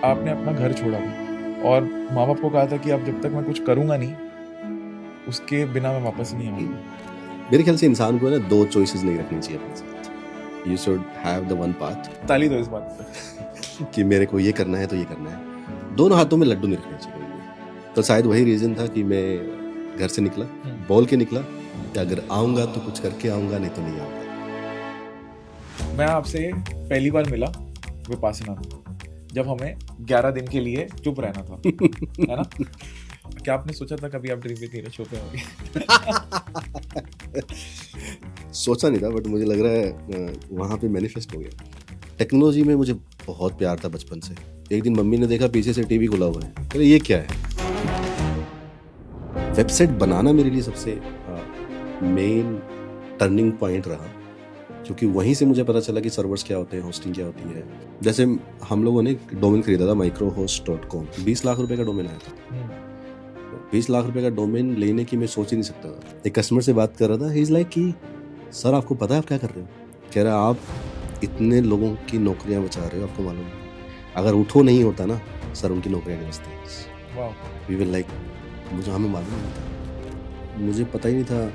आपने अपना घर छोड़ा था और माँ बाप को कहा था कि अब जब तक मैं कुछ करूंगा नहीं उसके बिना मैं वापस नहीं आऊंगा। मेरे ख्याल से इंसान को ना दो चॉइसेस नहीं रखनी चाहिए अपने साथ। You should have the one path ताली दो इस बात पे। कि मेरे को ये करना है तो ये करना है। दोनों हाथों में लड्डू नहीं रखने चाहिए कभी भी। तो शायद वही रीजन था कि मैं घर से निकला, बोल के निकला कि अगर आऊंगा तो कुछ करके आऊंगा, नहीं तो नहीं आऊंगा। मैं आपसे पहली बार मिला विपासना में, जब हमें 11 दिन के लिए चुप रहना था, है ना? क्या आपने सोचा था कभी आप ड्रीम विद नीरज शो पे होंगे? सोचा नहीं था, बट मुझे लग रहा है वहाँ पे मैनिफेस्ट हो गया। टेक्नोलॉजी में मुझे बहुत प्यार था बचपन से। एक दिन मम्मी ने देखा पीछे से टीवी खुला हुआ है, अरे ये क्या है। वेबसाइट बनाना मेरे लिए सबसे मेन टर्निंग पॉइंट रहा, क्योंकि वहीं से मुझे पता चला कि सर्वर्स क्या होते हैं, होस्टिंग क्या होती है। जैसे हम लोगों ने डोमेन खरीदा था microhost.com, 20 लाख रुपए का डोमेन आया था। 20 लाख रुपए का डोमेन लेने की मैं सोच ही नहीं सकता था। एक कस्टमर से बात कर रहा था, ही इज लाइक कि सर आपको पता है आप क्या कर रहे हो? कह रहा है आप इतने लोगों की नौकरियां बचा रहे हो, आपको मालूम है? अगर उठो नहीं होता ना सर, उनकी नौकरियां नहीं बचती। वी विल लाइक, मुझे हमें मालूम नहीं था, मुझे पता ही नहीं था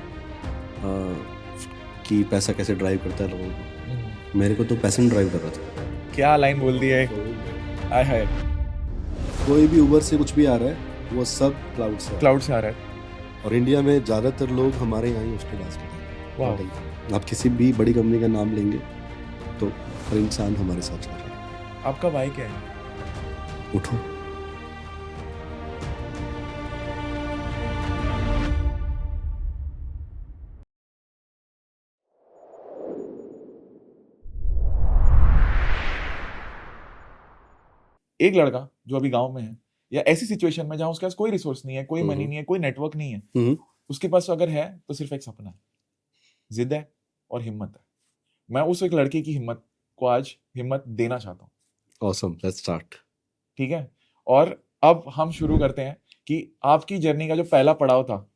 कि पैसा कैसे ड्राइव करता है लोगों को। मेरे को तो पैसन ड्राइव कर रहा था। क्या लाइन बोल दी है, आय हाय। कोई भी ऊबर से कुछ भी आ रहा है वो सब क्लाउड से आ रहा है। और इंडिया में ज़्यादातर लोग हमारे यहाँ ही उसके पास में हैं। आप किसी भी बड़ी कंपनी का नाम लेंगे तो हर इंसान हमारे साथ चल रहा है। आपका भाई क्या है? उठो। एक लड़का जो अभी गांव में है या ऐसी सिचुएशन में जहां उसके पास कोई रिसोर्स नहीं है, कोई मनी नहीं है, कोई नेटवर्क नहीं है, उसके पास अगर है तो सिर्फ एक सपना है, जिद है और हिम्मत है। मैं उस एक लड़के की हिम्मत को आज हिम्मत देना चाहता हूँ। Awesome, let's start. ठीक है, और अब हम शुरू करते हैं कि आपकी जर्नी का जो पहला पड़ाव था,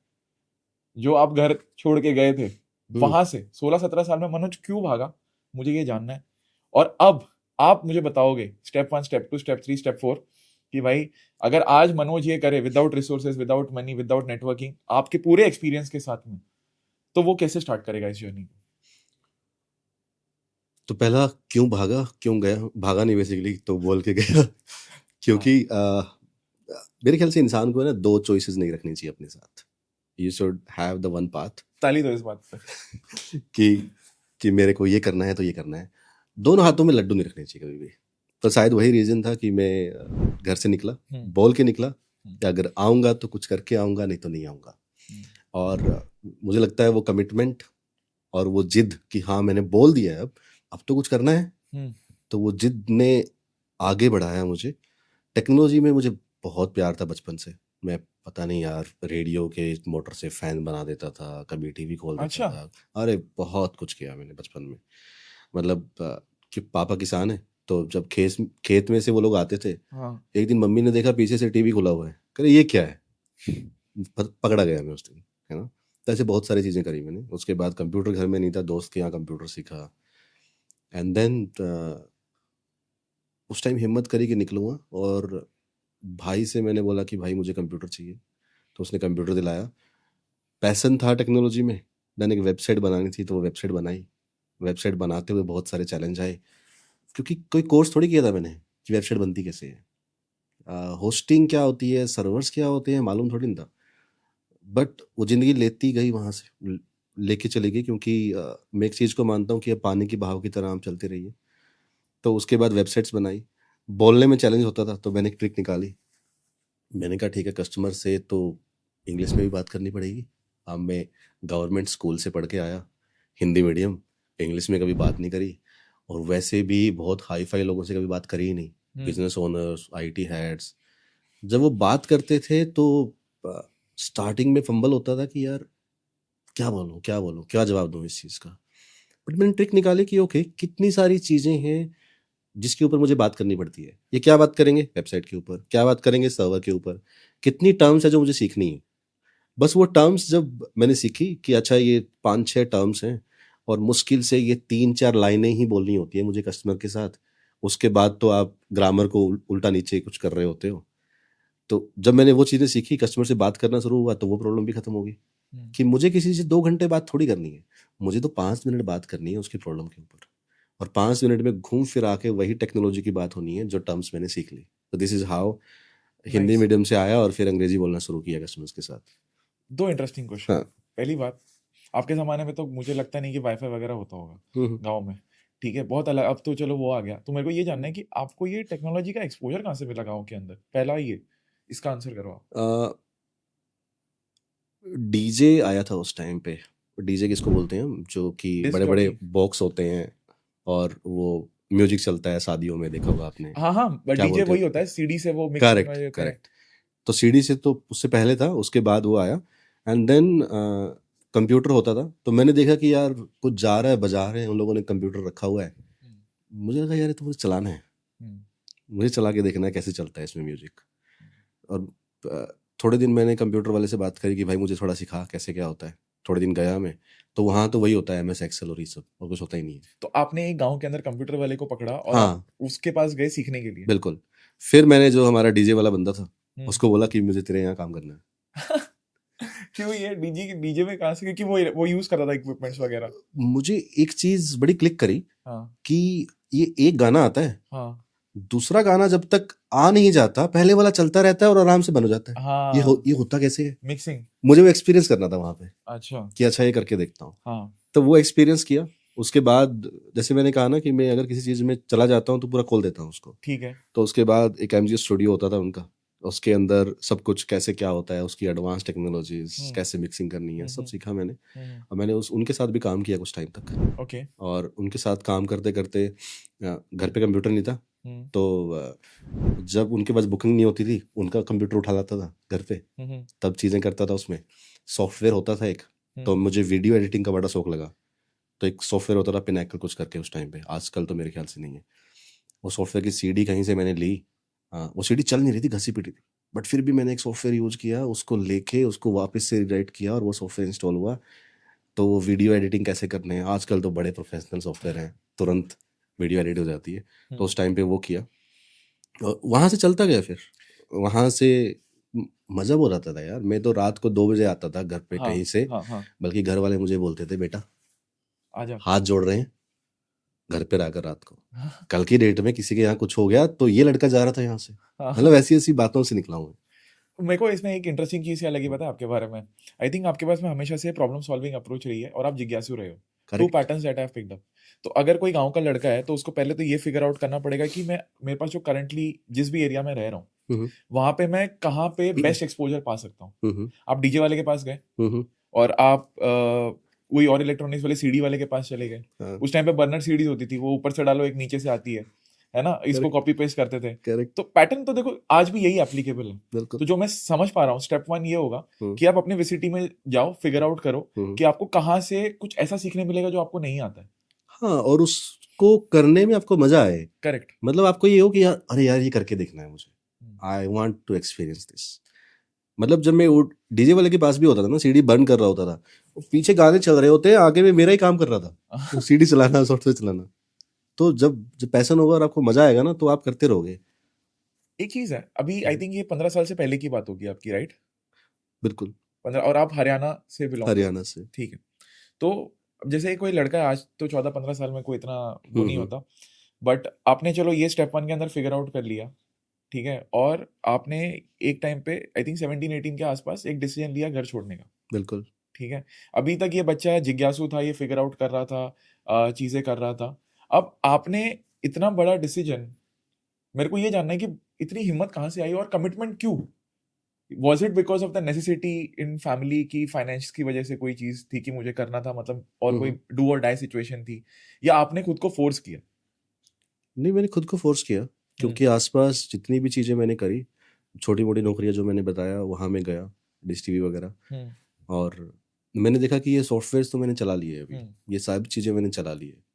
जो आप घर छोड़ के गए थे, वहां से 16-17 साल में मनोज क्यों भागा, मुझे ये जानना है। और अब आप मुझे बताओगे स्टेप 1, स्टेप 2, स्टेप 3, स्टेप 4 कि भाई अगर आज मनोज ये करे without resources, without money, without networking, आपके पूरे एक्सपीरियंस के साथ में, तो वो कैसे स्टार्ट करेगा इस जर्नी को? तो पहला क्यों भागा, क्यों गया? भागा नहीं बेसिकली, तो बोल के गया। क्योंकि मेरे ख्याल से इंसान को ना दो चॉइसेस नहीं रखनी चाहिए अपने साथ। You should have the one path. ताली दो इस बात पे। कि मेरे को ये करना है तो ये करना है। दोनों हाथों में लड्डू नहीं रखने चाहिए कभी भी। तो शायद वही रीजन था कि मैं घर से निकला, बोल के निकला कि अगर आऊंगा तो कुछ करके आऊंगा, नहीं तो नहीं आऊंगा। और मुझे लगता है वो कमिटमेंट और वो जिद कि हाँ मैंने बोल दिया है, अब तो कुछ करना है, तो वो जिद ने आगे बढ़ाया मुझे। टेक्नोलॉजी में मुझे बहुत प्यार था बचपन से। मैं पता नहीं यार, रेडियो के मोटर से फैन बना देता था, कभी टीवी खोल देता था। अरे बहुत कुछ किया मैंने बचपन में। मतलब कि पापा किसान है, तो जब खेत में से वो लोग आते थे, एक दिन मम्मी ने देखा पीछे से टीवी खुला हुआ है, करे ये क्या है। पकड़ा गया मैं उस दिन, है ना। तो ऐसे बहुत सारी चीज़ें करी मैंने। उसके बाद कंप्यूटर घर में नहीं था, दोस्त के यहाँ कंप्यूटर सीखा। एंड देन उस टाइम हिम्मत करी कि निकलूँगा, और भाई से मैंने बोला कि भाई मुझे कंप्यूटर चाहिए, तो उसने कंप्यूटर दिलाया। पैसन था टेक्नोलॉजी में, मैंने एक वेबसाइट बनानी थी तो वो वेबसाइट बनाई। वेबसाइट बनाते हुए बहुत सारे चैलेंज आए, क्योंकि कोई कोर्स थोड़ी किया था मैंने कि वेबसाइट बनती कैसे है, होस्टिंग क्या होती है, सर्वर्स क्या होते हैं, मालूम थोड़ी नहीं था। बट वो ज़िंदगी लेती गई वहाँ से, लेके चली गई, क्योंकि मैं एक चीज़ को मानता हूँ कि अब पानी की बहाव की तरह हम चलते रहिए। तो उसके बाद वेबसाइट्स बनाई। बोलने में चैलेंज होता था, तो मैंने एक ट्रिक निकाली। मैंने कहा ठीक है, कस्टमर से तो इंग्लिश में भी बात करनी पड़ेगी। अब मैं गवर्नमेंट स्कूल से पढ़ के आया, हिंदी मीडियम, इंग्लिश में कभी बात नहीं करी, और वैसे भी बहुत हाई फाई लोगों से कभी बात करी ही नहीं। बिजनेस ओनर्स, आईटी हेड्स, जब वो बात करते थे तो स्टार्टिंग में फंबल होता था कि यार क्या बोलूँ क्या जवाब दूँ इस चीज़ का। बट मैंने ट्रिक निकाली कि ओके, कितनी सारी चीज़ें हैं जिसके ऊपर मुझे बात करनी पड़ती है। ये क्या बात करेंगे वेबसाइट के ऊपर, क्या बात करेंगे सर्वर के ऊपर, कितनी टर्म्स है जो मुझे सीखनी है। बस वो टर्म्स जब मैंने सीखी कि अच्छा ये 5-6 टर्म्स हैं और मुश्किल से ये 3-4 लाइनें ही बोलनी होती है मुझे कस्टमर के साथ, उसके बाद तो आप ग्रामर को उल्टा नीचे कुछ कर रहे होते हो। तो जब मैंने वो चीज़ें सीखी, कस्टमर से बात करना शुरू हुआ, तो वो प्रॉब्लम भी खत्म हो गई कि मुझे किसी से 2 घंटे बात थोड़ी करनी है, मुझे तो 5 मिनट बात करनी है उसकी प्रॉब्लम के ऊपर, और 5 मिनट में घूम फिर आके वही टेक्नोलॉजी की बात होनी है जो टर्म्स मैंने सीख ली। तो this is how Hindi nice. Medium से आया और फिर अंग्रेजी बोलना शुरू किया कस्टमर्स के साथ। दो इंटरेस्टिंग क्वेश्चन। हाँ। पहली बात, आपके ज़माने में तो मुझे लगता नहीं कि वाईफाई वगैरह होता होगा हम्म। गाँव में, ठीक है, बहुत अलग, अब तो चलो वो आ गया। तो मेरे को ये जानना है कि आपको ये टेक्नोलॉजी का एक्सपोजर कहाँ से मिला गाँव के अंदर? पहला ये, इसका आंसर करो आप। डीजे आया था उस टाइम पे। डीजे किसको बोलते हैं हम, जो कि डिस्क बड़े बड़े जॉकी। बॉक्स होते हैं और वो म्यूजिक चलता है शादियों में, देखा होगा आपने। हाँ हाँ, क्या डीजे बोलते वही हैं? होता है, सीडी से वो मिक्स करना करेक्ट, जो होता है। करेक्ट। तो सीडी से तो उससे पहले था, उसके बाद वो आया। एंड देन कंप्यूटर होता था, तो मैंने देखा कि यार कुछ जा रहा है, बजा रहे हैं, उन लोगों ने कंप्यूटर रखा हुआ है। मुझे लगा यार ये तो मुझे चलाना है, मुझे चला के देखना है कैसे चलता है इसमें म्यूजिक। और अ, थोड़े दिन मैंने कंप्यूटर वाले से बात करी कि भाई मुझे थोड़ा सिखा कैसे क्या होता है। थोड़े दिन गया मैं, तो वहाँ तो वही होता है, MS एक्सेल और ये सब, और कुछ होता ही नहीं है। तो आपने एक गांव के अंदर कंप्यूटर वाले को पकड़ा और आप हाँ, उसके पास गए सीखने के लिए? बिल्कुल। फिर मैंने जो हमारा डीजे वाला बंदा था हम्म। उसको बोला कि मुझे तेरे यहाँ काम करना है। क्यों ये डीजे में कहाँ से, क्योंकि वो यूज करता था इक्विपमेंट्स वगैरह? मुझे एक चीज बड़ी क्लिक करी हाँ कि ये एक गाना आता है, हाँ दूसरा गाना जब तक आ नहीं जाता पहले वाला चलता रहता है और आराम से बन हो जाता है। हाँ, ये होता कैसे है? मिक्सिंग। मुझे वो एक्सपीरियंस करना था वहां पे अच्छा। कि अच्छा ये करके देखता हूँ। हाँ तो वो एक्सपीरियंस किया। उसके बाद जैसे मैंने कहा ना कि मैं अगर किसी चीज में चला जाता हूँ तो पूरा खोल देता हूँ उसको। ठीक है। तो उसके बाद एक MG स्टूडियो होता था उनका, उसके अंदर सब कुछ कैसे क्या होता है, उसकी एडवांस टेक्नोलॉजीज हम्म कैसे मिक्सिंग करनी है, सब हम्म सीखा मैंने। हम्म। और मैंने उनके साथ भी काम किया कुछ टाइम तक। ओके। और उनके साथ काम करते करते घर पे कंप्यूटर नहीं था, हम्म तो जब उनके पास बुकिंग नहीं होती थी उनका कंप्यूटर उठा लाता था घर पे, हम्म तब चीज़ें करता था उसमें। सॉफ्टवेयर होता था एक, तो हम्म। मुझे वीडियो एडिटिंग का बड़ा शौक लगा। तो एक सॉफ्टवेयर होता था पिनैकल कुछ करके उस टाइम पे, आजकल तो मेरे ख्याल से नहीं है। वो सॉफ्टवेयर की CD कहीं से मैंने ली। वो CD चल नहीं रही थी, घसी पिटी थी, बट फिर भी मैंने एक सॉफ्टवेयर यूज किया, उसको लेके उसको वापस से राइट किया और वो सॉफ्टवेयर इंस्टॉल हुआ। तो वो वीडियो एडिटिंग कैसे करने हैं, आजकल तो बड़े प्रोफेशनल सॉफ्टवेयर हैं, तुरंत वीडियो एडिट हो जाती है। तो उस टाइम पे वो किया और वहाँ से चलता गया। फिर वहाँ से मज़ा बहुत आता था यार। मैं तो रात को 2 बजे आता था घर पे हाँ कहीं से, हाँ हाँ। बल्कि घर वाले मुझे बोलते थे बेटा आजा। हाथ जोड़ रहे हैं, घर पे रहकर रात को, कल की डेट में किसी के यहाँ कुछ हो गया तो ये लड़का जा रहा था यहाँ से। मतलब ऐसी ऐसी बातों से निकला हूँ। मेरे को इसमें एक इंटरेस्टिंग चीज क्या लगी पता है आपके बारे में? आई थिंक आपके पास में हमेशा से प्रॉब्लम सॉल्विंग अप्रोच रही है और आप जिज्ञासु रहे हो। Too correct. Patterns that I have picked up. तो अगर कोई गांव का लड़का है तो उसको पहले तो ये फिगर आउट करना पड़ेगा कि मैं, मेरे पास जो करंटली जिस भी एरिया में रह रहा हूँ वहां पे मैं कहाँ पे बेस्ट एक्सपोजर पा सकता हूँ। आप डीजे वाले के पास गए और आप वही और इलेक्ट्रॉनिक्स वाले सीडी वाले के पास चले गए। हाँ, उस टाइम पे बर्नर सीडी होती थी, वो ऊपर से डालो एक नीचे से आती है ना, इसको करेक्ट, कॉपी पेस्ट करते थे। करेक्ट, तो पैटर्न तो देखो आज भी यही एप्लीकेबल है। बिल्कुल। तो जो मैं समझ पा रहा हूँ स्टेप 1 ये होगा हम्म, कि आप अपने विसिटी में जाओ, फिगर आउट करो हम्म। कि आपको कहाँ से कुछ ऐसा सीखने मिलेगा जो आपको नहीं आता है। हाँ, और उसको करने में आपको मजा आए। करेक्ट। मतलब आपको ये हो कि यार अरे यार ये करके देखना है मुझे, I want to experience this. मतलब जब मैं डीजे वाले के पास भी होता था ना, CD बंद कर रहा होता था, वो पीछे गाने चल रहे होते हैं, आगे में मेरा ही काम कर रहा था, वो CD चलाना, सॉफ्टवेयर चलाना। तो जब जब पैशन होगा और आपको मजा आएगा ना तो आप करते रहोगे। एक चीज है, अभी आई थिंक ये 15 साल से पहले की बात होगी आपकी, राइट? बिल्कुल। 15, और आप हरियाणा से बिलोंग हरियाणा करते हो, से। ठीक है। तो अब जैसे कोई लड़का है आज तो 14-15 साल में कोई इतना वो नहीं हम्म, होता, बट आपने चलो ये स्टेप 1 के अंदर फिगर आउट कर लिया, ठीक है, और आपने एक टाइम पे आई थिंक 17-18 के आसपास एक डिसीजन लिया घर छोड़ने का, बिल्कुल। ठीक है। अभी तक ये बच्चा जिज्ञासु था, ये फिगर आउट कर रहा था, चीजें कर रहा था। अब आपने इतना बड़ा डिसीजन, मेरे को ये जानना है कि इतनी हिम्मत कहाँ से आई और कमिटमेंट क्यों? Was it because of the necessity in family की, फाइनेंस की वजह से कोई चीज थी कि मुझे करना था, मतलब, और कोई हम्म। डू और डाई सिचुएशन थी, या आपने खुद को फोर्स किया? नहीं, मैंने खुद को फोर्स किया, हम्म क्योंकि आसपास जितनी भी चीज़ें मैंने करी, छोटी मोटी नौकरियां जो मैंने बताया वहाँ मैं गया, डिश TV वगैरह, हम्म और मैंने देखा कि ये सॉफ्टवेयर तो मैंने चला लिए अभी, हम्म ये सारी चीज़ें मैंने चला ली है।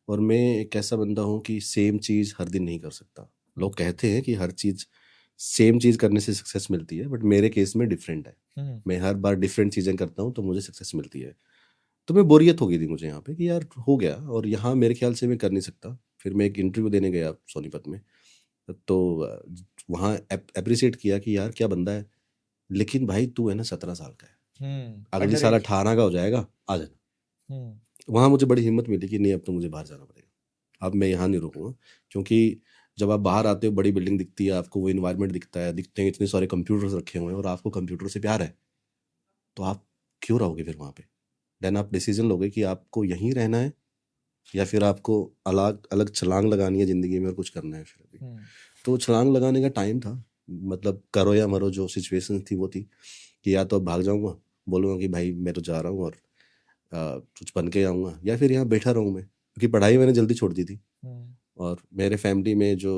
और मैं एक ऐसा बंदा हूँ कि सेम चीज़ हर दिन नहीं कर सकता। लोग कहते हैं कि हर चीज़ सेम चीज़ करने से सक्सेस मिलती है, बट मेरे केस में डिफरेंट है। हम्म मैं हर बार डिफरेंट चीज़ें करता हूँ तो मुझे सक्सेस मिलती है। तो मैं बोरियत हो गई थी मुझे यहाँ पे कि यार हो गया और यहाँ मेरे ख्याल से मैं कर नहीं सकता। फिर मैं एक इंटरव्यू देने गया सोनीपत में, तो वहाँ अप्रिशिएट किया कि यार क्या बंदा है, लेकिन भाई तू है ना 17 साल का है, अगले साल 18 का हो जाएगा, आ जाना। वहाँ मुझे बड़ी हिम्मत मिली कि नहीं अब तो मुझे बाहर जाना पड़ेगा, अब मैं यहाँ नहीं रुकूंगा। क्योंकि जब आप बाहर आते हो बड़ी बिल्डिंग दिखती है आपको, वो इन्वायरमेंट दिखता है, दिखते हैं इतने सारे कंप्यूटर्स रखे हुए हैं और आपको कंप्यूटर से प्यार है, तो आप क्यों रहोगे फिर वहाँ पे? देन आप डिसीजन लोगे कि आपको यहीं रहना है या फिर आपको अलग अलग छलांग लगानी है ज़िंदगी में और कुछ करना है फिर अभी। तो छलांग लगाने का टाइम था, मतलब करो या मरो जो सिचुएशन थी वो थी कि या तो अब भाग जाऊँगा, बोलूँगा कि भाई मैं तो जा रहा हूँ और कुछ बन के आऊँगा, या फिर यहाँ बैठा रहूँ मैं, क्योंकि पढ़ाई मैंने जल्दी छोड़ दी थी। और मेरे फैमिली में जो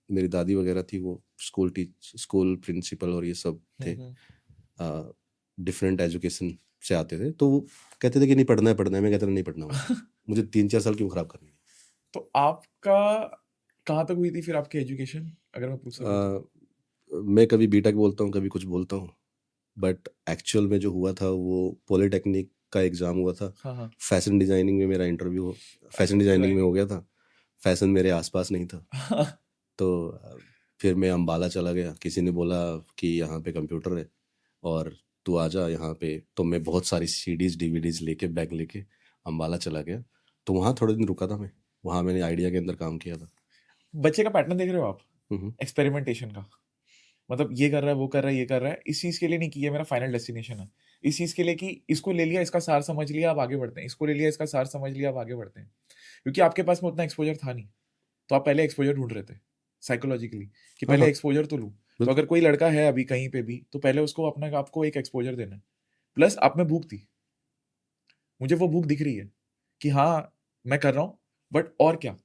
मेरी दादी वगैरह थी वो स्कूल प्रिंसिपल और ये सब थे, डिफरेंट एजुकेशन से आते थे, तो वो कहते थे कि नहीं पढ़ना है, मैं कहता था नहीं पढ़ना मुझे 3-4 साल क्यों खराब करनी है। तो आपका कहाँ तक हुई थी फिर आपकी एजुकेशन, अगर मैं पूछ सकूं तो? मैं कभी बीटेक बोलता हूँ, कभी कुछ बोलता हूँ, बट एक्चुअल में जो हुआ था वो पॉलिटेक्निक का एग्ज़ाम हुआ था। हाँ। फैशन डिज़ाइनिंग में मेरा इंटरव्यू फैशन डिज़ाइनिंग में हो गया था, फैशन मेरे आसपास नहीं था। तो फिर मैं अम्बाला चला गया, किसी ने बोला कि यहाँ पे कंप्यूटर है और तू आ जा यहाँ पे, तो मैं बहुत सारी CDs DVDs लेके बैग लेके अम्बाला चला गया। तो वहाँ थोड़े दिन रुका था मैं, वहाँ मैंने आइडिया के अंदर काम किया था। बच्चे का पैटर्न देख रहे हो आप, एक्सपेरिमेंटेशन का, मतलब ये कर रहा है, वो कर रहा है, ये कर रहा है, इस चीज के लिए नहीं कि ये मेरा फाइनल डेस्टिनेशन है, इस चीज के लिए कि इसको ले लिया, इसका सार समझ लिया, अब आगे बढ़ते हैं, इसको ले लिया, इसका सार समझ लिया, अब आगे बढ़ते हैं। क्योंकि आपके पास में उतना एक्सपोजर था नहीं, तो आप पहले एक्सपोजर ढूंढ रहे थे साइकोलॉजिकली कि हाँ पहले हाँ एक्सपोजर तो लूं। तो बिल्कुल। अगर कोई लड़का है अभी कहीं पे भी, तो पहले उसको अपना आपको एक एक्सपोजर देना है। प्लस आप में भूख थी, मुझे वो भूख दिख रही है कि हाँ मैं कर रहा हूँ, बट और क्या,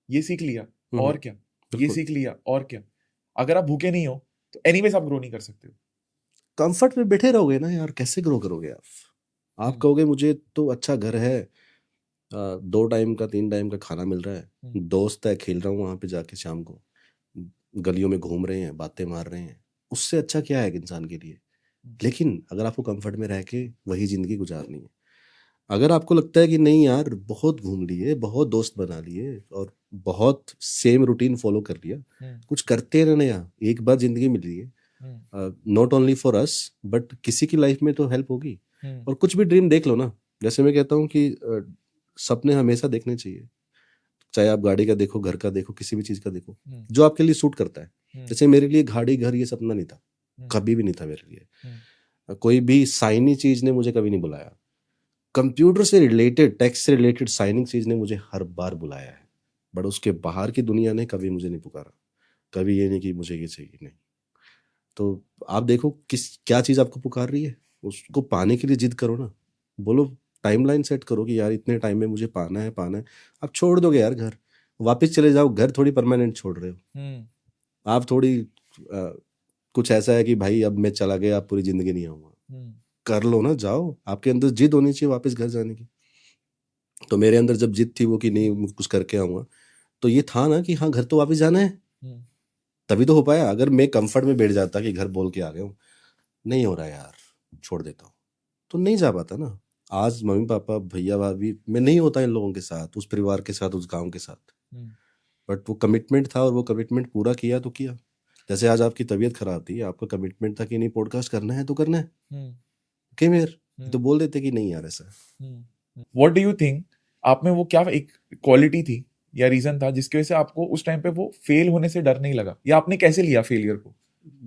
ये सीख लिया, और क्या, ये बिल्कुल सीख लिया, और क्या। अगर आप भूखे नहीं हो तो एनीवेज आप ग्रो नहीं कर सकते हो। कंफर्ट में बैठे रहोगे ना यार, कैसे ग्रो करोगे आप कहोगे मुझे तो अच्छा घर है, 2 टाइम का 3 टाइम का खाना मिल रहा है, दोस्त है, खेल रहा हूँ वहाँ पे जाके शाम को, गलियों में घूम रहे हैं, बातें मार रहे हैं, उससे अच्छा क्या है एक इंसान के लिए? लेकिन अगर आपको कंफर्ट में रह के वही ज़िंदगी गुजारनी है, अगर आपको लगता है कि नहीं यार बहुत घूम लिए, बहुत दोस्त बना लिए और बहुत सेम रूटीन फॉलो कर लिया, कुछ करते रहना, यार एक बार ज़िंदगी मिली है, not only for us but किसी की लाइफ में तो हेल्प होगी। और कुछ भी ड्रीम देख लो ना, जैसे मैं कहता हूँ कि सपने हमेशा देखने चाहिए, चाहे आप गाड़ी का देखो, घर का देखो, किसी भी चीज़ का देखो जो आपके लिए सूट करता है। जैसे मेरे लिए गाड़ी घर ये सपना नहीं था, कभी भी नहीं था मेरे लिए, कोई भी साइनी चीज़ ने मुझे कभी नहीं बुलाया, कंप्यूटर से रिलेटेड, टेक्स्ट से रिलेटेड साइनिंग चीज़ ने मुझे हर बार बुलाया है, बट उसके बाहर की दुनिया ने कभी मुझे नहीं पुकारा, कभी ये नहीं कि मुझे ये चाहिए, नहीं। तो आप देखो क्या चीज़ आपको पुकार रही है, उसको पाने के लिए जिद करो ना, बोलो टाइमलाइन सेट करो कि यार इतने टाइम में मुझे पाना है, पाना है। आप छोड़ दोगे यार घर, वापस चले जाओ, घर थोड़ी परमानेंट छोड़ रहे हो आप, थोड़ी कुछ ऐसा है कि भाई अब मैं चला गया, आप पूरी जिंदगी नहीं आऊँगा। कर लो ना, जाओ, आपके अंदर जिद होनी चाहिए वापस घर जाने की। तो मेरे अंदर जब जिद थी वो कि नहीं मैं कुछ करके आऊँगा, तो ये था ना कि हाँ घर तो वापस जाना है, तभी तो हो पाया। अगर मैं कंफर्ट में बैठ जाता कि घर बोल के आ गया हूँ, नहीं हो रहा यार, छोड़ देता हूँ, तो नहीं जा पाता ना। आज मम्मी पापा भैया भाभी मैं नहीं होता इन लोगों के साथ, उस परिवार के साथ, उस गांव के साथ, बट वो कमिटमेंट था और वो कमिटमेंट पूरा किया तो किया। जैसे आज आपकी तबीयत खराब थी, आपका कमिटमेंट था कि नहीं पॉडकास्ट करना है तो करना है, ओके मेयर तो बोल देते कि नहीं यार ऐसा। व्हाट डू यू थिंक, आप में वो क्या एक क्वालिटी थी या रीजन था जिसकी वजह से आपको उस टाइम पे वो फेल होने से डर नहीं लगा, या आपने कैसे लिया फेलियर को?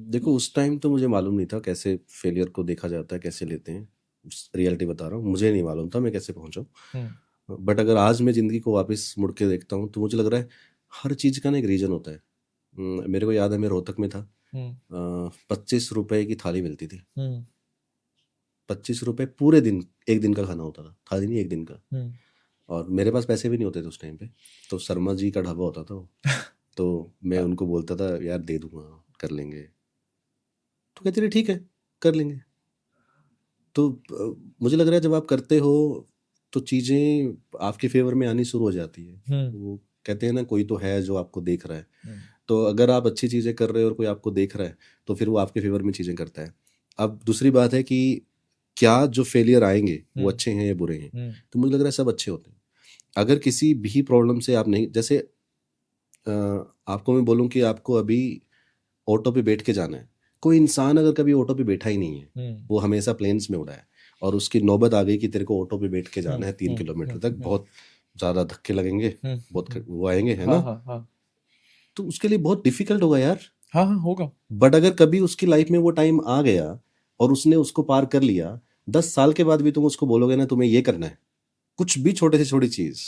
देखो उस टाइम तो मुझे मालूम नहीं था कैसे फेलियर को देखा जाता है, कैसे लेते हैं, रियलिटी बता रहा हूँ, मुझे नहीं मालूम था मैं कैसे पहुंचा। बट अगर आज मैं ज़िंदगी को वापस मुड़ के देखता हूँ तो मुझे लग रहा है हर चीज़ का ना एक रीज़न होता है। मेरे को याद है मैं रोहतक में था, 25 रुपए की थाली मिलती थी, 25 रुपए पूरे दिन, एक दिन का खाना होता था, थाली नहीं एक दिन का। और मेरे पास पैसे भी नहीं होते थे उस टाइम पे, तो शर्मा जी का ढाबा होता था वो तो मैं उनको बोलता था यार दे दूंगा, कर लेंगे, तो कहते थे ठीक है कर लेंगे। तो मुझे लग रहा है जब आप करते हो तो चीज़ें आपके फेवर में आनी शुरू हो जाती है। वो कहते हैं ना कोई तो है जो आपको देख रहा है, तो अगर आप अच्छी चीज़ें कर रहे हो और कोई आपको देख रहा है तो फिर वो आपके फेवर में चीज़ें करता है। अब दूसरी बात है कि क्या जो फेलियर आएंगे वो अच्छे हैं या बुरे हैं, तो मुझे लग रहा है सब अच्छे होते हैं। अगर किसी भी प्रॉब्लम से आप नहीं, जैसे आपको मैं बोलूं कि आपको अभी ऑटो पे बैठ के जाना है, कोई इंसान अगर कभी ऑटो पे बैठा ही नहीं है, वो हमेशा प्लेन्स में उड़ा है, और उसकी नौबत आ गई कि तेरे को ऑटो पे बैठ के जाना है 3 किलोमीटर तक, बहुत ज़्यादा धक्के लगेंगे, बहुत वो आएंगे, है हाँ ना, हाँ हाँ तो उसके लिए बहुत डिफिकल्ट होगा यार। हाँ हाँ होगा। बट अगर कभी उसकी लाइफ में वो टाइम आ गया और उसने उसको पार कर लिया, 10 साल के बाद भी तुम उसको बोलोगे ना तुम्हें ये करना है, कुछ भी छोटे से छोटी चीज,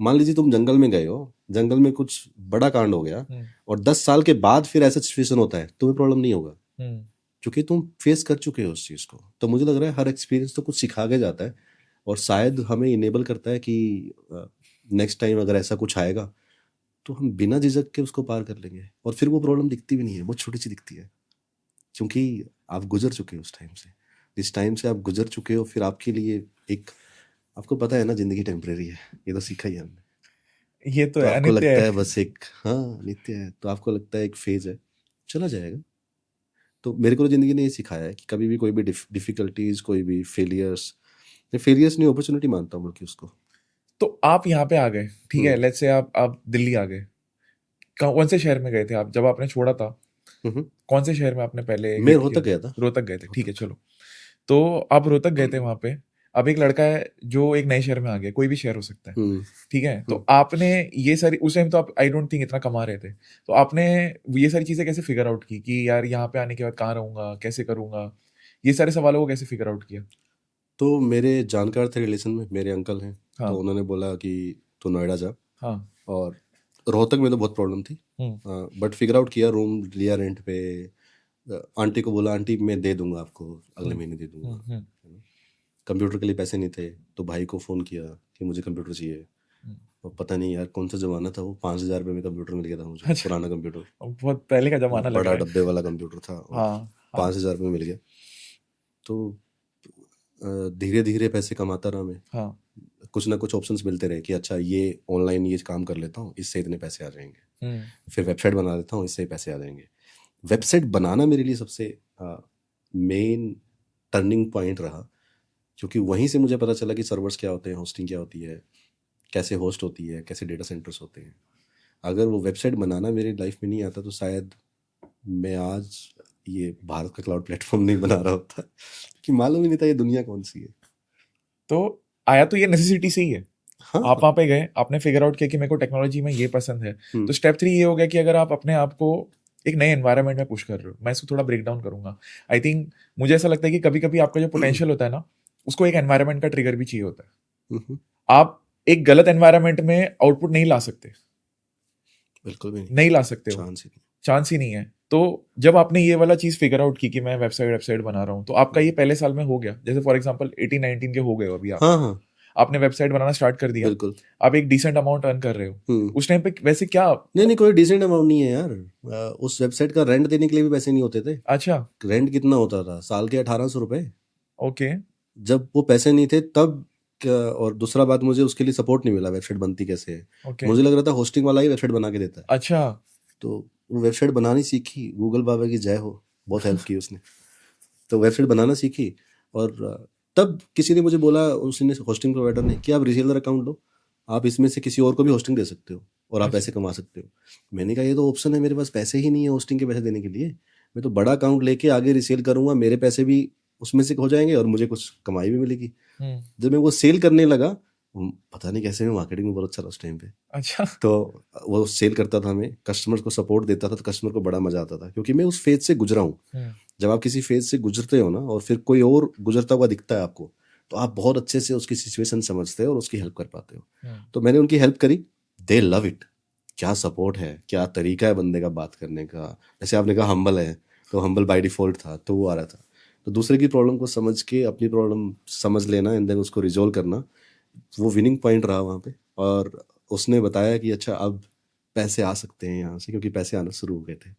मान लीजिए तुम जंगल में गए हो, जंगल में कुछ बड़ा कांड हो गया, और 10 साल के बाद फिर ऐसा सिचुएशन होता है, तुम्हें प्रॉब्लम नहीं होगा, क्योंकि तुम फेस कर चुके हो उस चीज को। तो मुझे लग रहा है हर एक्सपीरियंस तो कुछ सिखा के जाता है, और शायद हमें इनेबल करता है कि नेक्स्ट टाइम अगर ऐसा कुछ आएगा तो हम बिना झिझक के उसको पार कर लेंगे, और फिर वो प्रॉब्लम दिखती भी नहीं है, बहुत छोटी सी दिखती है, क्योंकि आप गुजर चुके हो उस टाइम से। जिस टाइम से आप गुजर चुके हो, फिर आपके लिए एक, आपको पता है ना जिंदगी टेम्परेरी है, ये तो सीखा ही है हमने। ये तो तो है, आपको अनित्य लगता है। है बस एक, हाँ नित्य है, तो आपको लगता है एक फेज है, चला जाएगा। तो मेरे को तो जिंदगी ने ये सिखाया है कि कभी भी कोई भी डिफिकल्टीज, कोई भी फेलियर्स, फेलियर्स नहीं, अपॉर्चुनिटी मानता हूँ बल्कि उसको। तो आप यहाँ पे आ गए, ठीक है, हम्म लेट्स से आप दिल्ली आ गए। कौन से शहर में गए थे आप जब आपने छोड़ा था? हम्म। कौन से शहर में आपने पहले मैं हिट रोहतक किया? गया था। रोहतक गए थे, ठीक है, रोहतक। चलो। तो आप रोहतक गए थे वहां पे। अब एक लड़का है जो एक नए शहर में आ गया, कोई भी शहर हो सकता है, हम्म ठीक है, तो हम्म। आपने ये सारी, उस टाइम तो आप आई डोंट थिंक इतना कमा रहे थे, तो आपने ये सारी चीजें कैसे फिगर आउट की कि यार यहाँ पे आने के बाद कहाँ रहूंगा, कैसे करूंगा, ये सारे सवालों को कैसे फिगर आउट किया? तो मेरे जानकार थे रिलेशन में, मेरे अंकल हैं, तो हाँ उन्होंने बोला कि तू नोएडा जा। हाँ। और रोहतक में तो बहुत प्रॉब्लम थी, हम्म बट फिगर आउट किया, रूम लिया रेंट पे। आंटी को बोला आंटी मैं दे दूंगा आपको, अगले हम्म महीने दे दूंगा, हम्म। है ना। कंप्यूटर के लिए पैसे नहीं थे, तो भाई को फ़ोन किया कि मुझे कंप्यूटर चाहिए। हम्म। और पता नहीं यार कौन सा ज़माना था वो, 5,000 रुपये में कंप्यूटर मिल गया था मुझे, अच्छा, पुराना कंप्यूटर, बहुत पहले का जमाना लग बड़ा रहा है। डब्बे वाला कंप्यूटर था, और हाँ हाँ 5,000 रुपये मिल गया। तो धीरे धीरे पैसे कमाता रहा मैं, हाँ। कुछ ना कुछ ऑप्शंस मिलते रहे कि अच्छा ये ऑनलाइन ये काम कर लेता हूँ, इससे इतने पैसे आ जाएंगे, हम्म फिर वेबसाइट बना लेता हूँ, इससे ही पैसे आ जाएंगे। वेबसाइट बनाना मेरे लिए सबसे मेन टर्निंग पॉइंट रहा, क्योंकि वहीं से मुझे पता चला कि सर्वर्स क्या होते हैं, होस्टिंग क्या होती है, कैसे होस्ट होती है, कैसे डेटा सेंटर्स होते हैं। अगर वो वेबसाइट बनाना मेरी लाइफ में नहीं आता तो शायद मैं आज ये भारत का क्लाउड प्लेटफॉर्म नहीं बना रहा होता, कि मालूम ही नहीं था ये दुनिया कौन सी है। तो आया तो ये नेसेसिटी से ही है। हाँ आप हाँ। वहां पे गए, आपने फिगर आउट किया कि मेरे को टेक्नोलॉजी में ये पसंद है। हम्म तो स्टेप 3 ये हो गया कि अगर आप अपने आप को एक नए एनवायरनमेंट में पुश कर रहे हो, मैं इसको थोड़ा ब्रेक डाउन करूंगा। आई थिंक मुझे ऐसा लगता है कि कभी कभी आपका जो पोटेंशियल होता है ना, उसको एक एनवायरनमेंट का ट्रिगर भी चाहिए होता है। हम्म। आप एक गलत एनवायरनमेंट में आउटपुट नहीं ला सकते, बिल्कुल भी नहीं, नहीं ला सकते हो, चांस ही नहीं। चांस ही नहीं है। तो जब आपने ये वाला चीज फिगर आउट की कि मैं वेबसाइट वेबसाइट बना रहा हूँ, तो आपका ये पहले साल में हो गया, जैसे फॉर एग्जांपल 18-19 के हो गए हो अभी आप, हाँ हाँ। आपने वेबसाइट बनाना स्टार्ट कर दिया, बिल्कुल। आप एक डिसेंट अमाउंट अर्न कर रहे हो। हम्म। उस टाइम पे वैसे क्या नहीं मतलब? नहीं, कोई डिसेंट अमाउंट नहीं है यार, उस वेबसाइट का रेंट देने के लिए भी पैसे नहीं होते थे। अच्छा। रेंट कितना होता था, साल के 1,800 रुपए, ओके। जब वो पैसे नहीं थे तब। और दूसरा बात, मुझे उसके लिए सपोर्ट नहीं मिला, वेबसाइट बनती कैसे है। ओके। मुझे लग रहा था होस्टिंग वाला ही वेबसाइट बना के देता है। अच्छा। तो वो वेबसाइट बनानी सीखी, गूगल बाबा की जय हो, बहुत हेल्प की उसने। तो वेबसाइट बनाना सीखी, और तब किसी ने मुझे बोला, उसने होस्टिंग प्रोवाइडर ने, कि आप रिसेलर अकाउंट लो, आप इसमें से किसी और को भी होस्टिंग दे सकते हो और आप अच्छा। पैसे कमा सकते हो। मैंने कहा ये तो ऑप्शन है, मेरे पास पैसे ही नहीं है होस्टिंग के पैसे देने के लिए, मैं तो बड़ा अकाउंट लेके आगे रिसेल करूंगा, मेरे पैसे भी उसमें से हो जाएंगे और मुझे कुछ कमाई भी मिलेगी। हम्म। जब मैं वो सेल करने लगा, पता नहीं कैसे मैं मार्केटिंग में बहुत अच्छा था उस टाइम पे। अच्छा। तो वो सेल करता था, मैं कस्टमर्स को सपोर्ट देता था, तो कस्टमर को बड़ा मजा आता था, क्योंकि मैं उस फेज से गुजरा हूँ। हम्म जब आप किसी फेज से गुजरते हो ना, और फिर कोई और गुजरता हुआ दिखता है आपको, तो आप बहुत अच्छे से उसकी सिचुएशन समझते हो और उसकी हेल्प कर पाते हो। हम्म तो मैंने उनकी हेल्प करी, दे लव इट। क्या सपोर्ट है, क्या तरीका है बंदे का बात करने का। जैसे आपने कहा हम्बल है, तो हम्बल बाय डिफॉल्ट था, तो वो आ रहा था। तो दूसरे की प्रॉब्लम को समझ के अपनी प्रॉब्लम समझ लेना, एंड देन उसको रिजोल्व करना, वो विनिंग पॉइंट रहा वहाँ पे। और उसने बताया कि अच्छा अब पैसे आ सकते हैं यहाँ से, क्योंकि पैसे आना शुरू हो गए थे।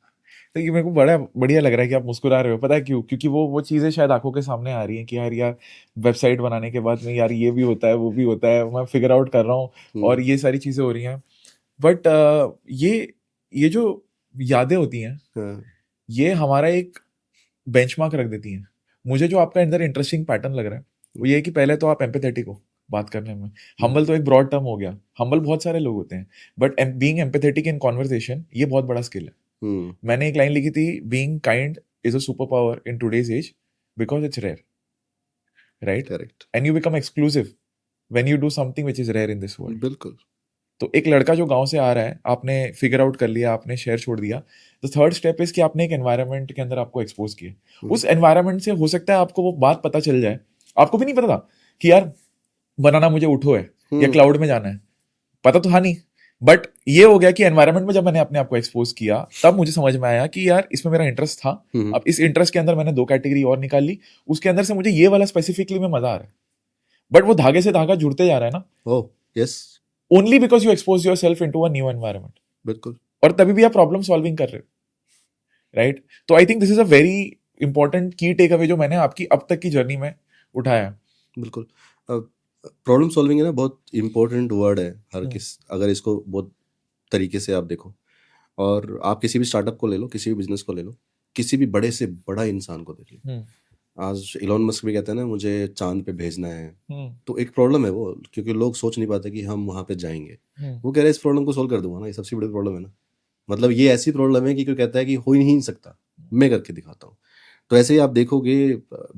तो ये मेरे को बड़ा बढ़िया लग रहा है कि आप मुस्कुरा रहे हो, पता है क्यों? क्योंकि वो चीजें शायद आंखों के सामने आ रही हैं कि यार यार वेबसाइट बनाने के बाद में यार ये भी होता है, वो भी होता है, मैं फिगर आउट कर रहा हूँ और हम्म ये सारी चीजें हो रही हैं। बट ये जो यादें होती हैं, हाँ ये हमारा एक बेंचमार्क रख देती हैं। मुझे जो आपका अंदर इंटरेस्टिंग पैटर्न लग रहा है वो ये है कि पहले तो आप एम्पैथेटिक हो, बात करने में। हम्बल तो एक ब्रॉड टर्म हो गया, हम्बल बहुत सारे लोग होते हैं, but being empathetic in conversation ये बहुत बड़ा स्किल है। मैंने एक लाइन लिखी थी, being kind is a super power in today's age because it's rare, right? Correct, and you become exclusive when you do something which is rare in this world. बिल्कुल। तो एक लड़का जो गांव से आ रहा है, आपने फिगर आउट कर लिया, आपने शहर छोड़ दिया, द थर्ड स्टेप इज कि आपने एक एनवायरनमेंट के अंदर आपको एक्सपोज किया। उस एनवायरनमेंट से हो सकता है आपको वो बात पता चल जाए, आपको भी नहीं पता था कि यार बनाना मुझे उठो है या क्लाउड में जाना है, पता तो था नहीं। बट ये हो गया कि एनवायरनमेंट में जब मैंने अपने आप को एक्सपोज किया, तब मुझे समझ में आया कि यार इसमें मेरा इंटरेस्ट था। अब इस इंटरेस्ट के अंदर मैंने 2 कैटेगरी और निकाल ली, उसके अंदर से मुझे ये वाला स्पेसिफिकली में मजा आ रहा है, बट वो धागे से धागा जुड़ते जा रहा है ना, oh yes, only because you expose yourself into a new environment. बिल्कुल। और तभी भी आप प्रॉब्लम सॉल्विंग कर रहे हो, राइट? तो I think this is a very important की टेक अवे जो मैंने आपकी अब तक की जर्नी में उठाया। बिल्कुल, प्रॉब्लम सॉल्विंग है ना, बहुत इंपॉर्टेंट वर्ड है हर किस, अगर इसको बहुत तरीके से आप देखो, और आप किसी भी स्टार्टअप को ले लो, किसी भी बिजनेस को ले लो, किसी भी बड़े से बड़ा इंसान को देख लो। आज इलॉन मस्क भी कहते हैं ना मुझे चांद पे भेजना है, तो एक प्रॉब्लम है वो, क्योंकि लोग सोच नहीं पाते कि हम वहां पे जाएंगे। वो कह रहे हैं इस प्रॉब्लम को सोल्व कर दूंगा ना, ये सबसे बड़ी प्रॉब्लम है ना। मतलब ये ऐसी प्रॉब्लम है कि कोई कहता है कि हो ही नहीं सकता, मैं करके दिखाता हूँ। तो ऐसे ही आप देखोगे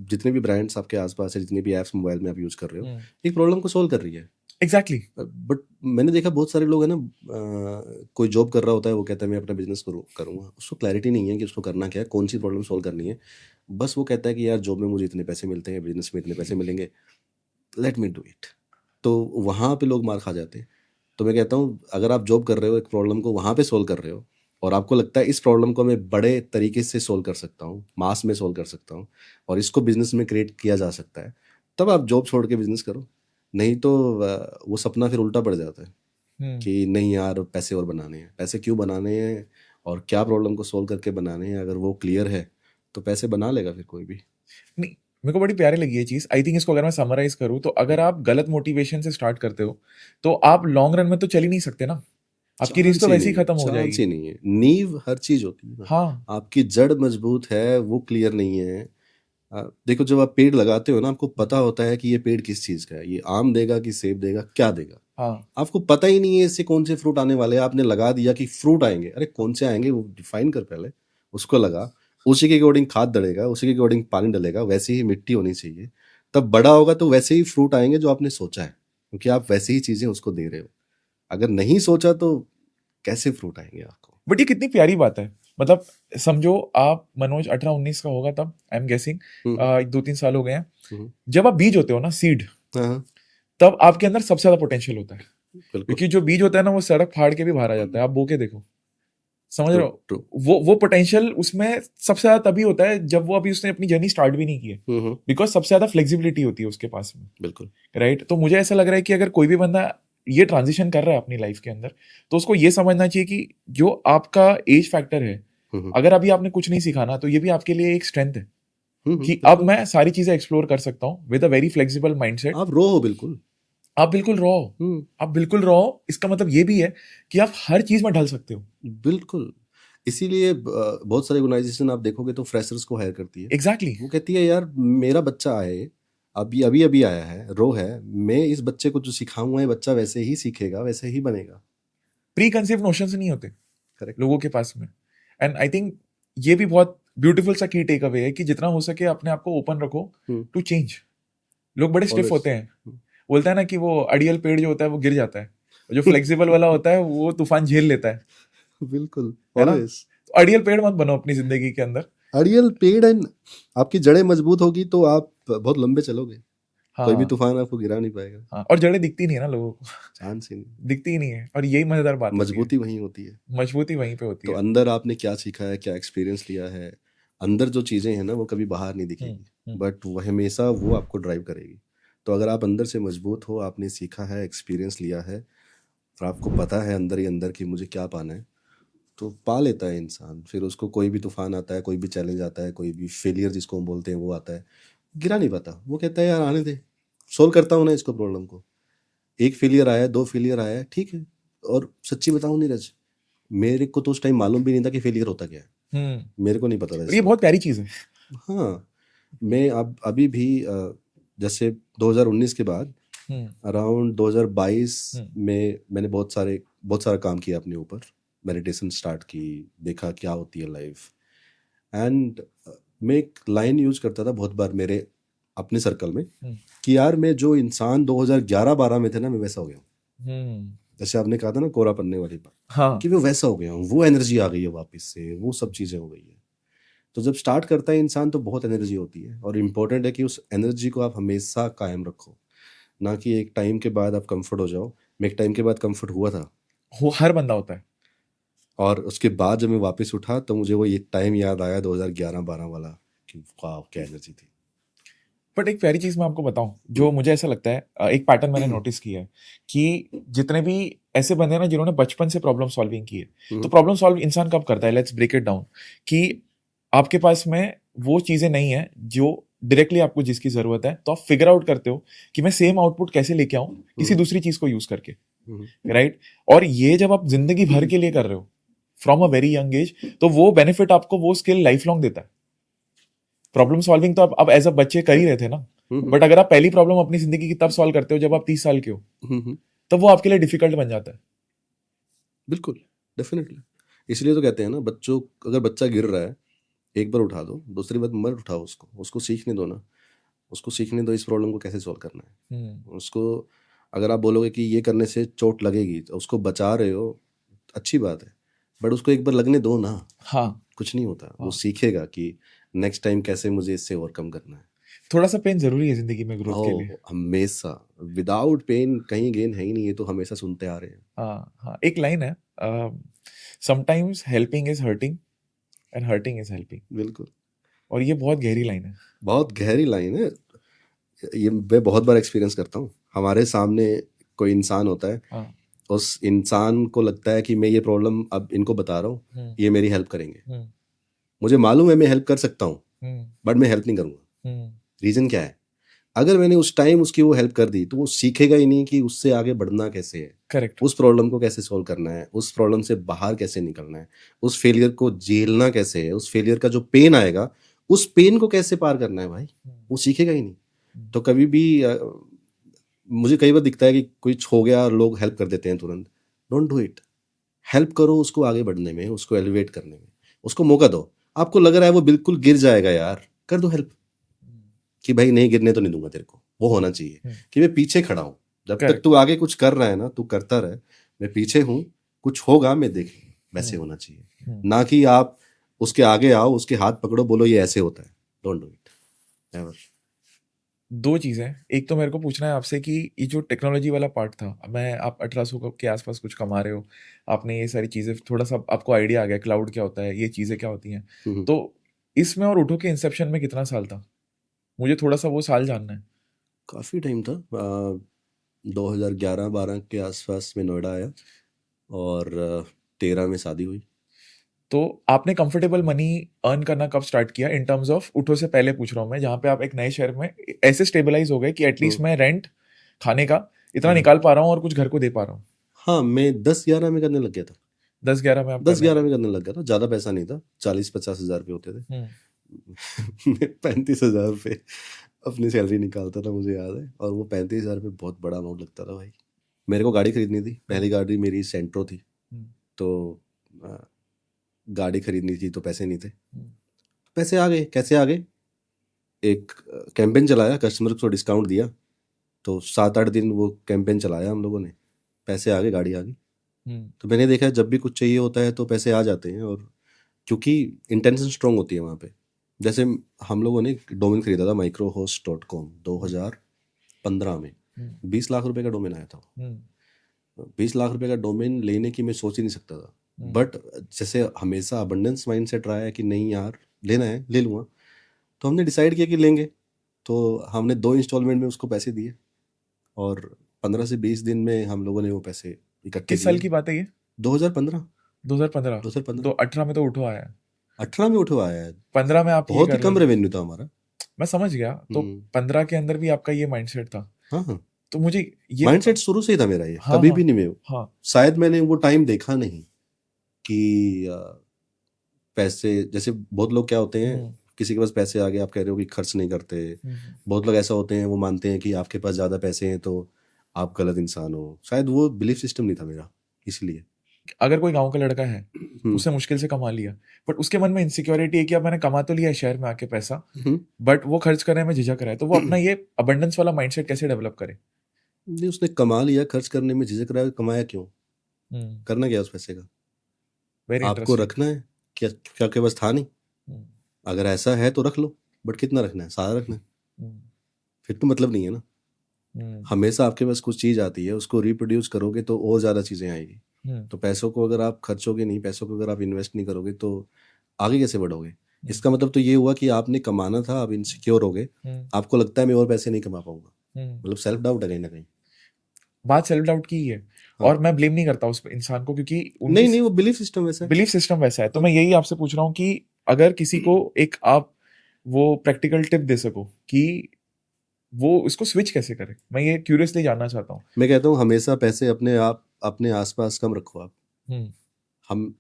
जितने भी ब्रांड्स आपके आसपास है, जितने भी ऐप्स मोबाइल में आप यूज कर रहे हो, एक प्रॉब्लम को सोल्व कर रही है। एग्जैक्टली। बट मैंने देखा बहुत सारे लोग है ना, कोई जॉब कर रहा होता है, वो कहता है मैं अपना बिजनेस करूँगा, उसको क्लैरिटी नहीं है कि उसको करना क्या है, कौन सी प्रॉब्लम सोल्व करनी है। बस वो कहता है कि यार जॉब में मुझे इतने पैसे मिलते हैं, बिजनेस में इतने पैसे मिलेंगे, लेट मी डू इट। तो वहाँ पे लोग मार खा जाते हैं। तो मैं कहता हूँ अगर आप जॉब कर रहे हो, एक प्रॉब्लम को वहाँ पे सोल्व कर रहे हो, और आपको लगता है इस प्रॉब्लम को मैं बड़े तरीके से सोल्व कर सकता हूँ, मास में सोल्व कर सकता हूँ, और इसको बिजनेस में क्रिएट किया जा सकता है, तब आप जॉब छोड़ के बिजनेस करो। नहीं तो वो सपना फिर उल्टा पड़ जाता है कि नहीं यार पैसे और बनाने हैं। पैसे क्यों बनाने हैं और क्या प्रॉब्लम को सोल्व करके बनाने हैं, अगर वो क्लियर है तो पैसे बना लेगा फिर कोई भी। नहीं, मेरे को बड़ी प्यारी लगी ये चीज। आई थिंक इसको अगर मैं समराइज करूँ तो अगर आप गलत मोटिवेशन से स्टार्ट करते हो तो आप लॉन्ग रन में तो चल ही नहीं सकते ना, आपकी रीच चांस तो ही वैसे ही नहीं है, खत्म हो चांस जाएगी। ही नहीं है। नींव हर चीज होती है ना। हाँ, आपकी जड़ मजबूत है, वो क्लियर नहीं है। देखो जब आप पेड़ लगाते हो ना, आपको पता होता है कि ये पेड़ किस चीज का है, ये आम देगा कि सेब देगा, क्या देगा। हाँ, आपको पता ही नहीं है इससे कौन से फ्रूट आने वाले हैं, आपने लगा दिया कि फ्रूट आएंगे। अरे कौन से आएंगे वो डिफाइन कर पहले, उसको लगा, उसी के अकॉर्डिंग खाद डलेगा, उसी के अकॉर्डिंग पानी डलेगा, वैसे ही मिट्टी होनी चाहिए, तब बड़ा होगा। तो वैसे ही फ्रूट आएंगे जो आपने सोचा है, क्योंकि आप वैसे ही चीजें उसको दे रहे हो। अगर नहीं सोचा तो कैसे फ्रूट आएंगे आपको। बट ये कितनी प्यारी बात है। मतलब समझो आप मनोज 18-19 का होगा तब, आई एम गेसिंग 2-3 साल हो गए हैं। जब आप बीज होते हो ना, सीड, हाँ, तब आपके अंदर सबसे ज्यादा पोटेंशियल होता है, बिल्कुल। क्योंकि जो बीज होता है ना वो सड़क फाड़ के भी बाहर आ जाता है। आप बो के देखो, समझ रहे ट्रू, हो? ट्रू। वो पोटेंशियल उसमें सबसे ज्यादा तभी होता है जब वो अभी उसने अपनी जर्नी स्टार्ट भी नहीं की है, बिकॉज सबसे ज्यादा फ्लेक्सिबिलिटी होती है उसके पास में, बिल्कुल। राइट? तो मुझे ऐसा लग रहा है कि अगर कोई भी बंदा ये ट्रांजिशन कर रहा है अपनी लाइफ के अंदर, तो उसको ये समझना चाहिए कि जो आपका एज फैक्टर है, अगर अभी आपने कुछ नहीं सीखा ना, तो ये भी आपके लिए एक स्ट्रेंथ है कि अब मैं सारी चीजें एक्सप्लोर कर सकता हूँ with a very flexible mindset. आप रो हो बिल्कुल। आप बिल्कुल रॉ हो, आप बिल्कुल रॉ हो। इसका मतलब ये भी है कि आप हर चीज में ढल सकते हो। बिल्कुल। इसीलिए बहुत सारे ऑर्गेनाइजेशन आप देखोगे तो फ्रेशर्स को हायर करती है। एग्जैक्टली। वो कहती है यार मेरा बच्चा है, अभी अभी अभी आया है, रो है, मैं इस बच्चे को जो सिखाऊंगा ये बच्चा वैसे ही सीखेगा, वैसे ही बनेगा। प्री कंसीव नोशंस नहीं होते करेक्ट। लोगों के पास में। एंड आई थिंक ये भी बहुत ब्यूटीफुल सा की टेक अवे है कि जितना हो सके अपने आप को ओपन रखो टू चेंज। लोग बड़े स्टिफ होते हैं, बोलता है ना कि वो अड़ियल पेड़ जो होता है वो गिर जाता है, जो फ्लेक्सिबल वाला होता है वो तूफान झेल लेता है बिल्कुल, है ना? ऑलवेज। तो अड़ियल पेड़ मत बनो अपनी जिंदगी के अंदर। अड़ियल पेड़ एंड आपकी जड़ें मजबूत होगी तो आप बहुत लंबे चलोगे। कोई भी हाँ, तूफान आपको गिरा नहीं पाएगा। हाँ, और जड़ें दिखती नहीं है ना लोगों को, चांस ही नहीं। दिखती ही नहीं है, और यही मजेदार बात होती है। मजबूती वहीं होती है। मजबूती वहीं पे होती तो है। अंदर आपने क्या सीखा है, क्या एक्सपीरियंस लिया है, अंदर जो चीज़ें हैं ना वो कभी बाहर नहीं दिखेगी, बट वो हमेशा वो आपको ड्राइव करेगी। तो अगर आप अंदर से मजबूत हो, आपने सीखा है, एक्सपीरियंस लिया है, और आपको पता है अंदर ही अंदर कि मुझे क्या पाना है, तो पा लेता है इंसान। फिर उसको कोई भी तूफान आता है, कोई भी चैलेंज आता है, कोई भी फेलियर जिसको हम बोलते हैं वो आता है, गिरा नहीं पाता। वो कहता है यार आने दे, सोल्व करता हूँ ना इसको, प्रॉब्लम को। एक फेलियर आया, 2 फेलियर आया, ठीक है। और सच्ची बताऊँ नीरज, मेरे को तो उस टाइम मालूम भी नहीं था कि फेलियर होता क्या है। मेरे को नहीं पता था और ये इससे। बहुत प्यारी चीज है। हाँ, मैं अब अभी भी जैसे 2019 के बाद अराउंड 2022 में मैंने बहुत सारा काम किया अपने ऊपर, मेडिटेशन स्टार्ट की, देखा क्या होती है लाइफ। एंड मैं एक लाइन यूज करता था बहुत बार मेरे अपने सर्कल में कि यार मैं जो इंसान 2011-12 में थे ना, मैं वैसा हो गया हूँ। जैसे आपने कहा था ना कोरा पन्ने वाली बात, हाँ कि मैं वैसा हो गया हूँ, वो एनर्जी आ गई है वापस से, वो सब चीज़ें हो गई है। तो जब स्टार्ट करता है इंसान तो बहुत एनर्जी होती है, और इम्पोर्टेंट है कि उस एनर्जी को आप हमेशा कायम रखो, ना कि एक टाइम के बाद आप कंफर्ट हो जाओ। मैं एक टाइम के बाद कंफर्ट हुआ था, हर बंदा होता है। और उसके बाद जब मैं वापस उठा तो मुझे वो ये टाइम याद आया 2011-12 वाला, कि वाह क्या एनर्जी थी। बट एक प्यारी चीज मैं आपको बताऊं, जो मुझे ऐसा लगता है, एक पैटर्न मैंने नोटिस किया है कि जितने भी ऐसे बंदे हैं ना जिन्होंने बचपन से प्रॉब्लम सॉल्विंग की है, तो प्रॉब्लम सॉल्व इंसान कब करता है? लेट्स ब्रेक इट डाउन, कि आपके पास में वो चीजें नहीं है जो डायरेक्टली आपको जिसकी जरूरत है, तो आप फिगर आउट करते हो कि मैं सेम आउटपुट कैसे लेके आऊं किसी दूसरी चीज को यूज करके, राइट? और ये जब आप जिंदगी भर के लिए कर रहे हो from a very young age, तो वो बेनिफिट आपको वो स्किल लाइफ लॉन्ग देता है। प्रॉब्लम सॉल्विंग तो आप अब एज अ बच्चे कर ही रहे थे ना, बट अगर आप पहली प्रॉब्लम अपनी जिंदगी की तब सॉल्व करते हो जब आप 30 साल के हो, तब वो आपके लिए डिफिकल्ट बन जाता है। बिल्कुल, डेफिनेटली। इसलिए तो कहते हैं ना, बच्चों, अगर बच्चा गिर रहा है एक बार उठा दो, दूसरी बार मत उठाओ उसको सीखने दो ना, उसको सीखने दो इस प्रॉब्लम को कैसे सॉल्व करना है। उसको अगर आप बोलोगे कि ये करने से चोट लगेगी, तो उसको बचा रहे हो, अच्छी बात है, बट उसको एक बार लगने दो ना। हाँ, कुछ नहीं होता, वो सीखेगा कि नेक्स्ट टाइम कैसे मुझे इससे ओवरकम करना है। थोड़ा सा पेन जरूरी है जिंदगी में ग्रोथ के लिए। हमेशा, विदाउट पेन कहीं गेन है ही नहीं, ये तो हमेशा सुनते आ रहे हैं। हाँ हाँ, एक लाइन है, sometimes helping is hurting and hurting is helping. बिल्कुल, और ये बहुत गहरी लाइन है। बहुत गहरी लाइन है। ये मैं बहुत बार एक्सपीरियंस करता हूँ। हमारे सामने कोई इंसान होता है, हाँ, उस इंसान को लगता है कि मैं ये प्रॉब्लम अब इनको बता रहा हूँ, ये मेरी हेल्प करेंगे। मुझे मालूम है मैं हेल्प कर सकता हूँ, बट मैं हेल्प नहीं करूँगा। रीज़न क्या है? अगर मैंने उस टाइम उसकी वो हेल्प कर दी, तो वो सीखेगा ही नहीं कि उससे आगे बढ़ना कैसे है, करेक्ट, उस प्रॉब्लम को कैसे सॉल्व करना है, उस प्रॉब्लम से बाहर कैसे निकलना है, उस फेलियर को झेलना कैसे है, उस फेलियर का जो पेन आएगा, उस पेन को कैसे पार करना है भाई, वो सीखेगा ही नहीं। तो कभी भी मुझे कई बार दिखता है कि कुछ हो गया और लोग हेल्प कर देते हैं तुरंत। Don't do it. हेल्प करो उसको आगे बढ़ने में, उसको एलिवेट करने में, उसको मौका दो। आपको लग रहा है वो बिल्कुल गिर जाएगा यार, कर दो हेल्प, कि भाई नहीं गिरने तो नहीं दूंगा तेरे को। वो होना चाहिए कि मैं पीछे खड़ा हूं, जब तक तू आगे कुछ कर रहा है ना, तू करता रहे, मैं पीछे हूं, कुछ होगा मैं देख, वैसे होना चाहिए। ना कि आप उसके आगे आओ, उसके हाथ पकड़ो, बोलो ये ऐसे होता है। Don't do it ever. दो चीजें, एक तो मेरे को पूछना है आपसे कि ये जो टेक्नोलॉजी वाला पार्ट था, मैं आप 1800 के आसपास कुछ कमा रहे हो, आपने ये सारी चीजें, थोड़ा सा आपको आइडिया आ गया क्लाउड क्या होता है, ये चीजें क्या होती हैं, तो इसमें और उठो के इंसेप्शन में कितना साल था? मुझे थोड़ा सा वो साल जानना है। काफ़ी टाइम था। 2011-12 के आसपास में नोएडा आया, और 13 में शादी हुई। तो आपने कंफर्टेबल मनी अर्न करना कब स्टार्ट किया इन टर्म्स ऑफ, उठो से पहले पूछ रहा हूँ मैं, जहाँ पे आप एक नए शहर में ऐसे स्टेबलाइज हो गए कि एटलीस्ट मैं रेंट, खाने का इतना निकाल पा रहा हूँ और कुछ घर को दे पा रहा हूँ? हाँ, मैं 10-11 में करने लग गया था। 10-11 में आप 10-11 में करने लग गया था। ज़्यादा पैसा नहीं था, 40-50 हज़ार रुपये होते थे। मैं 35,000 रुपये अपनी सैलरी निकालता था, मुझे याद है। और वो 35,000 रुपये बहुत बड़ा अमाउंट लगता था भाई। मेरे को गाड़ी खरीदनी थी, पहली गाड़ी मेरी सेंट्रो थी। तो गाड़ी खरीदनी थी तो पैसे नहीं थे। पैसे आ गए, कैसे आ गए? एक कैंपेन चलाया, कस्टमर को डिस्काउंट दिया, तो 7-8 दिन वो कैंपेन चलाया हम लोगों ने, पैसे आ गए, गाड़ी आ गई। तो मैंने देखा जब भी कुछ चाहिए होता है तो पैसे आ जाते हैं, और क्योंकि इंटेंशन स्ट्रांग होती है वहाँ पे। जैसे हम लोगों ने डोमेन खरीदा था microhost.com 2015 में, 20 लाख रुपए का डोमेन आया था। 20 लाख रुपए का डोमेन लेने की मैं सोच ही नहीं सकता था, बट जैसे हमेशा अबंडेंस माइंडसेट रहा है कि नहीं यार लेना है, ले लूँगा, तो हमने डिसाइड किया कि लेंगे। तो हमने 2 इंस्टॉलमेंट में उसको पैसे दिए, और 15 से 20 दिन में हम लोगों ने वो पैसे इकट्ठे किस साल की बात है ये? 2015। 2015? 2015। तो 18 में तो उठो आया है, 18 में उठवा आया है। 15 में आप ये बहुत ही कर कम रहे हो। रेवेन्यू था हमारा। मैं समझ गया, तो 15 के अंदर भी आपका ये माइंडसेट था। हाँ हाँ, तो मुझे ये माइंडसेट शुरू से ही था मेरा ये, हाँ कभी हाँ भी नहीं मैं, हाँ, शायद मैंने वो टाइम देखा नहीं कि पैसे, जैसे बहुत लोग क्या होते हैं, किसी के पास पैसे आ गए, आप कह रहे हो कि खर्च नहीं करते। बहुत लोग ऐसा होते हैं, वो मानते हैं कि आपके पास ज़्यादा पैसे हैं तो आप गलत इंसान हो, शायद वो बिलीफ सिस्टम नहीं था मेरा, इसलिए। अगर कोई गांव का लड़का है, हम्म, उसने मुश्किल से कमा लिया, बट उसके मन में इनसिक्योरिटी है कि अब मैंने कमा तो लिया है शहर में आके पैसा, हम्म। बट वो खर्च करने में झिझक रहा है, तो वो अपना ये अबंडेंस वाला माइंडसेट कैसे डेवलप करे? नहीं, उसने कमा लिया, खर्च करने में झिझक रहा है, कमाया क्यों? करना क्या है उस पैसे का? वेरी आपको इंटरेस्टिंग। रखना है क्या? क्या आपके पास था नहीं? अगर ऐसा है तो रख लो, बट कितना रखना है? सारा रखना है? फिर तो मतलब नहीं है ना। हमेशा आपके पास कुछ चीज आती है, उसको रिप्रोड्यूस करोगे तो और ज्यादा चीजें आएगी। तो पैसों को अगर आप खर्चोगे नहीं, पैसों को अगर आप इन्वेस्ट नहीं करोगे तो आगे कैसे बढ़ोगे? इसका मतलब तो ये हुआ कि आपने कमाना था, आप इनसिक्योर हो गए, आपको लगता है मैं और पैसे नहीं कमा पाऊंगा, मतलब सेल्फ डाउट है कहीं ना कहीं। बात सेल्फ डाउट की ही है। हाँ। और मैं ब्लेम नहीं करता उस इंसान को, क्योंकि उनकी नहीं नहीं, वो बिलीफ सिस्टम वैसा है। बिलीफ सिस्टम वैसा है। तो मैं यही आपसे पूछ रहा हूँ कि अगर किसी को एक आप वो प्रैक्टिकल टिप दे सको कि वो इसको स्विच कैसे करे, मैं ये क्यूरियसली जानना चाहता हूँ। मैं कहता हूँ हमेशा पैसे अपने आसपास कम रखो आप। हम्म, हम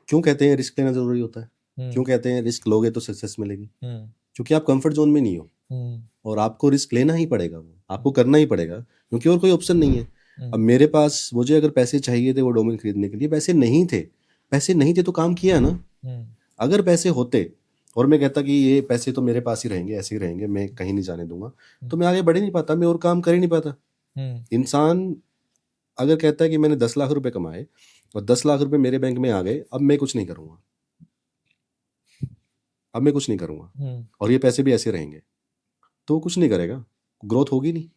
क्यों कहते हैं रिस्क लेना जरूरी होता है? क्यों हम्म, कहते हैं रिस्क लोगे तो सक्सेस मिलेगी? हम्म, क्योंकि आप कंफर्ट जोन में नहीं हो, हम्म, और आपको रिस्क लेना ही पड़ेगा, वो आपको करना ही पड़ेगा, क्योंकि और कोई ऑप्शन नहीं है। अब मेरे पास, मुझे अगर पैसे चाहिए थे वो डोमेन खरीदने के लिए, पैसे नहीं थे तो काम किया ना। अगर पैसे होते और मैं कहता कि ये पैसे तो मेरे पास ही रहेंगे, ऐसे ही रहेंगे, मैं कहीं नहीं जाने दूंगा, तो मैं आगे बढ़ ही नहीं पाता, मैं और काम कर ही नहीं पाता। इंसान अगर कहता है कि मैंने 10 लाख रुपए कमाए और 10 लाख रुपए मेरे बैंक में आ गए, अब मैं कुछ नहीं करूंगा, और ये पैसे भी ऐसे रहेंगे, तो वो कुछ नहीं करेगा, ग्रोथ होगी नहीं।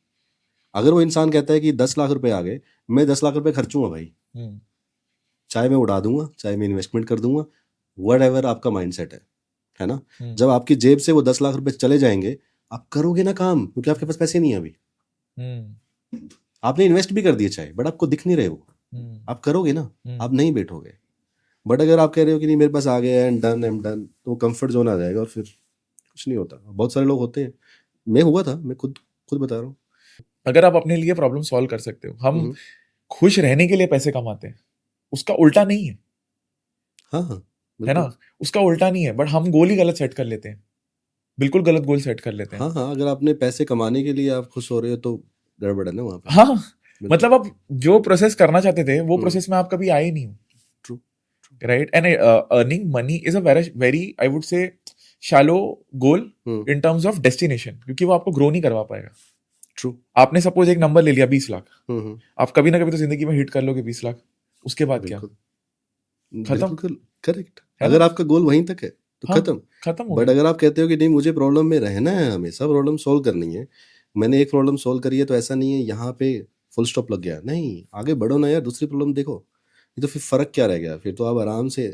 अगर वो इंसान कहता है कि 10 लाख रुपए आ गए, मैं 10 लाख रुपए खर्चूंगा भाई, चाहे मैं उड़ा दूंगा, चाहे मैं इन्वेस्टमेंट कर दूंगा, वट एवर आपका माइंडसेट है ना। जब आपकी जेब से वो 10 लाख रुपए चले जाएंगे, आप करोगे ना काम, क्योंकि आपके पास पैसे नहीं है अभी। आपने इन्वेस्ट भी कर दिए चाहे, बट आपको दिख नहीं रहे वो, आप करोगे ना, आप नहीं बैठोगे। बट अगर आप कह रहे हो कि नहीं मेरे पास आ गया एंड डन, एम डन, तो कंफर्ट जोन आ जाएगा और फिर कुछ नहीं होता। बहुत सारे लोग होते हैं, मैं हुआ था, मैं खुद खुद बता रहा हूँ। अगर आप अपने लिए प्रॉब्लम सॉल्व कर सकते हो, हम हम्म, खुश रहने के लिए पैसे कमाते हैं, उसका उल्टा नहीं है, हाँ हाँ है ना? बिल्कुल। उसका उल्टा नहीं है, बट हम गोल ही गलत सेट कर लेते हैं, बिल्कुल गलत गोल सेट कर लेते हैं। हाँ हाँ, अगर आपने पैसे कमाने के लिए आप खुश हो रहे हो तो गड़बड़ है ना वहाँ पे। हाँ, बिल्कुल। मतलब आप जो प्रोसेस करना चाहते थे वो हम्म, प्रोसेस में आप कभी आए ही नहीं हो, true. Right? And earning money is a very very, I would say, shallow goal hmm, in terms of destination, क्योंकि वो आपको ग्रो नहीं करवा पाएगा। ट्रू। आपने सपोज एक नंबर ले लिया 20 लाख, हम्म, आप कभी ना कभी तो जिंदगी में हिट कर लोगे 20 लाख, उसके बाद क्या? बिल्कुल खत्म, बिल्कुल करेक्ट। है ना? अगर आपका गोल वहीं तक है तो हाँ, खत्म। खत्म हो बट गया। अगर आप कहते हो कि नहीं मुझे प्रॉब्लम में रहना है, हमेशा प्रॉब्लम सॉल्व करनी है, मैंने एक प्रॉब्लम सॉल्व करी है तो ऐसा नहीं है यहाँ पे फुल स्टॉप लग गया, नहीं, आगे बढ़ो ना यार, दूसरी प्रॉब्लम देखो। ये तो फिर फर्क क्या रह गया? फिर तो आप आराम से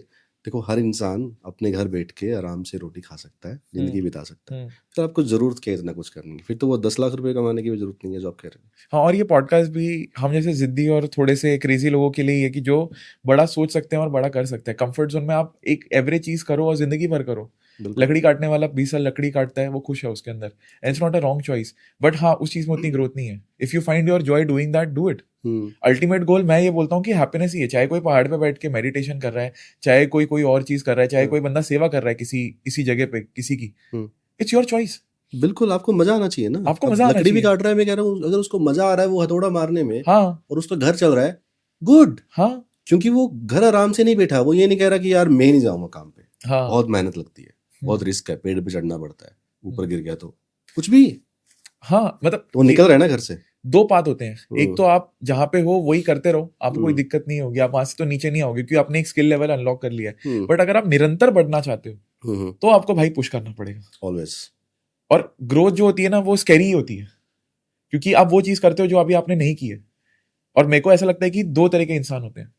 देखो, हर इंसान अपने घर बैठ के आराम से रोटी खा सकता है, जिंदगी बिता सकता है। फिर आपको जरूरत क्या है इतना कुछ करने की? फिर तो वो 10 लाख रुपए कमाने की भी जरूरत नहीं है जो आप कह रहे हैं। हाँ, और ये पॉडकास्ट भी हम जैसे जिद्दी और थोड़े से क्रेजी लोगों के लिए ही है कि जो बड़ा सोच सकते हैं और बड़ा कर सकते हैं। कंफर्ट जोन में आप एक एवरेज चीज करो और जिंदगी भर करो। बिल्कुल। लकड़ी काटने वाला 20 साल लकड़ी काटता है, वो खुश है उसके अंदर, and it's not a wrong choice. But हाँ, उस चीज में उतनी ग्रोथ नहीं है। If you find your Joy doing that, do it. Hmm, ultimate goal मैं ये बोलता हूँ कि हैप्पीनेस ही है। चाहे कोई पहाड़ पे बैठ के मेडिटेशन कर रहा है, चाहे कोई कोई और चीज कर रहा है, चाहे कोई बंदा सेवा कर रहा है किसी किसी जगह पे किसी की, हम्म, इट्स योर चॉइस। बिल्कुल, आपको मजा आना चाहिए ना। आपको अब मजा आना लकड़ी भी चाहिए। काट रहा है, मैं कह रहा हूँ अगर उसको मजा आ रहा है वो हथौड़ा मारने में, हाँ, और उसका घर चल रहा है, गुड। हाँ, क्योंकि वो घर आराम से नहीं बैठा, वो ये नहीं कह रहा कि यार मैं नहीं जाऊंगा काम पे, हाँ। बहुत मेहनत लगती है, बहुत हम्म, रिस्क है, पेड़ पे चढ़ना पड़ता है, ऊपर हम्म। गिर गया तो कुछ भी, हाँ, मतलब तो वो निकल रहा है ना घर से। दो पाथ होते हैं। एक हम्म, तो आप जहां पे हो वही करते रहो, आपको कोई हम्म, दिक्कत नहीं होगी, आप वहां से तो नीचे नहीं आओगे क्योंकि आपने एक स्किल लेवल अनलॉक कर लिया है। हम्म, बट अगर आप निरंतर बढ़ना चाहते हो हम्म, तो आपको भाई पुश करना पड़ेगा। ऑलवेज। और ग्रोथ जो होती है ना, वो स्कैरी होती है, क्योंकि आप वो चीज करते हो जो अभी आपने नहीं की है। और मेरे को ऐसा लगता है कि दो तरह के इंसान होते हैं,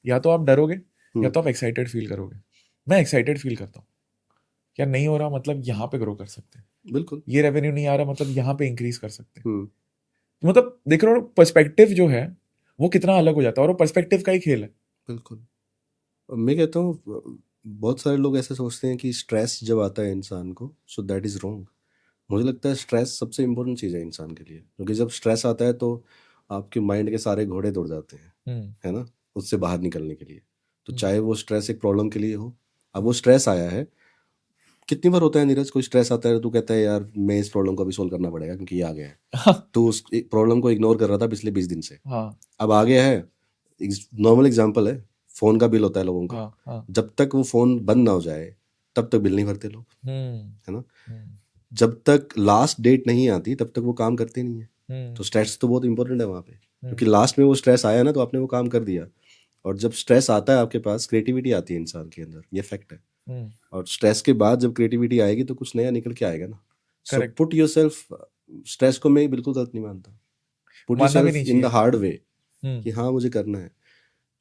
या तो आप डरोगे या हम्म, तो आप एक्साइटेड फील करोगे। मैं एक्साइटेड फील करता हूँ, यार नहीं हो रहा मतलब यहाँ पे ग्रो कर सकते हैं, बिल्कुल। ये रेवेन्यू नहीं आ रहा मतलब यहाँ पे इंक्रीज कर सकते हैं। हम्म, तो मतलब देख रहे हो, पर्सपेक्टिव जो है वो कितना अलग हो जाता है, और वो पर्सपेक्टिव का ही खेल है। बिल्कुल। और मैं कहता हूँ बहुत सारे लोग ऐसे सोचते हैं कि स्ट्रेस जब आता है इंसान को, सो दैट इज रॉन्ग। मुझे लगता है स्ट्रेस सबसे इम्पोर्टेंट चीज़ है इंसान के लिए, क्योंकि जब स्ट्रेस आता है तो आपके माइंड के सारे घोड़े दौड़ जाते हैं, हम्म, है ना, उससे बाहर निकलने के लिए। तो चाहे वो स्ट्रेस एक प्रॉब्लम के लिए हो, अब वो स्ट्रेस आया है, कितनी बार होता है नीरज, कोई स्ट्रेस आता है, तू कहता है यार मैं इस प्रॉब्लम को अभी सोल्व करना पड़ेगा क्योंकि ये आ गया है। तो उस प्रॉब्लम को इग्नोर कर रहा था पिछले 20 दिन से, हाँ अब आ गया है। नॉर्मल एग्जांपल है, फोन का बिल होता है लोगों का, हाँ हाँ। जब तक वो फोन बंद ना हो जाए तब तक बिल नहीं भरते लोग, है ना। जब तक लास्ट डेट नहीं आती तब तक वो काम करते नहीं है। तो स्ट्रेस तो बहुत इंपॉर्टेंट है वहाँ पे, क्योंकि लास्ट में वो स्ट्रेस आया ना तो आपने वो काम कर दिया। और जब स्ट्रेस आता है आपके पास, क्रिएटिविटी आती है इंसान के अंदर, ये फैक्ट है। और स्ट्रेस के बाद जब क्रिएटिविटी आएगी तो कुछ नया निकल के आएगा ना। सो Correct. पुट योरसेल्फ, स्ट्रेस को मैं बिल्कुल गलत नहीं मानता, पुट मानना भी योरसेल्फ नहीं इन द चाहिए। हार्ड वे कि हाँ मुझे करना है।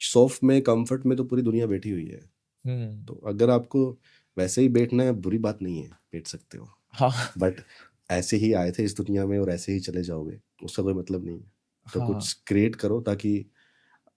सॉफ्ट में, कंफर्ट में तो पूरी दुनिया बैठी हुई है। तो अगर आपको वैसे ही बैठना है, बुरी बात नहीं है, बैठ सकते हो। हाँ बट ऐसे ही आए थे इस दुनिया में और ऐसे ही चले जाओगे, उसका कोई मतलब नहीं है। तो हाँ कुछ क्रिएट करो, ताकि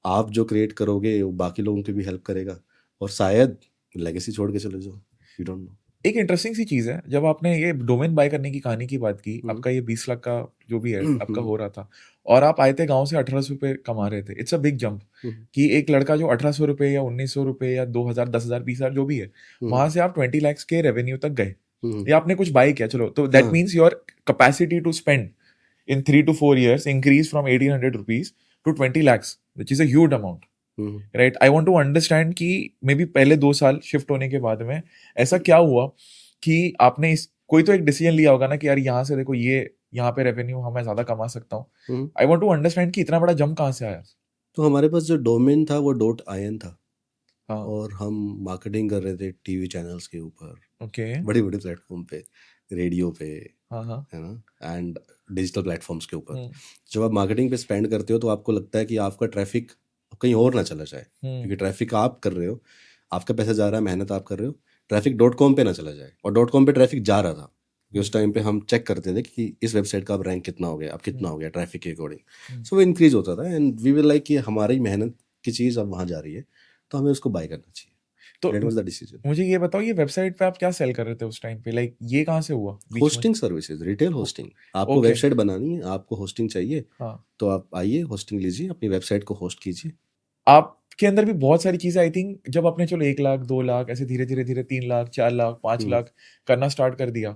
आप जो क्रिएट करोगे वो बाकी लोगों की भी हेल्प करेगा, और शायद लेगेसी छोड़ के चले जाओ, यू डोंट नो। एक इंटरेस्टिंग सी चीज है, जब आपने ये डोमेन बाय करने की कहानी की बात की, आपका ये 20 लाख का जो भी है आपका हो रहा था, और आप आए थे गांव से 1800 रुपए कमा रहे थे। इट्स अ बिग जंप कि एक लड़का जो 1800 रुपए या 1900 रुपए या 2000, 10,000, 20,000 जो भी है, वहां से आप 20 लाख के रेवेन्यू तक गए, या आपने कुछ बाय किया, चलो, तो that means your capacity to spend in 3 to 4 years increase from 1800 rupees to 20 lakhs, which is a huge amount. Right? I want to understand कि मे बी पहले 2 साल शिफ्ट होने के बाद में ऐसा क्या हुआ कि आपने इस कोई तो एक डिसीजन लिया होगा ना कि यार यहाँ से देखो ये यहाँ पे रेवेन्यू मैं ज्यादा कमा सकता हूँ। आई वांट टू अंडरस्टैंड कि इतना बड़ा जंप कहाँ से आया। तो हमारे पास जो डोमेन था वो .in था। हाँ और हम मार्केटिंग कर रहे थे टीवी चैनल्स के ऊपर, ओके बड़ी बड़ी प्लेटफॉर्म पे, रेडियो पे, हाँ हाँ है ना, एंड डिजिटल प्लेटफॉर्म्स के ऊपर। जब आप मार्केटिंग पे स्पेंड करते हो तो आपको लगता है कि आपका ट्रैफिक कहीं और ना चला जाए, क्योंकि ट्रैफिक आप कर रहे हो, आपका पैसा जा रहा है, मेहनत आप कर रहे हो, ट्रैफिक .com पे ना चला जाए। और .com पे ट्रैफिक जा रहा था, क्योंकि उस टाइम पे हम चेक करते थे कि इस वेबसाइट का अब रैंक कितना हो गया, अब कितना हो गया ट्रैफिक के अकॉर्डिंग। सो वो इंक्रीज होता था, एंड वी विल लाइक कि हमारी मेहनत की चीज़ अब वहाँ जा रही है तो हमें उसको बाय करना चाहिए। तो That was the decision. मुझे ये बताओ, ये वेबसाइट पे आप क्या सेल कर रहे थे उस टाइम पे, लाइक ये कहाँ से हुआ बीच में? Hosting services, retail hosting. आपको Okay. वेबसाइट बनानी है, आपको होस्टिंग चाहिए, हाँ, तो आप आइए, होस्टिंग लीजिए, अपनी वेबसाइट को होस्ट कीजिए। आपके अंदर भी बहुत सारी चीजें, आई थिंक जब आपने चलो 1 लाख 2 लाख ऐसे धीरे धीरे धीरे 3 लाख 4 लाख 5 लाख करना स्टार्ट कर दिया,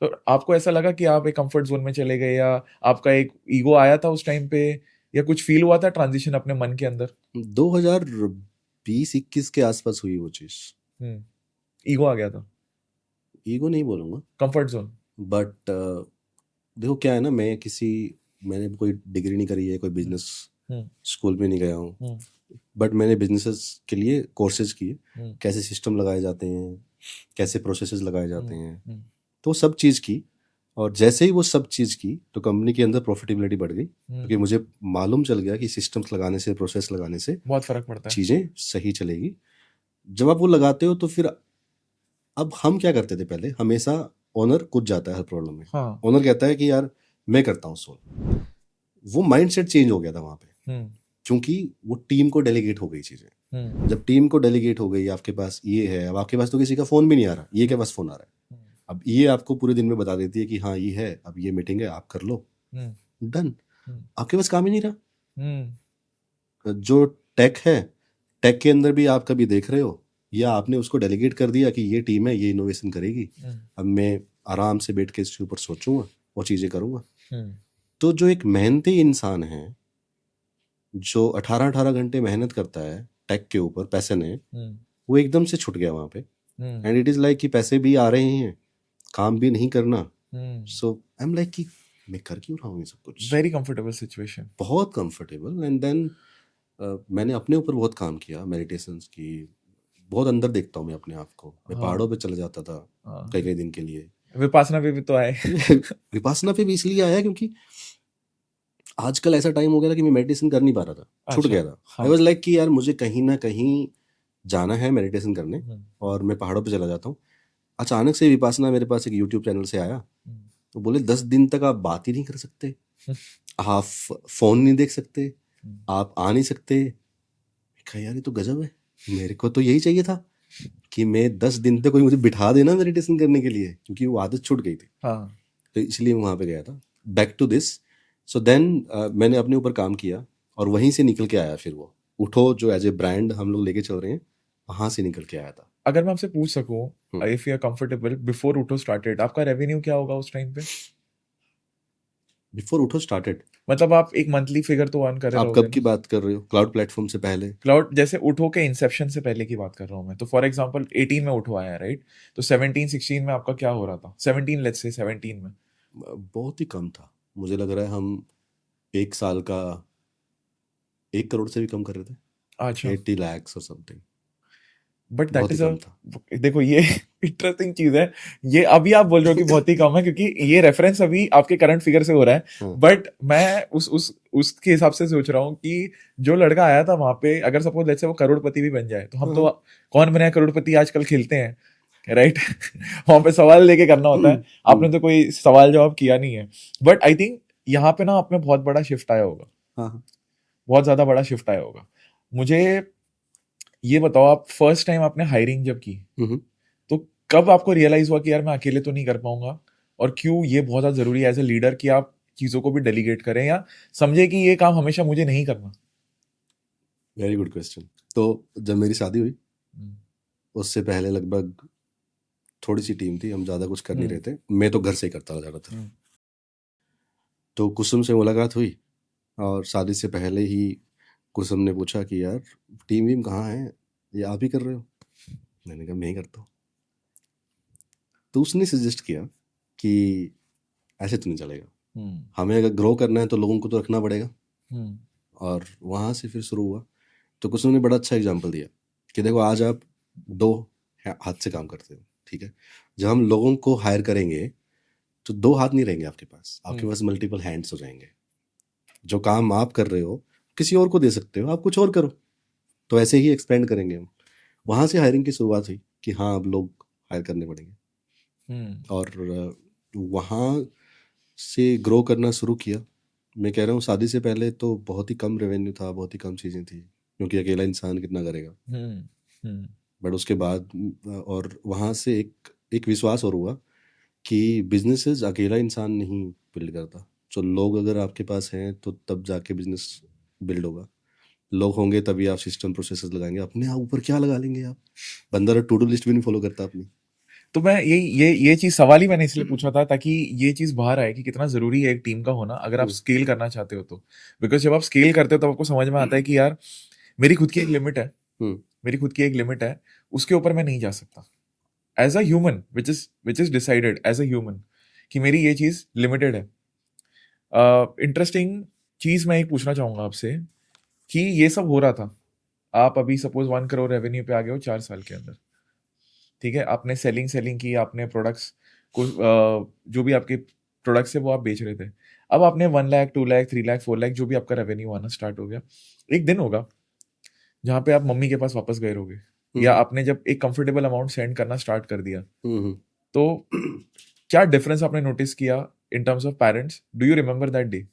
तो आपको ऐसा लगा कि आप एक कंफर्ट जोन में चले गए, या आपका एक ईगो आया था उस टाइम पे, या कुछ फील हुआ था ट्रांजिशन अपने मन के अंदर? 2020-21 के आसपास हुई वो चीज़। ईगो आ गया था, ईगो नहीं बोलूँगा, कंफर्ट जोन। बट देखो क्या है ना, मैंने कोई डिग्री नहीं करी है, कोई बिजनेस स्कूल में नहीं गया हूँ, बट मैंने बिजनेसेस के लिए कोर्सेज किए, कैसे सिस्टम लगाए जाते हैं, कैसे प्रोसेसेस लगाए जाते हैं, तो सब चीज़ की। और जैसे ही वो सब चीज़ की तो कंपनी के अंदर प्रॉफिटेबिलिटी बढ़ गई, क्योंकि मुझे मालूम चल गया कि सिस्टम्स लगाने से, प्रोसेस लगाने से बहुत फर्क पड़ता है, चीज़ें सही चलेगी। जब आप वो लगाते हो तो फिर अब हम क्या करते थे पहले, हमेशा ओनर कूद जाता है हर प्रॉब्लम में। हाँ। ओनर कहता है कि यार मैं करता हूँ सोल्व। वो माइंडसेट चेंज हो गया था वहाँ पे, क्योंकि वो टीम को डेलीगेट हो गई चीज़ें। जब टीम को डेलीगेट हो गई, आपके पास ये है, अब आपके पास तो किसी का फ़ोन भी नहीं आ रहा, ये के पास फ़ोन आ रहा है। अब ये आपको पूरे दिन में बता देती है कि हाँ ये है, अब ये मीटिंग है, आप कर लो, डन। आपके पास काम ही नहीं रहा। जो टेक है, टेक के अंदर भी आप कभी देख रहे हो, या आपने उसको डेलीगेट कर दिया कि ये टीम है, ये इनोवेशन करेगी, अब मैं आराम से बैठ के इसके ऊपर सोचूंगा और चीज़ें करूंगा। तो जो एक मेहनती इंसान है, जो 18-18 घंटे मेहनत करता है टेक के ऊपर, पैसे ने, वो एकदम से छूट गया वहाँ पे। एंड इट इज़ लाइक कि पैसे भी आ रहे हैं, काम भी नहीं करना। सो आई एम लाइक कि मैं कर क्यों रहा हूँ ये सब कुछ। वेरी कंफर्टेबल सिचुएशन, बहुत कंफर्टेबल। एंड देन मैंने अपने ऊपर बहुत काम किया, मेडिटेशंस की, बहुत अंदर देखता हूँ मैं अपने आप को। मैं पहाड़ों पे चला जाता था कई कई दिन के लिए। विपासना पे भी तो आए। विपासना पे भी इसलिए आया क्योंकि आजकल ऐसा टाइम हो गया था कि मैं मेडिटेशन कर नहीं पा रहा था, छूट गया था। आई वाज लाइक कि यार मुझे कहीं ना कहीं जाना है मेडिटेशन करने, और मैं पहाड़ों पे चला जाता हूँ। अचानक से विपासना मेरे पास एक यूट्यूब चैनल से आया, तो बोले 10 दिन तक आप बात ही नहीं कर सकते, आप फोन नहीं देख सकते, आप आ नहीं सकते। कहा यार ये तो गजब है, मेरे को तो यही चाहिए था कि मैं 10 दिन तक कोई मुझे बिठा देना मेडिटेशन करने के लिए, क्योंकि वो आदत छूट गई थी। तो इसलिए मैं वहाँ पे गया था। Back to this, so then मैंने अपने ऊपर काम किया, और वहीं से निकल के आया फिर वो उठो, जो एज ए ब्रांड हम लोग लेके चल रहे हैं, वहाँ से निकल के आया था। अगर मैं आपसे पूछ सकूं, if you are comfortable, before उठो स्टार्टेड आपका रेवेन्यू क्या होगा उस टाइम पे? बिफोर उठो स्टार्टेड, मतलब आप एक मंथली फिगर तो अर्न कर रहे आप रहोगे कब ना? की बात कर रहे हो? क्लाउड प्लेटफॉर्म से पहले? क्लाउड जैसे उठो के इंसेप्शन से पहले की बात कर रहा हूँ मैं, तो फॉर एग्जांपल 18 में उठो आया, राइट? तो 17 16 में आपका क्या हो रहा था? 17, लेट्स से 17 में बहुत ही कम था, मुझे लग रहा है हम एक साल का 1 करोड़ से भी कम कर रहे अच्छा, थे, 80 lakhs और समथिंग। बट दैट बहुत ही इज अ, कम था। देखो ये इंटरेस्टिंग चीज है। ये अभी आप बोल रहे हो कि बहुत ही कम है, क्योंकि ये रेफरेंस अभी आपके करंट फिगर से हो रहा है, हाँ, बट मैं उसके हिसाब से सोच रहा हूँ कि जो लड़का आया था वहां पे, अगर सपोज लेट्स से वो करोड़पति भी बन जाए, तो हम हाँ, तो कौन बने करोड़पति आजकल खेलते हैं, राइट? वहां पे सवाल लेके करना होता है। आपने तो कोई सवाल जवाब किया नहीं है, बट आई थिंक यहाँ पे ना आप में बहुत बड़ा शिफ्ट आया होगा, हाँ, बहुत ज्यादा बड़ा शिफ्ट आया होगा। मुझे ये बताओ, आप फर्स्ट टाइम आपने हायरिंग जब की, हाँ। तो कब आपको रियलाइज हुआ कि यार मैं अकेले तो नहीं कर पाऊंगा, और क्यों ये बहुत ज्यादा जरूरी है एज ए लीडर कि आप चीजों को भी डेलीगेट करें, या समझे कि ये काम हमेशा मुझे नहीं करना? Very good question. तो जब मेरी शादी हुई, हम्म, उससे पहले लगभग थोड़ी सी टीम थी, हम ज़्यादा कुछ कर नहीं हम्म, रहे थे, मैं तो घर से ही करता था ज़्यादातर। हम्म, तो कुसुम से मुलाकात हुई, और शादी से पहले ही कुसुम ने पूछा कि यार टीम वीम कहाँ है, ये आप ही कर रहे हो? मैंने कहा मैं ही करता हूँ। तो उसने सजेस्ट किया कि ऐसे तो नहीं चलेगा, हम्म, हमें अगर ग्रो करना है तो लोगों को तो रखना पड़ेगा। हम्म, और वहाँ से फिर शुरू हुआ। तो कुसुम ने बड़ा अच्छा एग्जाम्पल दिया कि देखो आज आप दो हाथ से काम करते हो, ठीक है? जब हम लोगों को हायर करेंगे तो दो हाथ नहीं रहेंगे आपके पास, आपके हम्म, पास मल्टीपल हैंड्स हो जाएंगे। जो काम आप कर रहे हो किसी और को दे सकते हो, आप कुछ और करो। तो ऐसे ही एक्सपेंड करेंगे हम। वहाँ से हायरिंग की शुरुआत हुई कि हाँ अब लोग हायर करने पड़ेंगे। हम्म, और वहाँ से ग्रो करना शुरू किया। मैं कह रहा हूँ शादी से पहले तो बहुत ही कम रेवेन्यू था, बहुत ही कम चीज़ें थी, क्योंकि अकेला इंसान कितना करेगा। हम्म, हम्म, बट उसके बाद और वहाँ से एक एक विश्वास और हुआ कि बिजनेसेस अकेला इंसान नहीं बिल्ड करता। जो लोग अगर आपके पास हैं तो तब जाके बिजनेस बिल्ड होगा। लोग होंगे तभी आप सिस्टम प्रोसेसेस लगाएंगे। अपने आप ऊपर क्या लगा लेंगे आप? बंदा टू डू लिस्ट भी नहीं फॉलो करता अपनी। तो मैं ये चीज सवाल ही मैंने इसलिए पूछा था ताकि ये चीज बाहर आए कि कितना जरूरी है एक टीम का होना अगर आप हम्म, स्केल करना चाहते हो तो। बिकॉज जब आप स्केल करते हो तब आपको समझ में आता है कि यार मेरी खुद की एक लिमिट है, हम्म, मेरी खुद की एक लिमिट है, उसके ऊपर मैं नहीं जा सकता as a human, which is decided as a human कि मेरी ये चीज लिमिटेड है। इंटरेस्टिंग चीज मैं एक पूछना चाहूंगा आपसे कि ये सब हो रहा था, आप अभी सपोज 1 करोड़ रेवेन्यू पे आ गए हो 4 साल के अंदर, ठीक है? आपने सेलिंग सेलिंग की, आपने प्रोडक्ट्स को जो भी आपके प्रोडक्ट्स है वो आप बेच रहे थे। अब आपने 1 लाख 2 लाख 3 लाख 4 लाख जो भी आपका रेवेन्यू आना स्टार्ट हो गया, एक दिन होगा जहाँ पे आप मम्मी के पास वापस गए रहोगे, या हम्म, आपने जब एक कंफर्टेबल अमाउंट सेंड करना स्टार्ट कर दिया, हम्म। तो क्या डिफरेंस आपने नोटिस किया इन terms of parents? Do you remember that day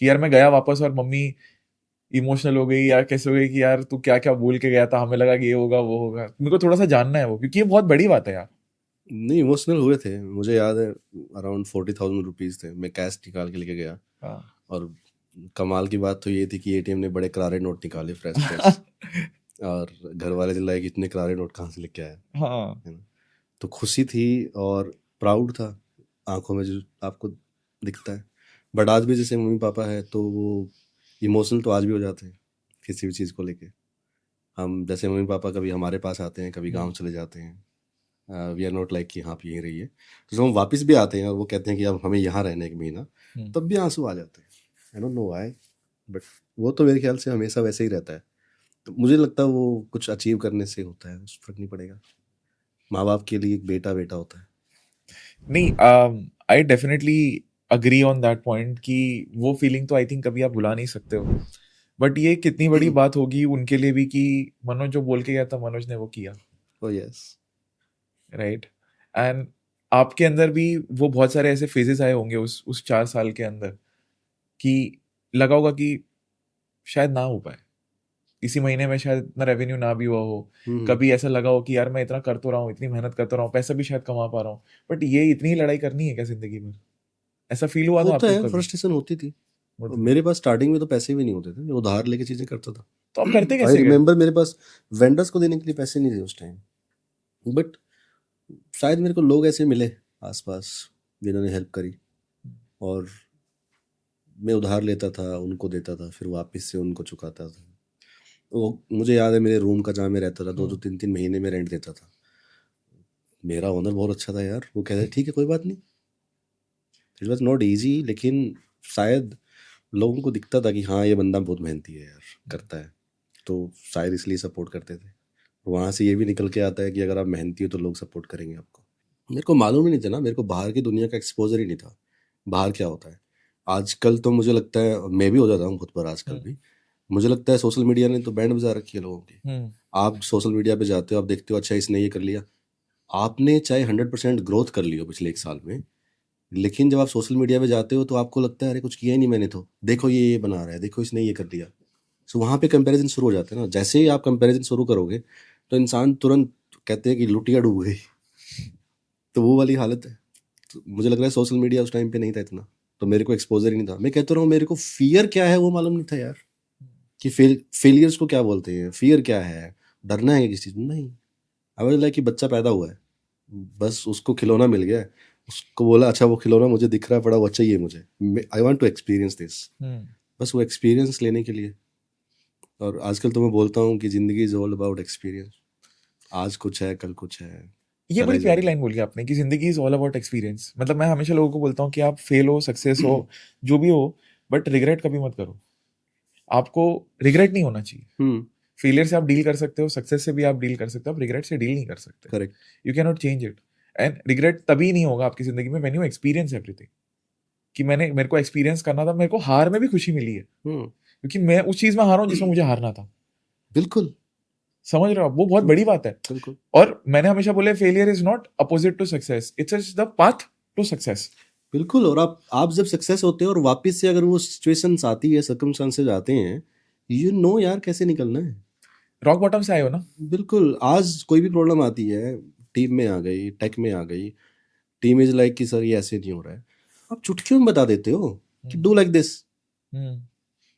कि यार मैं गया वापस और मम्मी इमोशनल हो गई, या कैसे हो गई कि यार तू क्या क्या बोल के गया था, हमें लगा कि ये होगा वो होगा? मेरे को थोड़ा सा जानना है वो, क्योंकि ये बहुत बड़ी बात है यार। नहीं, इमोशनल हुए थे, मुझे याद है। अराउंड 40,000 रुपीज़ थे, मैं कैश निकाल के लेके गया। हाँ। और कमाल की बात तो ये थी कि एटीएम ने बड़े करारे नोट निकाले, फ्रेश फ्रेश। और घर वाले चिल्लाए कि इतने करारे नोट कहाँ से लेके आया, हाँ। है ना? तो खुशी थी और प्राउड था आंखों में, जो आपको दिखता है। बट आज भी जैसे मम्मी पापा है तो वो इमोशनल तो आज भी हो जाते हैं किसी भी चीज़ को लेके। हम जैसे मम्मी पापा कभी हमारे पास आते हैं, कभी गांव हम्म, चले जाते हैं। वी आर नॉट लाइक कि हाँ आप यहीं रहिए। तो जब हम वापस भी आते हैं और वो कहते हैं कि अब हमें यहाँ रहना 1 महीना, हम्म। तब भी आंसू आ जाते हैं। I don't know why, but वो तो मेरे ख्याल से हमेशा वैसे ही रहता है। तो मुझे लगता है वो कुछ अचीव करने से होता है, उस फर्क नहीं पड़ेगा। माँ बाप के लिए एक बेटा बेटा होता है। नहीं, I definitely agree on that point कि वो फीलिंग तो आई थिंक कभी आप भुला नहीं सकते हो, बट ये कितनी बड़ी बात होगी उनके लिए भी कि मनोज जो बोल के गया था मनोज ने वो किया, ओ यस। राइट? एंड आपके अंदर भी वो बहुत सारे ऐसे फेजेस आए होंगे उस 4 साल के अंदर कि लगा होगा कि शायद ना हो पाए, इसी महीने में शायद इतना रेवेन्यू ना भी हुआ हो। हम्म। कभी ऐसा लगा हो कि यार मैं इतना कर तो रहा हूँ, इतनी मेहनत कर तो रहा हूँ, पैसा भी शायद कमा पा रहा हूँ, बट ये इतनी ही लड़ाई करनी है क्या जिंदगी भर? ऐसा फील हुआ था होता आपको है, कभी? फ्रस्ट्रेशन होती थी। और होता था। मेरे पास स्टार्टिंग में तो पैसे भी नहीं होते थे, मैं उधार लेके चीज़ें करता था। तो आप करते आई कैसे गए? रिमेम्बर मेरे पास वेंडर्स को देने के लिए पैसे नहीं थे उस टाइम। बट शायद मेरे को लोग ऐसे मिले आसपास जिन्होंने हेल्प करी, और मैं उधार लेता था, उनको देता था, फिर वापस से उनको चुकाता था। वो मुझे याद है मेरे रूम का जहाँ मैं रहता था 2-3 महीने में रेंट देता था। मेरा ओनर बहुत अच्छा था यार, वो कहता ठीक है कोई बात नहीं। इट वॉज नॉट ईजी, लेकिन शायद लोगों को दिखता था कि हाँ ये बंदा बहुत मेहनती है यार, करता है, तो शायद इसलिए सपोर्ट करते थे। वहाँ से ये भी निकल के आता है कि अगर आप मेहनती हो तो लोग सपोर्ट करेंगे आपको। मेरे को मालूम ही नहीं था ना, मेरे को बाहर की दुनिया का एक्सपोजर ही नहीं था, बाहर क्या होता है। आजकल तो मुझे लगता है, मैं भी हो जाता हूँ खुद पर आजकल भी, मुझे लगता है सोशल मीडिया ने तो बैंड बजा रखी है लोगों की। आप सोशल मीडिया पे जाते हो, आप देखते हो अच्छा इसने ये कर लिया, आपने चाहे 100% ग्रोथ कर ली हो पिछले 1 साल में, लेकिन जब आप सोशल मीडिया पे जाते हो तो आपको लगता है अरे कुछ किया ही नहीं मैंने, तो देखो ये बना रहा है, देखो इसने ये कर लिया। सो वहाँ पे कंपैरिजन शुरू हो जाते हैं ना। जैसे ही आप कंपैरिजन शुरू करोगे तो इंसान तुरंत कहते हैं कि लुटिया डूब गई, तो वो वाली हालत है। तो मुझे लग रहा है सोशल मीडिया उस टाइम पे नहीं था इतना, तो मेरे को एक्सपोजर ही नहीं था। मैं कहता रहा हूँ मेरे को फियर क्या है वो मालूम नहीं था यार, कि फेलियर्स को क्या बोलते हैं, फियर क्या है, डरना है किसी चीज़ नहीं। आई वाज लाइक कि बच्चा पैदा हुआ है, बस उसको खिलौना मिल गया है, उसको बोला अच्छा वो खिलौना मुझे दिख रहा है बड़ा, वो चाहिए मुझे, I want to experience this, बस वो एक्सपीरियंस लेने के लिए। और आजकल तो मैं बोलता हूँ कि जिंदगी इज ऑल अबाउट एक्सपीरियंस। आज कुछ है, कल कुछ है, ये चला बड़ी ही प्यारी जाएगा। लाइन बोली आपने कि जिंदगी इज ऑल अबाउट एक्सपीरियंस। मतलब मैं हमेशा लोगों को बोलता हूँ कि आप फेल हो, सक्सेस हो, जो भी हो, बट रिग्रेट कभी मत करो। आपको रिग्रेट नहीं होना चाहिए। फेलियर से आप डील कर सकते हो, सक्सेस से भी आप डील कर सकते हो, आप रिग्रेट से डील नहीं कर सकते। Correct. You can not change it. And regret तभी नहीं होगा आपकी जिंदगी में व्हेन यू एक्सपीरियंस एवरीथिंग। कि मेरे को एक्सपीरियंस करना था, मेरे को हार में भी खुशी मिली है, क्योंकि मैं उस चीज में हारा हूं जिसमें मुझे हारना था। बिल्कुल। समझ रहे हो आप? वो बहुत बड़ी बात है। बिल्कुल। और मैंने हमेशा बोले failure is not opposite to success, it's the path to success. बिल्कुल। और आप जब सक्सेस होते हो और वापस से अगर वो सिचुएशंस आती है, सर्कमस्टांसेस आते हैं, यू नो यार कैसे निकलना है। रॉक बॉटम से आए हो ना। बिल्कुल। आज कोई भी प्रॉब्लम आती है, टीम में आ गई, टेक में आ गई, टीम इज लाइक कि सर ये ऐसे नहीं हो रहा है, आप चुटकियों में बता देते हो कि डू लाइक दिस।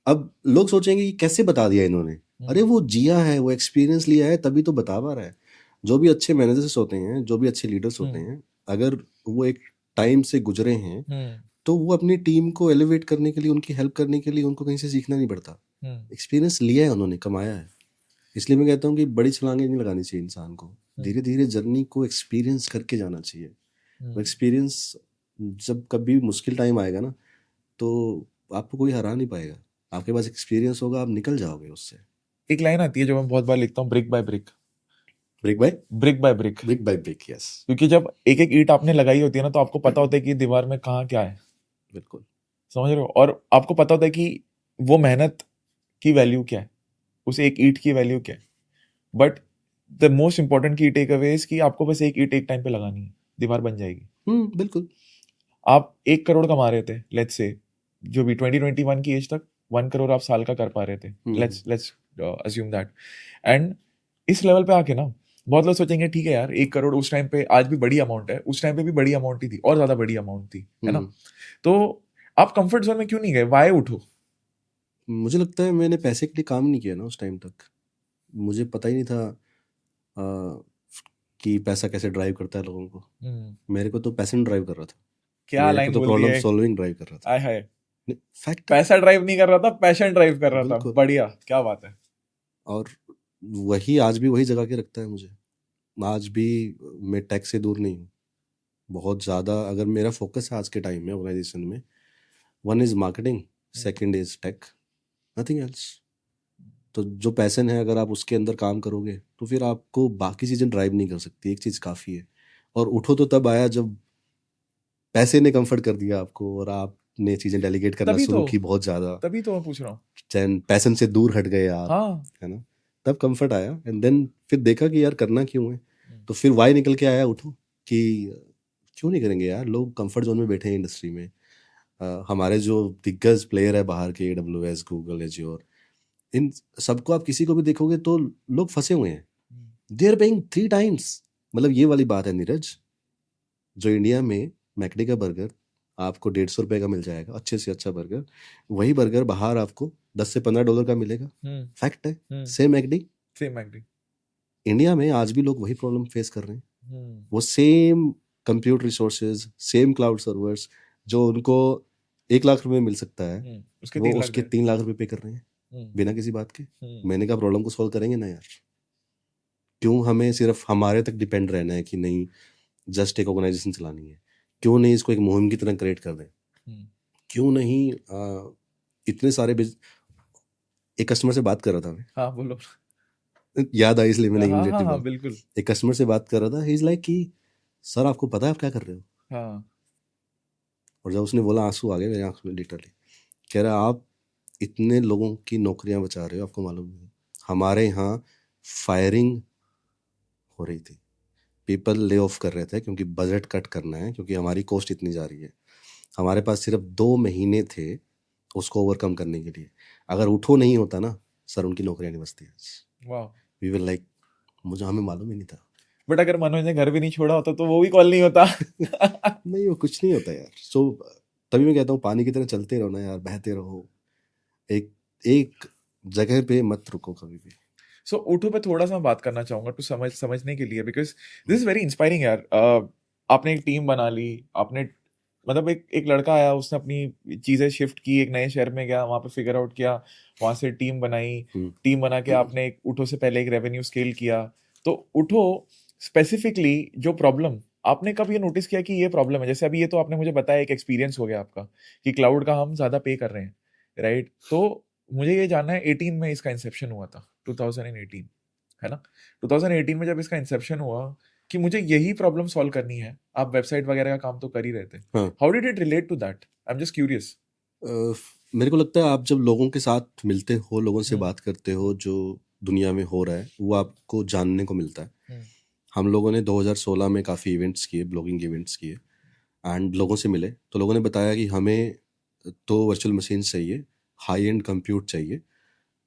अब लोग सोचेंगे कि कैसे बता दिया इन्होंने, अरे वो जिया है, वो एक्सपीरियंस लिया है, तभी तो बता पा रहा है। जो भी अच्छे मैनेजर्स होते हैं, जो भी अच्छे लीडर्स होते हैं, अगर वो एक टाइम से गुजरे हैं तो वो अपनी टीम को एलिवेट करने के लिए, उनकी हेल्प करने के लिए उनको कहीं से सीखना नहीं पड़ता। एक्सपीरियंस लिया है उन्होंने, कमाया है। इसलिए मैं कहता हूँ कि बड़ी छलांगे नहीं लगानी चाहिए इंसान को, धीरे धीरे जर्नी को एक्सपीरियंस करके जाना चाहिए। वो एक्सपीरियंस जब कभी मुश्किल टाइम आएगा ना, तो आपको कोई हरा नहीं पाएगा। आपके पास एक्सपीरियंस होगा, आप निकल जाओगे उससे। एक लाइन आती है जो मैं बहुत बार लिखता हूँ, brick by brick. Brick by brick by brick. Brick by brick, yes. क्योंकि जब एक एक ईंट आपने लगाई होती है ना, तो आपको पता होता है कि दीवार में कहाँ क्या है। बिल्कुल। समझ रहे हो? और आपको पता होता है कि वो मेहनत की वैल्यू क्या है, उस एक ईंट की वैल्यू क्या है। बट द मोस्ट इंपॉर्टेंट की टेक अवे इज कि आपको बस एक ईंट एक टाइम पे लगानी है, दीवार बन जाएगी। बिल्कुल। आप 1 करोड़ कमा रहे थे, लेट्स से, जो भी 2021 की एज तक 1 करोड़ आप साल का कर पा रहे थे, let's let's assume that. And इस लेवल पे आके ना, बहुत लोग सोचेंगे ठीक है यार 1 करोड़ उस टाइम पे आज भी बड़ी अमाउंट है, उस टाइम पे भी बड़ी अमाउंट ही थी, और ज्यादा बड़ी अमाउंट थी, है ना। तो आप कंफर्ट जोन में क्यों नहीं गए? वाई उठो? मुझे लगता है मैंने पैसे के लिए काम नहीं किया ना उस टाइम तक। मुझे पता ही नहीं था कि पैसा कैसे ड्राइव करता है लोगों को। मेरे को तो पैशन ड्राइव कर रहा था, क्या मेरे को लाइन तो बोल दी प्रॉब्लम है। सॉल्विंग ड्राइव कर रहा था। आय हाय। फैक्ट है। पैसा ड्राइव नहीं कर रहा था, पैशन ड्राइव कर रहा था। बिल्कुल। बढ़िया, क्या बात है। और वही आज भी वही जगह के रखता है मुझे। आज भी मैं टेक से दूर नहीं हूँ बहुत ज़्यादा। अगर मेरा फोकस है आज के टाइम में ऑर्गेनाइजेशन में, one is marketing, second is tech, nothing else. तो जो पैशन है, अगर आप उसके अंदर काम करोगे तो फिर आपको बाकी चीज़ें ड्राइव नहीं कर सकती, एक चीज़ काफ़ी है। और उठो तो तब आया जब पैसे ने कंफर्ट कर दिया आपको और आपने चीज़ें डेलीगेट करना शुरू की बहुत ज़्यादा। तभी तो मैं पूछ रहा हूँ। चैन पैशन से दूर हट गए आप, हाँ। है ना। तब कंफर्ट आया, एंड देन फिर देखा कि यार करना क्यों है। तो फिर वाई निकल के आया उठो कि क्यों नहीं करेंगे यार। लोग कंफर्ट जोन में बैठे हैं इंडस्ट्री में। हमारे जो दिग्गज प्लेयर है बाहर के, AWS, गूगल, एज्योर, इन सबको आप किसी को भी देखोगे तो लोग फंसे हुए हैं। They are paying 3 times। मतलब ये वाली बात है नीरज, जो इंडिया में मैकडी का बर्गर आपको $150 का मिल जाएगा, अच्छे से अच्छा बर्गर, वही बर्गर बाहर आपको $10 से $15 का मिलेगा। फैक्ट है। Same McD, same McD. India में आज भी लोग वही प्रॉब्लम फेस कर रहे हैं। हम्म, वो same computer resources, same cloud servers जो उनको 1 लाख रुपए मिल सकता है, उसके वो 3 लाख उसके दे। 3 लाख रुपए पे कर रहे हैं हम्म, बिना किसी बात के। हम्म, मैंने कहा प्रॉब्लम को सॉल्व करेंगे ना यार, क्यों हमें सिर्फ हमारे तक डिपेंड रहना है कि नहीं जस्ट एक ऑर्गेनाइजेशन चलानी है, क्यों नहीं इसको एक मुहिम की तरह क्रिएट कर दें, हम्म, क्यों नहीं इतने सारे एक कस्टमर से बात कर रहा था मैं, हाँ बोलो। याद आई इसलिए मैंने हाँ हाँ इमीडिएटली हाँ बोला। बिल्कुल। एक कस्टमर से बात कर रहा था, ही इज लाइक कि सर आपको पता है आप क्या कर रहे हो? हाँ। और जब उसने बोला आंसू आ गए मेरे आंख में लिटरली। कह रहा आप इतने लोगों की नौकरियां बचा रहे हो, आपको मालूम नहीं? हमारे यहाँ फायरिंग हो रही थी, पीपल ले ऑफ कर रहे थे क्योंकि बजट कट करना है, क्योंकि हमारी कॉस्ट इतनी जा रही है। हमारे पास सिर्फ 2 महीने थे उसको ओवरकम करने के लिए। अगर उठो नहीं होता ना सर, उनकी नौकरियां नहीं बचती। वाह। वी विल लाइक, मुझे हमें मालूम ही नहीं था। बट अगर मनोज ने घर भी नहीं छोड़ा होता तो वो भी कॉल नहीं होता। नहीं वो कुछ नहीं होता यार। सो तभी मैं कहता हूँ पानी की तरह चलते रहो ना यार, बहते रहो, एक एक जगह पे मत रुको कभी भी। सो उठो पे थोड़ा सा बात करना चाहूंगा टू समझने के लिए, because this is very inspiring यार। आपने एक टीम बना ली, आपने मतलब एक लड़का आया, उसने अपनी चीजें शिफ्ट की, एक नए शहर में गया, वहां पे फिगर आउट किया, वहां से टीम बनाई, हम्म, टीम बना के आपने एक उठो से पहले एक रेवेन्यू स्केल किया। तो उठो स्पेसिफिकली जो प्रॉब्लम आपने कब ये नोटिस किया कि ये प्रॉब्लम है, जैसे अभी ये तो आपने मुझे बताया, एक एक्सपीरियंस हो गया आपका कि क्लाउड का हम ज्यादा पे कर रहे हैं, राइट? तो मुझे ये जानना है, 18 में इसका इंसेप्शन हुआ था, 2018, है ना? 2018 में जब इसका इंसेप्शन हुआ कि मुझे यही प्रॉब्लम सॉल्व करनी है, आप वेबसाइट वगैरह का काम तो कर ही रहे थे, हाँ। How did it relate to that? I am just curious. Uh, मेरे को लगता है आप जब लोगों के साथ मिलते हो, लोगों से हम्म, बात करते हो, जो दुनिया में हो रहा है वो आपको जानने को मिलता है। हम्म, हम लोगों ने 2016 में काफ़ी इवेंट्स किए, ब्लॉगिंग इवेंट्स किए, एंड लोगों से मिले तो लोगों ने बताया कि हमें तो वर्चुअल मशीन चाहिए, हाई एंड कंप्यूट चाहिए,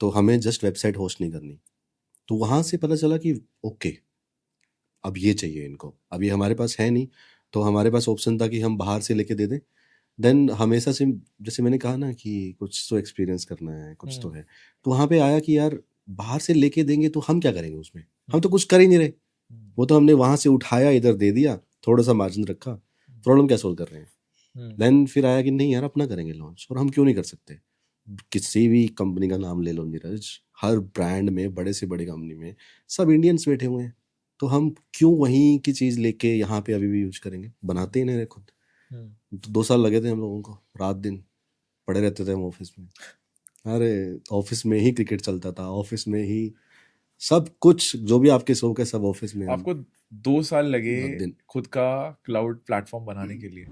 तो हमें जस्ट वेबसाइट होस्ट नहीं करनी। तो वहाँ से पता चला कि ओके अब ये चाहिए इनको, अब ये हमारे पास है नहीं। तो हमारे पास ऑप्शन था कि हम बाहर से लेके दे दें। देन हमेशा से, जैसे मैंने कहा ना कि कुछ तो एक्सपीरियंस करना है, कुछ तो हम्म, है। तो वहाँ पे आया कि यार बाहर से लेके देंगे तो हम क्या करेंगे उसमें, हम तो हम्म, कुछ कर ही नहीं रहे। हम्म, वो तो हमने वहाँ से उठाया इधर दे दिया, थोड़ा सा मार्जिन रखा, प्रॉब्लम क्या सोल्व कर रहे हैं। हम्म, देन फिर आया कि नहीं यार अपना करेंगे लॉन्च, और हम क्यों नहीं कर सकते। किसी भी कंपनी का नाम ले लो नीरज, हर ब्रांड में, बड़े से बड़े कंपनी में सब इंडियंस बैठे हुए हैं, तो हम क्यों वहीं की चीज़ लेके यहाँ पे अभी भी यूज करेंगे, बनाते ही नहीं रहे खुद। हम्म, तो 2 साल लगे थे हम लोगों को, रात दिन पड़े रहते थे हम ऑफिस में। अरे ऑफिस में ही क्रिकेट चलता था, ऑफिस में ही सब कुछ, जो भी आपके शौक है सब ऑफिस में हम। आपको 2 साल लगे रात दिन। खुद का क्लाउड प्लेटफॉर्म बनाने के लिए?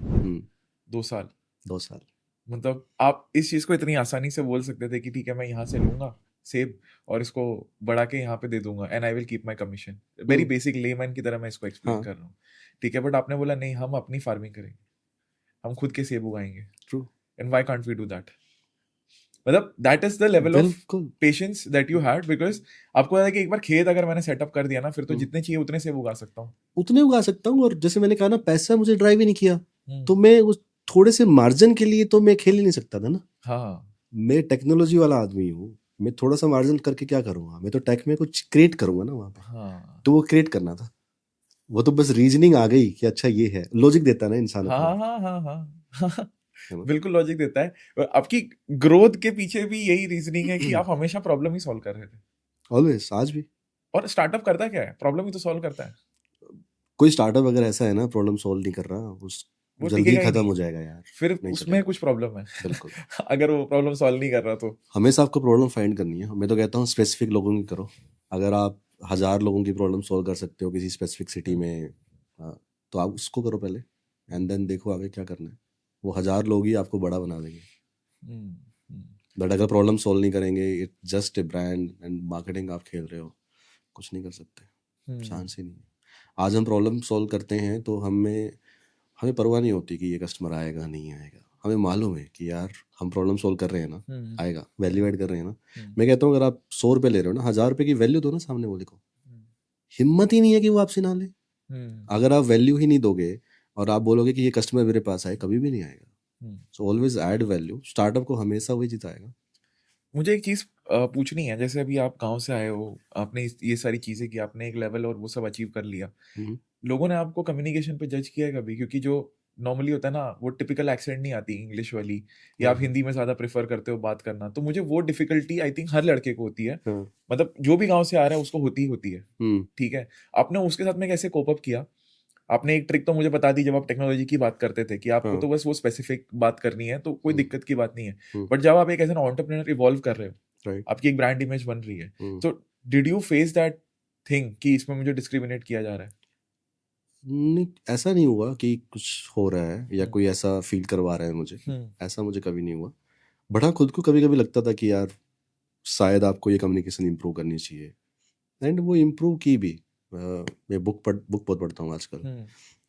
2 साल? 2 साल। मतलब आप इस चीज को इतनी आसानी से बोल सकते थे कि ठीक है मैं यहाँ से लूंगा सेब और इसको बढ़ा के यहाँ पे दे दूंगा, and I will keep my commission. Very hmm, basic layman की तरह मैं इसको एक्सप्लेन हाँ कर रहा हूँ, ठीक है? बट आपने बोला नहीं, हम अपनी फार्मिंग करेंगे, हम खुद के सेब उगाएंगे। True. And why can't we do that? मतलब that is the level of बिल्कुल patience that you had, because आपको पता है कि एक बार खेत अगर मैंने सेटअप कर दिया ना, फिर तो जितने चाहिए उतने सेब उगा सकता हूँ। उतने उगा सकता हूँ। और जैसे मैंने कहा ना, पैसा मुझे ड्राइव ही नहीं किया, हम्म, तो मैं उस थोड़े से मार्जिन के लिए तो मैं खेल ही नहीं सकता था ना। हाँ, मैं टेक्नोलॉजी वाला आदमी हूँ, मैं थोड़ा सा मार्जिन करके क्या करूंगा, मैं तो टेक में कुछ क्रिएट करूंगा ना वहाँ पे। हाँ, तो वो क्रिएट करना था, वो तो बस रीजनिंग आ गई कि अच्छा ये है, लॉजिक देता ना इंसान हाँ, अपना, हाँ, हाँ, हाँ, हाँ। है ना। बिल्कुल लॉजिक देता है। आपकी ग्रोथ के पीछे भी यही रीजनिंग है कि आप हमेशा प्रॉब्लम ही सॉल्व कर रहे थे। ऑलवेज, आज भी। और स्टार्टअप करता क्या है? प्रॉब्लम ही तो सॉल्व करता है। कोई स्टार्टअप अगर ऐसा है ना प्रॉब्लम सॉल्व नहीं कर रहा, उस वो जल्दी ही टिकेगा ही खत्म नहीं, हो जाएगा यार, फिर नहीं उसमें चलेगा। कुछ प्रॉब्लम है। बिल्कुल। अगर वो प्रॉब्लम सॉल्व नहीं कर रहा तो। हमेशा आपको प्रॉब्लम फाइंड करनी है। मैं तो कहता हूँ स्पेसिफिक लोगों की करो। अगर आप 1,000 लोगों की प्रॉब्लम सॉल्व कर सकते हो किसी स्पेसिफिक सिटी हम्म, में, तो आप उसको करो पहले, एंड देन देखो आगे क्या करना है। वो 1,000 लोग ही आपको बड़ा बना देंगे। हम्म, हम्म, बट अगर प्रॉब्लम सॉल्व नहीं करेंगे, it just a brand and marketing आप खेल रहे हो, कुछ नहीं कर सकते। हम्म, चांस ही नहीं है। आज हम प्रॉब्लम सॉल्व करते हैं तो हमें हमें परवाह नहीं होती कि ये कस्टमर आएगा नहीं आएगा। हमें मालूम है कि यार हम प्रॉब्लम सॉल्व कर रहे हैं ना, हम्म, आएगा, वैल्यू ऐड कर रहे हैं ना। हम्म, मैं कहता हूँ अगर आप 100 रुपये ले रहे हो ना, 1,000 रुपये की वैल्यू दो ना सामने वाले को। हम्म, हिम्मत ही नहीं है कि वो आपसे ना ले। हम्म, अगर आप वैल्यू ही नहीं दोगे और आप बोलोगे कि ये कस्टमर मेरे पास आए, कभी भी नहीं आएगा। Hmm. So always add value. Startup को हमेशा वही जिताएगा। मुझे एक चीज पूछनी है, जैसे अभी आप गांव से आए हो, आपने ये सारी चीजें की, आपने एक लेवल और वो सब अचीव कर लिया, हम्म, लोगों ने आपको कम्युनिकेशन पे जज किया है कभी? क्योंकि जो नॉर्मली होता है ना, वो टिपिकल एक्सेंट नहीं आती इंग्लिश वाली, या आप हाँ, हिंदी में ज्यादा प्रेफर करते हो बात करना, तो मुझे वो डिफिकल्टी आई थिंक हर लड़के को होती है, हाँ, मतलब जो भी गांव से आ रहा है उसको होती ही होती है। हम्म, ठीक है, आपने उसके साथ में कैसे कोप अप किया? आपने एक ट्रिक तो मुझे बता दी जब आप टेक्नोलॉजी की बात करते थे, कि आपको हाँ, तो बस वो स्पेसिफिक बात करनी है, तो कोई हम्म, दिक्कत की बात नहीं है। हम्म, बट जब आप एक एज एन एंटरप्रेन्योर इवॉल्व कर रहे हो, राइट, आपकी एक ब्रांड इमेज बन रही है, हम्म। तो did you face that thing कि इसमें मुझे डिस्क्रिमिनेट किया जा रहा है? नहीं, ऐसा नहीं हुआ कि कुछ हो रहा है या हम्म। कोई ऐसा फील करवा रहा है मुझे, हम्म। ऐसा मुझे कभी नहीं हुआ। बट हाँ, खुद को कभी कभी लगता था कि यार शायद आपको ये कम्युनिकेशन इम्प्रूव करनी चाहिए, एंड वो इम्प्रूव की भी। मैं बुक बहुत पढ़ता हूँ आजकल, हम्म।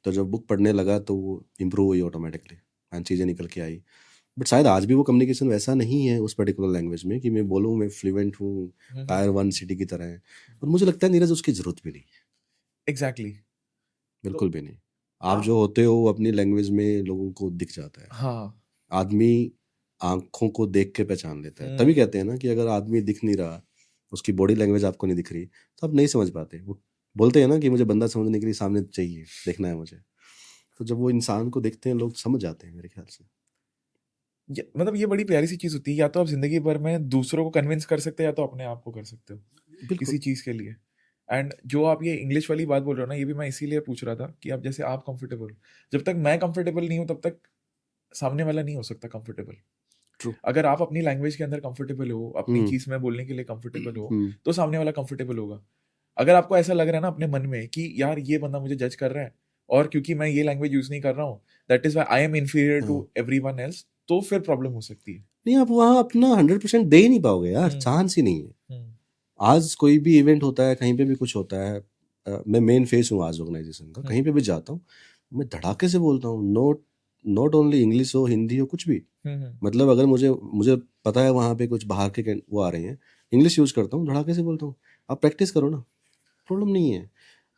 तो जब बुक पढ़ने लगा तो वो इम्प्रूव हुई ऑटोमेटिकली, एंड चीज़ें निकल के आई। बट शायद आज भी वो कम्युनिकेशन वैसा नहीं है उस पर्टिकुलर लैंग्वेज में कि मैं बोलूँ मैं फ्लुएंट हूँ, हम्म। टायर वन सिटी की तरह है। और मुझे लगता है नीरज उसकी ज़रूरत भी नहीं है, एग्जैक्टली। तो बिल्कुल भी नहीं। आप आप, जो होते हो वो अपनी लैंग्वेज में लोगों को दिख जाता है। हाँ। आदमी आंखों को देख के पहचान लेता है, तभी हम्म। कहते हैं ना कि अगर आदमी दिख नहीं रहा, उसकी बॉडी लैंग्वेज आपको नहीं दिख रही, तो आप नहीं समझ पाते। वो बोलते हैं ना कि मुझे बंदा समझने के लिए सामने चाहिए, देखना है मुझे। तो जब वो इंसान को देखते हैं लोग समझ जाते हैं मेरे ख्याल से। मतलब ये बड़ी प्यारी सी चीज होती है, या तो आप जिंदगी भर में दूसरों को कन्विंस कर सकते हो, या तो अपने आप को कर सकते हो बिल्कुल। किसी चीज के लिए। एंड जो आप ये इंग्लिश वाली बात बोल रहे हो ना, ये भी मैं इसीलिए पूछ रहा था कि आप जैसे आप कंफर्टेबल, जब तक मैं कंफर्टेबल नहीं हूं तब तक सामने वाला नहीं हो सकता कंफर्टेबल। ट्रू। अगर आप अपनी लैंग्वेज के अंदर कंफर्टेबल हो, अपनी हम्म, चीज में बोलने के लिए कंफर्टेबल हो, हम्म, तो सामने वाला कंफर्टेबल होगा। अगर आपको ऐसा लग रहा है ना अपने मन में कि यार ये बंदा मुझे जज कर रहा है, और क्योंकि मैं ये लैंग्वेज यूज नहीं कर रहा हूँ, that is why I am inferior to हाँ। एवरीवन एल्स, तो फिर प्रॉब्लम हो सकती है। नहीं, आप वहाँ अपना 100% दे ही नहीं पाओगे यार, हम्म। चांस ही नहीं है। हम्म। आज कोई भी इवेंट होता है, कहीं पे भी कुछ होता है, मैं मेन फेस हूँ आज ऑर्गेनाइजेशन का, कहीं हम्म। पे भी जाता हूँ मैं धड़ाके से बोलता हूँ। नोट नॉट ओनली इंग्लिश हो, हिंदी हो, कुछ भी। हम्म। मतलब अगर मुझे मुझे पता है वहाँ पे कुछ बाहर के वो आ रहे हैं, इंग्लिश यूज करता हूँ, धड़ाके से बोलता हूँ। आप प्रैक्टिस करो ना, प्रॉब्लम नहीं है।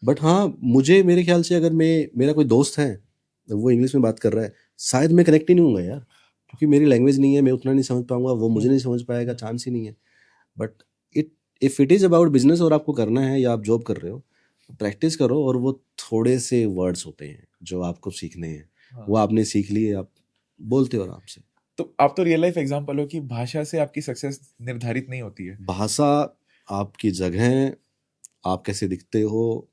बट हाँ, मुझे मेरे ख्याल से अगर मैं मेरा कोई दोस्त है, वो इंग्लिश में बात कर रहा है, शायद मैं कनेक्ट ही नहीं होऊंगा यार, क्योंकि मेरी लैंग्वेज नहीं है, मैं उतना नहीं समझ पाऊंगा, वो मुझे हम्म। नहीं समझ पाएगा, हम्म। चांस ही नहीं है। But it if it is about business और आपको करना है या आप जॉब कर रहे हो, प्रैक्टिस करो। और वो थोड़े से वर्ड्स होते हैं जो आपको सीखने हैं, वो हाँ। आपने सीख लिए, आप बोलते हो आराम से। तो आप तो रियल लाइफ एग्जांपल हो कि भाषा से आपकी सक्सेस निर्धारित नहीं होती है। भाषा, आपकी जगह, आप कैसे दिखते हो,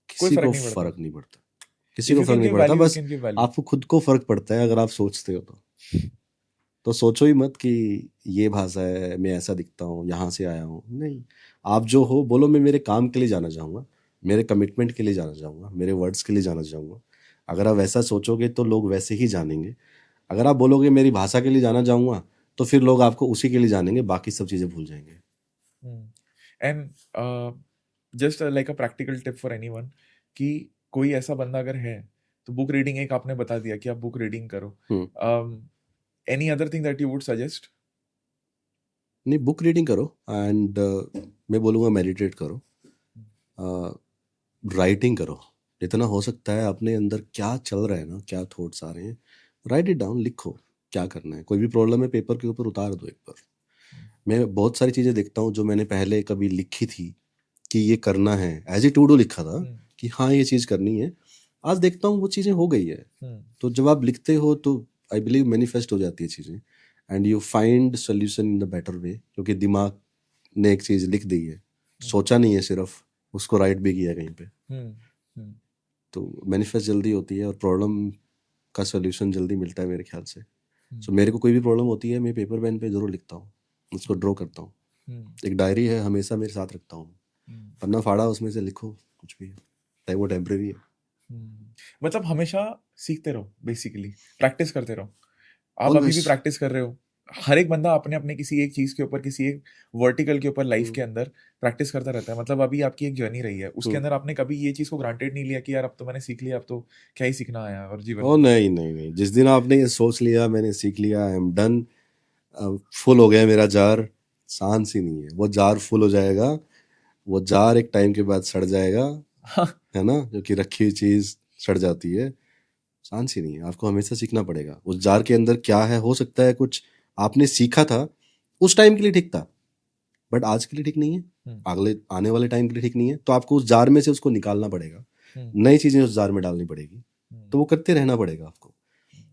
कोई किसी फर्क को नहीं पड़ता। फर्क नहीं पड़ता। किसी इफ को यू फर्क कैन नहीं गिव पड़ता, वैल्यू, यू बस कैन गिव वैल्यू। आपको खुद को फर्क पड़ता है अगर आप सोचते हो तो सोचो ही मत कि ये भाषा है, मैं ऐसा दिखता हूँ, यहाँ से आया हूँ, नहीं। आप जो हो बोलो, मैं मेरे काम के लिए जाना चाहूँगा, मेरे कमिटमेंट के लिए जाना चाहूँगा, मेरे वर्ड्स के लिए जाना चाहूँगा। अगर आप वैसा सोचोगे तो लोग वैसे ही जानेंगे। अगर आप बोलोगे मेरी भाषा के लिए जाना चाहूँगा, तो फिर लोग आपको उसी के लिए जानेंगे, बाकी सब चीज़ें भूल जाएंगे। And just like a practical tip for anyone, कि कोई ऐसा बंदा अगर है, तो बुक रीडिंग एक आपने बता दिया कि आप बुक रीडिंग करो। Hmm. Any other thing that you would suggest? नहीं, बुक रीडिंग करो, एंड मैं बोलूँगा मेडिटेट करो, राइटिंग करो। जितना हो सकता है अपने अंदर क्या चल रहा है ना, क्या थॉट्स आ रहे हैं, राइट इट डाउन, लिखो क्या करना है। कोई भी प्रॉब्लम है पेपर के ऊपर उतार दो एक बार। मैं बहुत सारी चीज़ें देखता हूँ जो मैंने पहले कभी लिखी थी कि ये करना है, एज ए टू डू लिखा था कि हाँ ये चीज़ करनी है, आज देखता हूँ वो चीज़ें हो गई है। तो जब आप लिखते हो तो आई बिलीव मैनिफेस्ट हो जाती है चीज़ें, and you find solution in the better way, क्योंकि दिमाग ने एक चीज़ लिख दी है, सोचा नहीं है सिर्फ, उसको राइट भी किया कहीं पे। तो मैनिफेस्ट जल्दी होती है और प्रॉब्लम का सोल्यूशन जल्दी मिलता है मेरे ख्याल से। सो मेरे को कोई भी प्रॉब्लम होती है, मैं पेपर पेन पे ज़रूर लिखता हूँ, उसको ड्रॉ करता हूँ। एक डायरी है, हमेशा मेरे साथ रखता हूँ, पन्ना फाड़ा उसमें से लिखो कुछ भी, चाहे वो टेम्परेरी है। मतलब हमेशा सीखते रहो, बेसिकली प्रैक्टिस करते रहो। आप अभी ऑलवेज। भी प्रैक्टिस कर रहे हो। हर एक बंदा अपने अपने किसी एक चीज के ऊपर, किसी एक वर्टिकल के ऊपर लाइफ के अंदर प्रैक्टिस करता रहता है। मतलब अभी आपकी एक जर्नी रही है, उसके अंदर आपने कभी ये चीज को ग्रांटेड नहीं लिया कि यार अब तो मैंने सीख लिया, अब तो क्या ही सीखना आया और जीवन ओ में। नहीं नहीं नहीं, जिस दिन आपने ये सोच लिया मैंने सीख लिया, आई एम डन, फुल हो गया मेरा जार, चांस ही नहीं है। वो जार फुल हो जाएगा, वो जार एक टाइम के बाद सड़ जाएगा, है ना, जो कि रखी हुई चीज सड़ जाती है। चांस ही नहीं है, आपको हमेशा सीखना पड़ेगा। उस जार के अंदर क्या है, हो सकता है कुछ आपने सीखा था उस टाइम के लिए ठीक था, बट आज के लिए ठीक नहीं है, अगले आने वाले टाइम के लिए ठीक नहीं है। तो आपको उस जार में से उसको निकालना पड़ेगा, नई चीजें उस जार में डालनी पड़ेगी, तो वो करते रहना पड़ेगा आपको।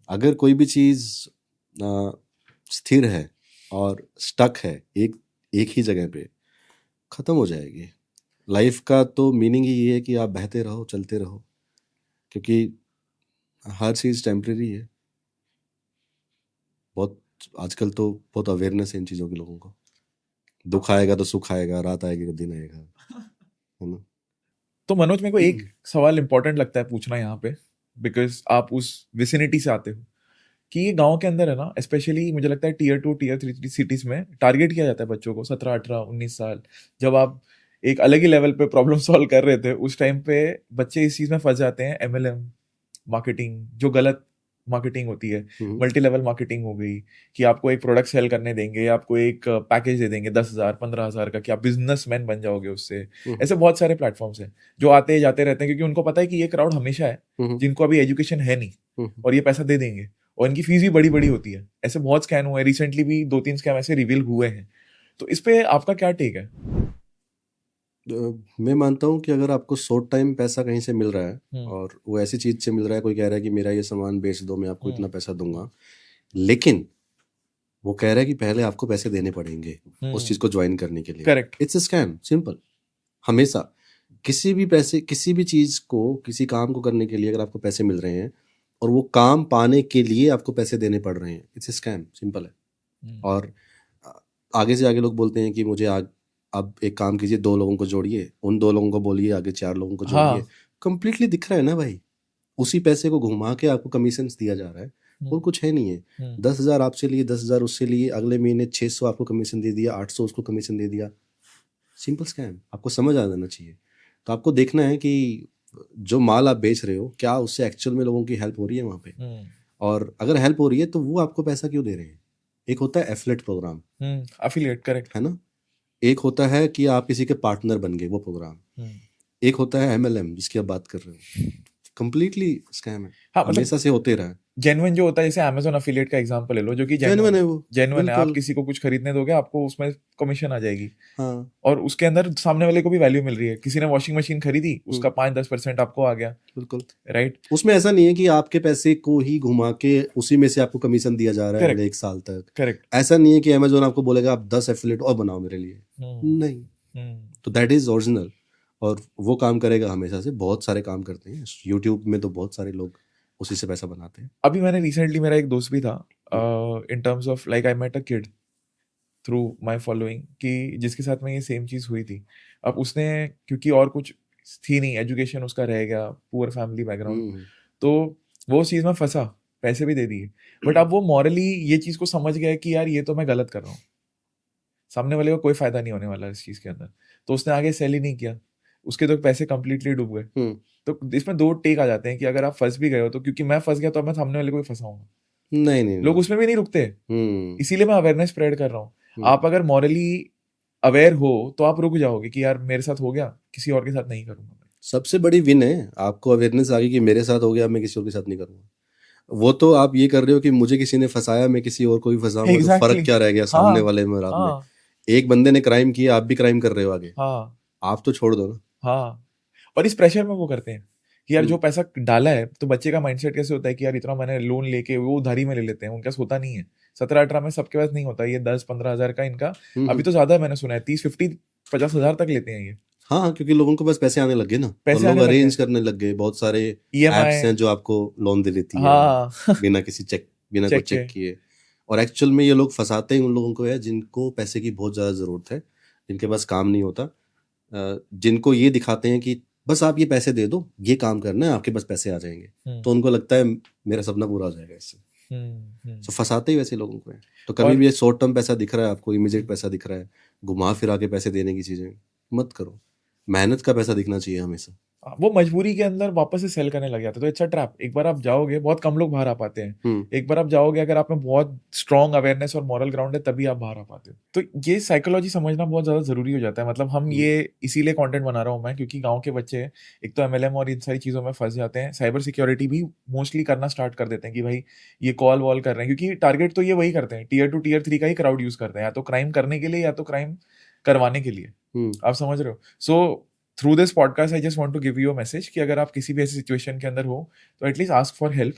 अगर कोई भी चीज स्थिर है और स्टक है एक ही जगह पे, खत्म हो जाएगी। लाइफ का तो मीनिंग ही ये है कि आप बहते रहो, चलते रहो, क्योंकि हर चीज टेम्परेरी है। बहुत आजकल तो बहुत अवेयरनेस है इन चीजों के लोगों को। दुख आएगा तो सुख आएगा, रात आएगी तो दिन आएगा, है ना। तो मनोज, मेरे को एक सवाल इंपॉर्टेंट लगता है पूछना यहाँ पे, बिकॉज आप उस विसिनिटी से आते हो, कि ये गांव के अंदर है ना, स्पेशली मुझे लगता है टीयर 2 टीयर 3 सिटीज में टारगेट किया जाता है बच्चों को 17 18 19 साल। जब आप एक अलग ही लेवल पे प्रॉब्लम सॉल्व कर रहे थे उस टाइम पे बच्चे इस चीज में फंस जाते हैं, MLM मार्केटिंग, जो गलत मार्केटिंग होती है, मल्टी लेवल मार्केटिंग हो गई, कि आपको एक प्रोडक्ट सेल करने देंगे, आपको एक पैकेज दे देंगे 10,000 15,000 का, कि आप बिजनेसमैन बन जाओगे उससे। ऐसे बहुत सारे प्लेटफॉर्म्स हैं जो आते जाते रहते हैं, क्योंकि उनको पता है कि ये क्राउड हमेशा है जिनको अभी एजुकेशन है नहीं और ये पैसा दे देंगे, और इनकी फीस भी बड़ी बड़ी होती है। ऐसे बहुत स्कैम हुए, रिसेंटली भी 2-3 स्कैम ऐसे रिवील हुए हैं। तो इस पे आपका क्या टेक है? मैं मानता हूँ कि अगर आपको शॉर्ट टाइम पैसा कहीं से मिल रहा है और वो ऐसी चीज से मिल रहा है, कोई कह रहा है कि मेरा ये सामान बेच दो, मैं आपको इतना पैसा दूंगा, लेकिन वो कह रहा है कि पहले आपको पैसे देने पड़ेंगे उस चीज को ज्वाइन करने के लिए, correct. It's a scam, simple. हमेशा किसी भी पैसे, किसी भी चीज को, किसी काम को करने के लिए अगर आपको पैसे मिल रहे हैं और वो काम पाने के लिए आपको पैसे देने पड़ रहे हैं, इट्स अ स्कैम, सिंपल है। और आगे से आगे लोग बोलते हैं कि मुझे अब एक काम कीजिए, 2 लोगों को जोड़िए, उन 2 लोगों को बोलिए, आगे 4 लोगों को जोड़िए। कंप्लीटली दिख रहा है ना भाई, उसी पैसे को घुमा के आपको कमीशन दिया जा रहा है, और कुछ है नहीं है। 10,000 आपसे लिए, 10,000 उससे लिए, अगले महीने 600 आपको कमीशन दे दिया, 800 उसको कमीशन दे दिया, सिंपल स्कैम। आपको समझ आ जाना चाहिए। तो आपको देखना है कि जो माल आप बेच रहे हो, क्या उससे एक्चुअल में लोगों की हेल्प हो रही है वहाँ पे, और अगर हेल्प हो रही है तो वो आपको पैसा क्यों दे रहे हैं। एक होता है एफिलिएट प्रोग्राम, एफिलिएट, करेक्ट, है ना। एक होता है कि आप किसी के पार्टनर बन गए, वो प्रोग्राम। एक होता है MLM जिसकी आप बात कर रहे हो, कंप्लीटली स्कैम है। हमेशा से होते रहा है। जेन्युइन जो होता है, जैसे Amazon अफिलिएट का एग्जांपल ले लो, जो कि जेन्युइन है, वो जेन्युइन है। आप किसी को कुछ खरीदने दोगे, आपको उसमें कमीशन आ जाएगी। हाँ। और उसके अंदर सामने वाले को भी वैल्यू मिल रही है। किसी ने वॉशिंग मशीन खरीदी, उसका 5-10% आपको आ गया। बिल्कुल, राइट। उसमें ऐसा नहीं है कि आपके पैसे को ही घुमा के उसी में से आपको कमीशन दिया जा रहा है अगले 1 साल तक। करेक्ट। ऐसा नहीं है कि Amazon आपको बोलेगा आप 10 एफिलिएट और बनाओ मेरे लिए, नहीं। तो दैट इज ओरिजिनल, और वो काम करेगा हमेशा से। बहुत सारे काम करते हैं यूट्यूब में, तो बहुत सारे लोग उसी से पैसा बनाते हैं। अभी मैंने रिसेंटली, मेरा एक दोस्त भी था, in terms of like I met a kid through my following, कि जिसके साथ में ये सेम चीज हुई थी। अब उसने, क्योंकि और कुछ थी नहीं, एजुकेशन उसका रह गया, पुअर फैमिली बैकग्राउंड, तो वो उस चीज में फंसा, पैसे भी दे दिए, बट अब वो मॉरली ये चीज को समझ गया कि यार ये तो मैं गलत कर रहा हूँ, सामने वाले को कोई फायदा नहीं होने वाला इस चीज के अंदर, तो उसने आगे सेल ही नहीं किया, उसके तो पैसे कंप्लीटली डूब गए। तो इसमें 2 टेक आ जाते हैं कि अगर आप फंस भी गए हो, तो क्योंकि मैं फंस गया तो अब मैं सामने वाले को भी फंसाऊंगा, नहीं, लोग उसमें भी नहीं रुकते। इसीलिए मैं अवेयरनेस स्प्रेड कर रहा हूँ। आप अगर मॉरली अवेयर हो तो आप रुक जाओगे कि यार मेरे साथ हो गया, किसी और के साथ नहीं करूंगा। सबसे बड़ी विन है, आपको अवेयरनेस आ गई कि मेरे साथ हो गया, मैं किसी और के साथ नहीं करूंगा। वो तो आप ये कर रहे हो कि मुझे किसी ने फंसाया, मैं किसी और को भी फंसाऊंगा, तो फर्क क्या रह गया सामने वाले में और आप में। एक बंदे ने क्राइम किया, आप भी क्राइम कर रहे हो आगे, आप तो छोड़ दो ना। हाँ, और इस प्रेशर में वो करते हैं कि यार जो पैसा डाला है, तो बच्चे का माइंडसेट कैसे होता है कि यार इतना मैंने लोन लेके, वो उधारी में ले लेते हैं, उनके पास होता नहीं है। 17-18 में सबके पास नहीं होता, ये 10-15 हजार का इनका, अभी तो ज्यादा मैंने सुना है, 30-50 हजार तक लेते हैं ये। हाँ, क्योंकि लोगों को बस पैसे आने लग गए ना, तो लोग अरेंज करने लग गए। बहुत सारे एप्स हैं जो आपको लोन दे देती है बिना किसी बिना कुछ चेक किए। और एक्चुअल में ये लोग फंसाते हैं उन लोगों को है जिनको पैसे की बहुत ज्यादा जरूरत है, जिनके पास काम नहीं होता, जिनको ये दिखाते हैं कि बस आप ये पैसे दे दो, ये काम करना है, आपके पास पैसे आ जाएंगे, तो उनको लगता है मेरा सपना पूरा हो जाएगा इससे। तो फंसाते ही वैसे लोगों को है। तो कभी भी ये शॉर्ट टर्म पैसा दिख रहा है आपको, इमीडिएट पैसा दिख रहा है, घुमा फिरा के पैसे देने की चीजें मत करो। मेहनत का पैसा दिखना चाहिए हमेशा। वो मजबूरी के अंदर वापस से सेल करने लग जाते हैं। तो इट्स अ ट्रैप। एक बार आप जाओगे, बहुत कम लोग बाहर आ पाते हैं। एक बार आप जाओगे, अगर आप में बहुत स्ट्रॉन्ग अवेयरनेस और मॉरल ग्राउंड है, तभी आप बाहर आ पाते हो। तो ये साइकोलॉजी समझना बहुत ज्यादा जरूरी हो जाता है। मतलब हम ये इसीलिए कंटेंट बना रहा हूँ मैं, क्योंकि गांव के बच्चे एक तो एमएलएम और इन सारी चीजों में फंस जाते हैं, साइबर सिक्योरिटी भी मोस्टली करना स्टार्ट कर देते हैं कि भाई ये कॉल वॉल कर रहे हैं, क्योंकि टारगेट तो ये वही करते हैं, टीयर 2 टीयर 3 का ही क्राउड यूज करते हैं, या तो क्राइम करने के लिए या तो क्राइम करवाने के लिए। आप समझ रहे हो? So through this podcast I just want to give you a message कि अगर आप किसी भी ऐसी सिचुएशन के अंदर हो तो एटलीस्ट आस्क फॉर हेल्प।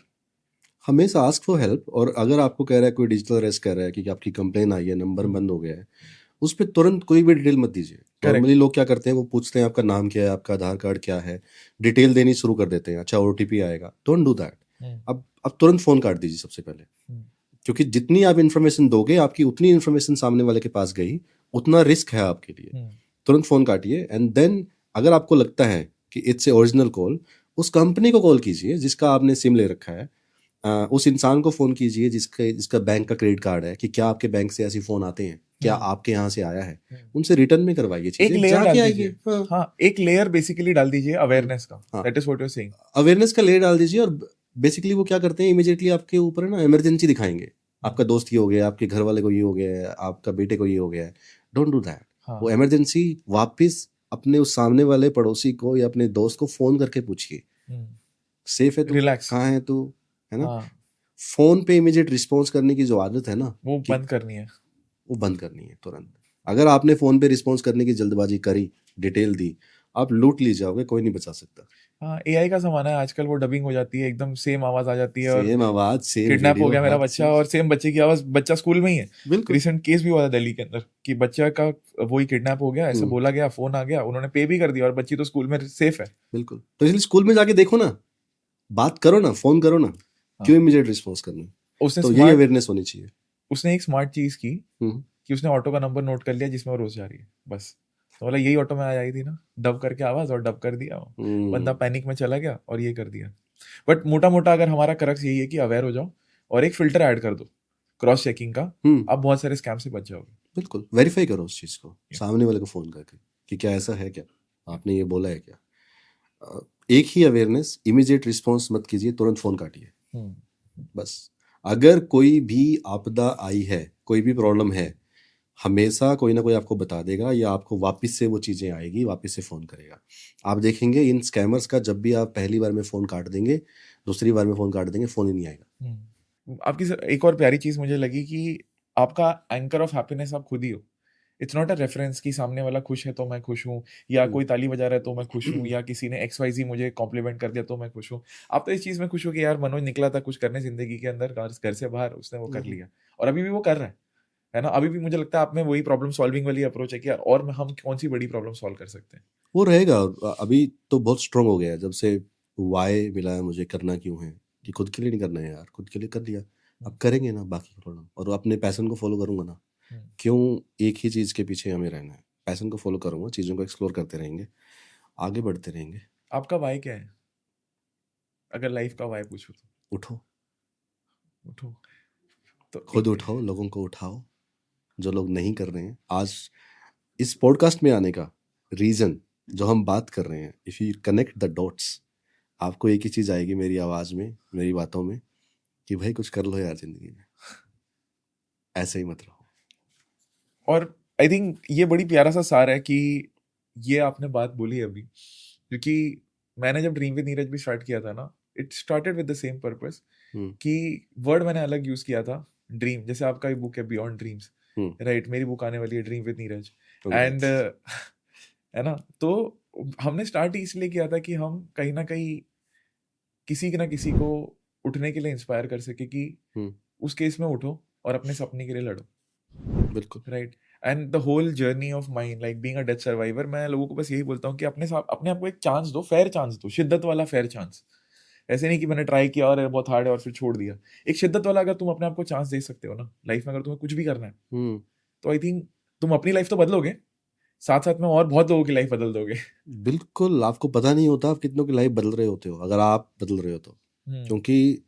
हमेशा आस्क फॉर हेल्प। और अगर आपको कह रहा है कोई डिजिटल अरेस्ट कर रहा है कि आपकी कंप्लेन आई है, नंबर बंद हो गया है, उस पर तुरंत कोई भी डिटेल मत दीजिए। नॉर्मली लोग क्या करते हैं, वो पूछते हैं आपका नाम क्या है, आपका आधार कार्ड क्या है, डिटेल देनी शुरू कर देते हैं, अच्छा ओटीपी आएगा। Don't do that. अब तुरंत फोन काट दीजिए सबसे पहले, क्योंकि जितनी आप इन्फॉर्मेशन दोगे, आपकी उतनी इन्फॉर्मेशन सामने वाले के पास गई, उतना रिस्क है आपके लिए। तुरंत फोन काटिए। एंड देन अगर आपको लगता है कि इट्स ए ओरिजिनल कॉल, उस कंपनी को कॉल कीजिए जिसका आपने सिम ले रखा है। उस इंसान को फोन कीजिए जिसका बैंक का क्रेडिट कार्ड है, कि क्या आपके बैंक से ऐसे फोन आते हैं, क्या आपके यहाँ से आया है, उनसे रिटर्न में करवाइए चीजें, एक लेयर डाल जाके दीजिए। आइए। हाँ, एक लेयर बेसिकली डाल दीजिए अवेयरनेस का। That is what you are saying. Awareness का लेयर डाल दीजिए। और बेसिकली वो क्या करते हैं, इमीडिएटली आपके ऊपर है ना इमरजेंसी दिखाएंगे, आपका दोस्त ये हो गया, आपके घर वाले को ये हो गया है, आपका बेटे को ये हो गया है। Don't do that. वो इमरजेंसी वापस अपने उस सामने वाले पड़ोसी को या अपने दोस्त को फोन करके पूछिए, सेफ है तू, कहाँ है तू, है ना। फोन पे इमीडिएट रिस्पॉन्स करने की जो आदत है ना, वो बंद करनी है। वो बंद करनी है तुरंत। अगर आपने फोन पे रिस्पॉन्स करने की जल्दबाजी करी, डिटेल दी, आप लूट ली जाओगे, कोई नहीं बचा सकता। हाँ, एआई का जमाना है आजकल। वो डबिंग हो जाती है, एकदम सेम आवाज आ जाती है, और सेम आवाज, सेम किडनैप हो वीडियो, गया मेरा हर बच्चा, चीज। और सेम बच्चे की आवाज, बच्चा स्कूल में ही है। बिल्कुल। रिसेंट केस भी हुआ था दिल्ली के अंदर कि बच्चा का वही किडनैप हो गया, ऐसा बोला गया, फोन आ गया, उन्होंने पे भी कर दिया, और बच्ची तो स्कूल में सेफ है। बिल्कुल। तो इसलिए स्कूल में जाके देखो ना, बात करो ना, फोन करो ना, क्यों इमीडिएट रिस्पॉन्स करना। उसने तो यही अवेयरनेस होनी चाहिए। उसने एक स्मार्ट चीज की कि उसने ऑटो का नंबर नोट कर लिया जिसमें वो रोज जा रही है, बस। तो बोला यही ऑटो में आ जाई थी ना, डब करके आवाज, और डब कर दिया। बंदा पैनिक में चला गया और ये कर दिया। बट मोटा मोटा अगर हमारा करक्स यही है कि अवेयर हो जाओ, और एक फिल्टर ऐड कर दो क्रॉस चेकिंग का, आप बहुत सारे स्कैम से बच जाओगे। बिल्कुल, वेरीफाई करो उस चीज को, सामने वाले को फोन करके कि क्या ऐसा है, क्या आपने ये बोला है क्या। एक ही अवेयरनेस, इमीडिएट रिस्पॉन्स मत कीजिए, तुरंत फोन काटिए बस। अगर कोई भी आपदा आई है, कोई भी प्रॉब्लम है, हमेशा कोई ना कोई आपको बता देगा, या आपको वापस से वो चीज़ें आएगी, वापस से फ़ोन करेगा। आप देखेंगे इन स्कैमर्स का, जब भी आप पहली बार में फ़ोन काट देंगे, दूसरी बार में फ़ोन काट देंगे, फ़ोन ही नहीं आएगा। आपकी एक और प्यारी चीज़ मुझे लगी कि आपका एंकर ऑफ हैप्पीनेस आप खुद ही हो। इट्स नॉट अ रेफरेंस कि सामने वाला खुश है तो मैं खुश हूँ, या कोई ताली बजा रहा है तो मैं खुश हूँ, या किसी ने XYZ मुझे कॉम्प्लीमेंट कर दिया तो मैं खुश हूँ। आप तो इस चीज़ में खुश हो कि यार मनोज निकला था कुछ करने जिंदगी के अंदर, घर से बाहर, उसने वो कर लिया, और अभी भी वो कर रहा है ना। अभी भी मुझे लगता है आप में वही प्रॉब्लम सॉल्विंग वाली अप्रोच है कि यार और हम कौन सी बड़ी प्रॉब्लम सॉल्व कर सकते हैं। वो रहेगा। अभी तो बहुत स्ट्रांग हो गया है, जब से वाई मिला है मुझे, करना क्यों है, कि खुद के लिए नहीं करना है यार, खुद के लिए कर लिया, अब करेंगे ना बाकी प्रॉब्लम। और अपने पैशन को फॉलो करूंगा ना, क्यों एक ही चीज़ के पीछे हमें रहना है। पैशन को फॉलो करूंगा, चीज़ों को एक्सप्लोर करते रहेंगे, आगे बढ़ते रहेंगे। आपका वाई क्या है? अगर लाइफ का वाई पूछो तो उठो, उठो। तो खुद उठाओ, लोगों को उठाओ जो लोग नहीं कर रहे हैं। आज इस पॉडकास्ट में आने का रीज़न, जो हम बात कर रहे हैं, if you connect the dots, आपको एक ही चीज़ आएगी मेरी आवाज़ में, मेरी बातों में, कि भाई कुछ कर लो यार ज़िंदगी में, ऐसे ही मत रहो। और आई थिंक ये बड़ी प्यारा सा सार है कि ये आपने बात बोली अभी, क्योंकि मैंने जब ड्रीम विद नीरज भी स्टार्ट किया था ना, it started with the same purpose कि वर्ड मैंने अलग यूज किया था, ड्रीम। जैसे आपका बुक है बियॉन्ड ड्रीम्स, राइट, मेरी बुक आने वाली है ड्रीम विद नीरज, एंड है ना। तो हमने स्टार्ट ही इसलिए किया था कि हम कहीं ना कहीं किसी ना किसी को उठने के लिए इंस्पायर कर सके कि उस केस में उठो और अपने सपने के लिए लड़ो। बिल्कुल, right. And the whole journey of mind, like being a death survivor, मैं लोगों को बस यही बोलता हूँ कि अपने आप को एक चांस दो, फेयर चांस दो, शिद्दत वाला फेयर चांस। ऐसे नहीं कि मैंने ट्राई किया और बहुत हार्ड है और फिर छोड़ दिया। एक शिद्दत वाला अगर तुम अपने आप को चांस दे सकते हो ना लाइफ में, अगर तुम्हें कुछ भी करना है, तो आई थिंक तुम अपनी लाइफ तो बदलोगे, साथ साथ में और बहुत लोगों की लाइफ बदल दोगे। बिल्कुल। आपको पता नहीं होता आप कितनों की लाइफ बदल रहे होते हो, अगर आप बदल रहे हो तो। क्योंकि